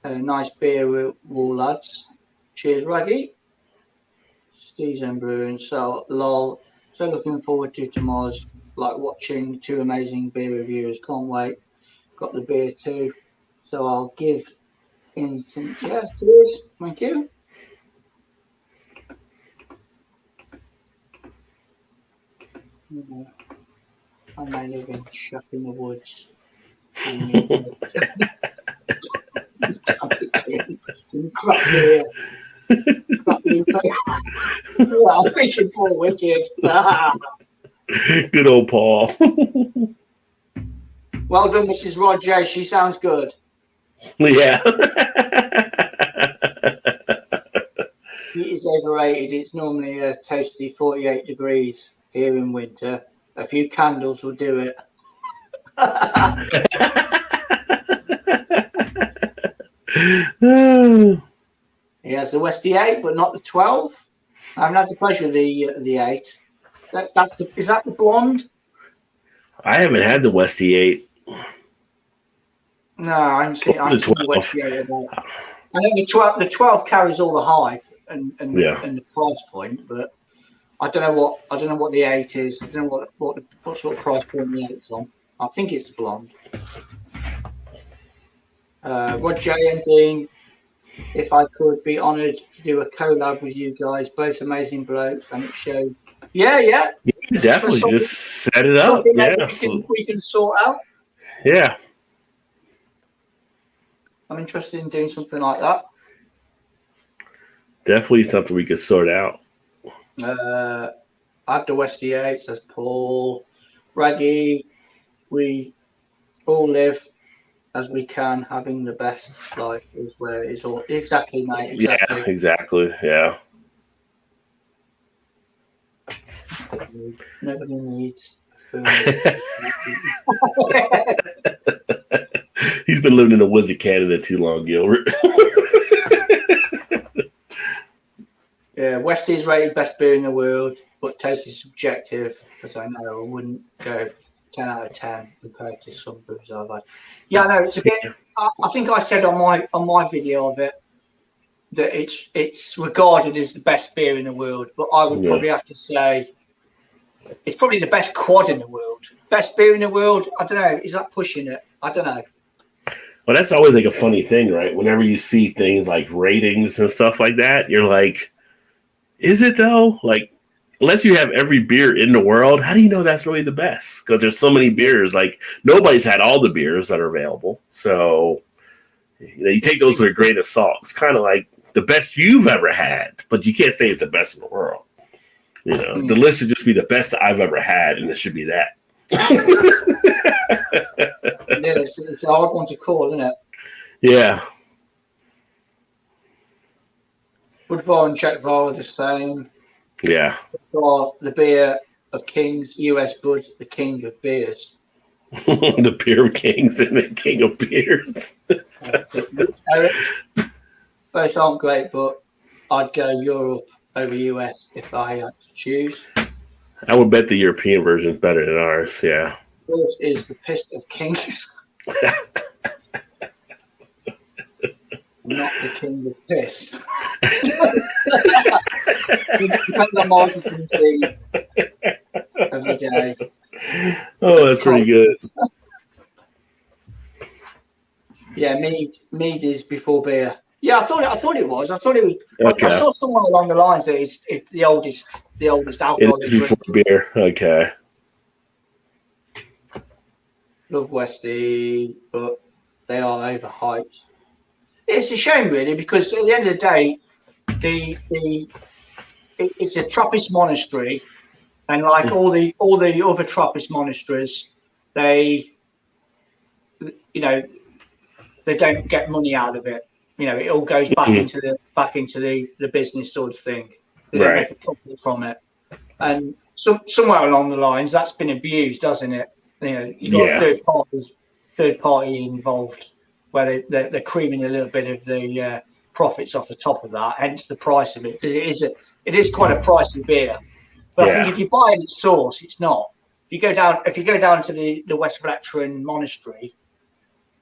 Nice beer with all lads. Cheers, Raggy. Steve's and Brewing. So, lol. So looking forward to tomorrow's, like watching two amazing beer reviewers. Can't wait. Got the beer too. So I'll give instant. Yes, cheers. Thank you. I may live in Chuck in the Woods. Crap beer. I'm thinking for wicked. Good old Paul. Well done, Mrs. Rod J. She sounds good. Yeah. Heat is overrated. It's normally a toasty 48 degrees here in winter. A few candles will do it. He has the Westie 8, but not the 12. I haven't had the pleasure of the 8. Is that the blonde? I haven't had the Westie 8. No, I haven't seen The 12. The Westie 8 at all. I know the 12 carries all the hype and the price point, but I don't know what the 8 is. I don't know what sort of price point the 8's on. I think it's the blonde. Rod J and Dean, if I could be honoured to do a collab with you guys, both amazing blokes, and it showed. Yeah. You definitely just set it up. Yeah, we can sort out. Yeah, I'm interested in doing something like that. definitely something we could sort out. I have the Westie 8, says Paul. Raggy, we all live as we can, having the best life is where it's all. Exactly, mate. Exactly. Yeah, exactly. Yeah. Nobody needs food. He's been living in a Wizard Canada too long, Gilbert. Yeah, Westie is rated best beer in the world, but taste is subjective, as I know. I wouldn't go 10 out of 10 compared to some brews I've had. Yeah, no, it's a bit. I think I said on my video of it that it's regarded as the best beer in the world, but I would probably have to say it's probably the best quad in the world. Best beer in the world. I don't know. Is that pushing it? I don't know. Well, that's always like a funny thing, right? Whenever you see things like ratings and stuff like that, you're like, is it though? Like, unless you have every beer in the world, how do you know that's really the best? Because there's so many beers. Like, nobody's had all the beers that are available. So, you take those with a grain of salt. It's kind of like the best you've ever had, but you can't say it's the best in the world. The list should just be the best I've ever had, and it should be that. Yeah, it's a hard one to call, isn't it? Yeah. Woodville and Czechville are the same. Yeah. The beer of kings, US Bud, the king of beers. The beer kings and the king of beers. Both aren't great, but I'd go Europe over US if I had to choose. I would bet the European version is better than ours. Yeah. Yours is the piss of kings. Not the king of piss. Depends on what you can see every day. Oh, that's pretty good. Yeah, mead is before beer. Yeah, I thought it was. I thought it was. Okay. I saw somewhere along the lines that it's the oldest alcohol. It's before beer. Okay. Love Westie, but they are overhyped. It's a shame, really, because at the end of the day, it's a Trappist monastery, and like all the other Trappist monasteries, they don't get money out of it. It all goes back into the business sort of thing. They don't make a profit from it, and somewhere along the lines that's been abused, doesn't it? You've got third party involved, where they're creaming a little bit of the profits off the top of that, hence the price of it, because it is quite a pricey beer. But I think if you buy it at source, it's not. If you go down to the West Veteran Monastery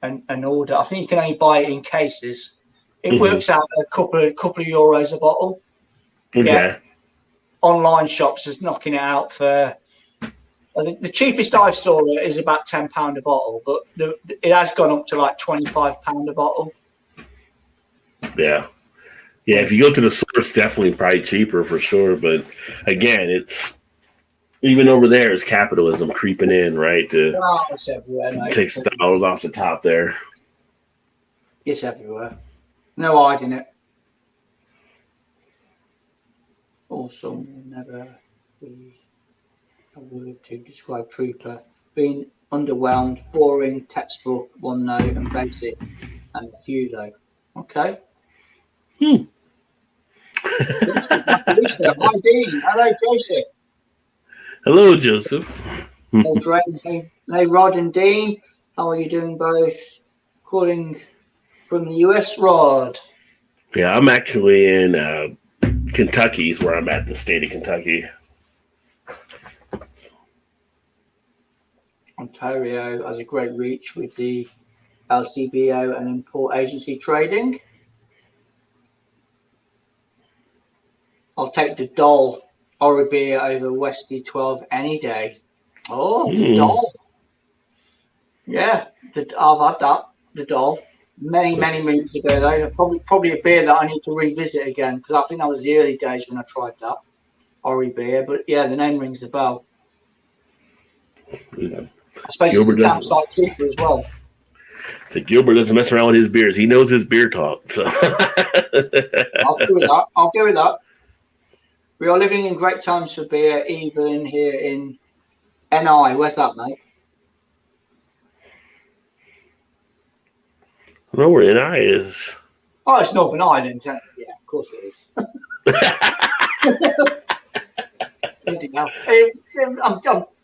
and order, I think you can only buy it in cases. It works out a couple of euros a bottle. Okay. Yeah. Online shops is knocking it out for. I think the cheapest I saw it is about £10 a bottle, but it has gone up to like £25 a bottle. Yeah. Yeah, if you go to the source, definitely probably cheaper for sure. But again, it's even over there is capitalism creeping in, right? It's everywhere, mate. Take some dollars off the top there. It's everywhere. No hiding it. Also, never be. a word to describe Trooper. Being underwhelmed, boring, textbook, one note, and basic, and a few though. Okay. Hi, Dean. Hello, Joseph. Hello, Joseph. Hey, Rod and Dean. How are you doing both? Calling from the US, Rod. Yeah, I'm actually in Kentucky is where I'm at, the state of Kentucky. Ontario has a great reach with the LCBO and import agency trading. I'll take the Dole or beer over Westy 12 any day. Oh, the Dole. Yeah, I've had that, the Dole, many moons ago though. Probably a beer that I need to revisit again, because I think that was the early days when I tried that Ori beer. But yeah, the name rings a bell. Yeah. I suppose Gilbert it's a campsite keeper as well. So Gilbert doesn't mess around with his beers. He knows his beer talk. So I'll go with that. We are living in great times for beer, even here in NI. Where's that, mate? I don't know where NI is. Oh, it's Northern Ireland. Yeah, of course it is.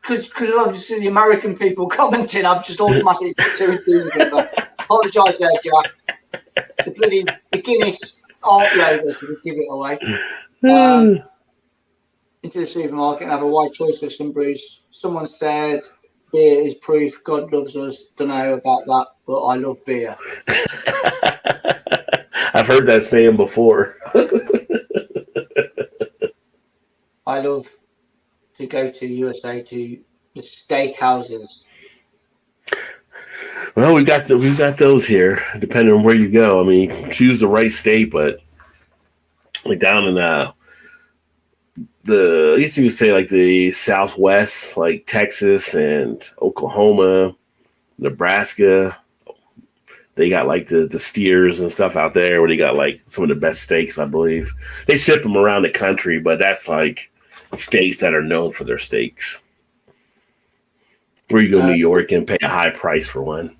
Because obviously the American people commenting, I've just automatically put two and two together. Apologise there, Jack. The Guinness art logo to give it away. Into the supermarket and have a wide choice of some brews. Someone said beer is proof God loves us. Don't know about that, but I love beer. I've heard that saying before. I love to go to USA to the steak houses. Well, we've got those here, depending on where you go. I mean, choose the right state, but like down in I used to say like the Southwest, like Texas and Oklahoma, Nebraska. They got like the steers and stuff out there where they got like some of the best steaks, I believe. They ship them around the country, but that's like states that are known for their steaks. Where you go to New York and pay a high price for one.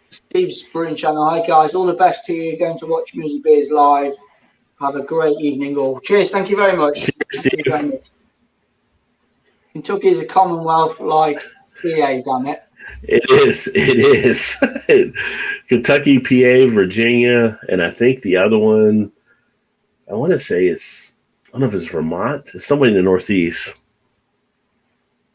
Steve's Brewing Channel. Hi, guys. All the best to you. Going to watch Music Beers live. Have a great evening all. Cheers. Thank you very much. Cheers, Steve. Kentucky is a Commonwealth like PA, damn it. It is. Kentucky, PA, Virginia, and I think the other one, I want to say I don't know if it's Vermont. It's somewhere in the Northeast.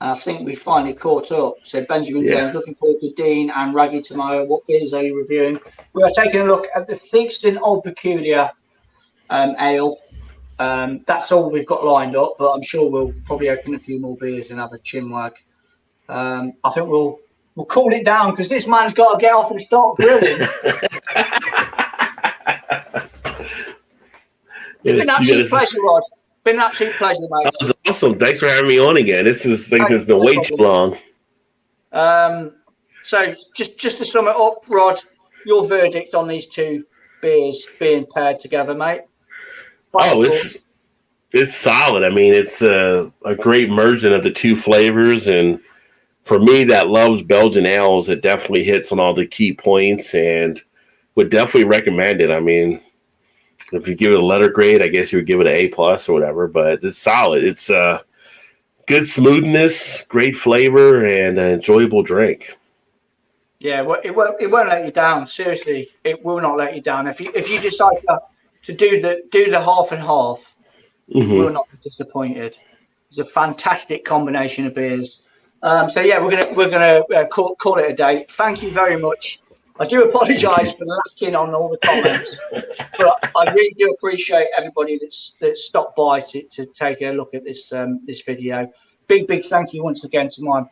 I think we finally caught up. So Benjamin James, looking forward to Dean and Raggy tomorrow. What beers are you reviewing? We are taking a look at the Theakston Old Peculiar Ale. That's all we've got lined up, but I'm sure we'll probably open a few more beers and have a chinwag. I think we'll call it down because this man's got to get off and start grilling. It's been an absolute pleasure, Rod. Been an absolute pleasure, mate. That was awesome. Thanks for having me on again. This is it's been way too long. So just to sum it up, Rod, your verdict on these two beers being paired together, mate? It's solid. I mean, it's a great merging of the two flavors, and for me that loves Belgian ales, it definitely hits on all the key points, and would definitely recommend it. I mean, if you give it a letter grade, I guess you would give it an A+ or whatever, but it's solid. It's good smoothness, great flavor, and an enjoyable drink. Yeah, well, it won't let you down. Seriously, it will not let you down. If you decide to do the half and half, you will not be disappointed. It's a fantastic combination of beers. So yeah, we're gonna call it a day. Thank you very much. I do apologise for lacking on all the comments, but I really do appreciate everybody that stopped by to take a look at this video. Big thank you once again to my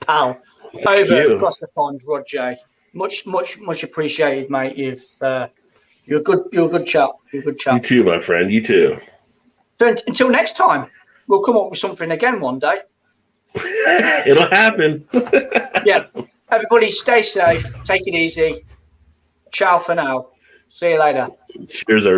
pal over across the pond, Rod J. Much appreciated, mate. You're a good chap. You're a good chap. You too, my friend. You too. So until next time, we'll come up with something again one day. It'll happen. Yeah. Everybody stay safe. Take it easy. Ciao for now. See you later. Cheers, everyone.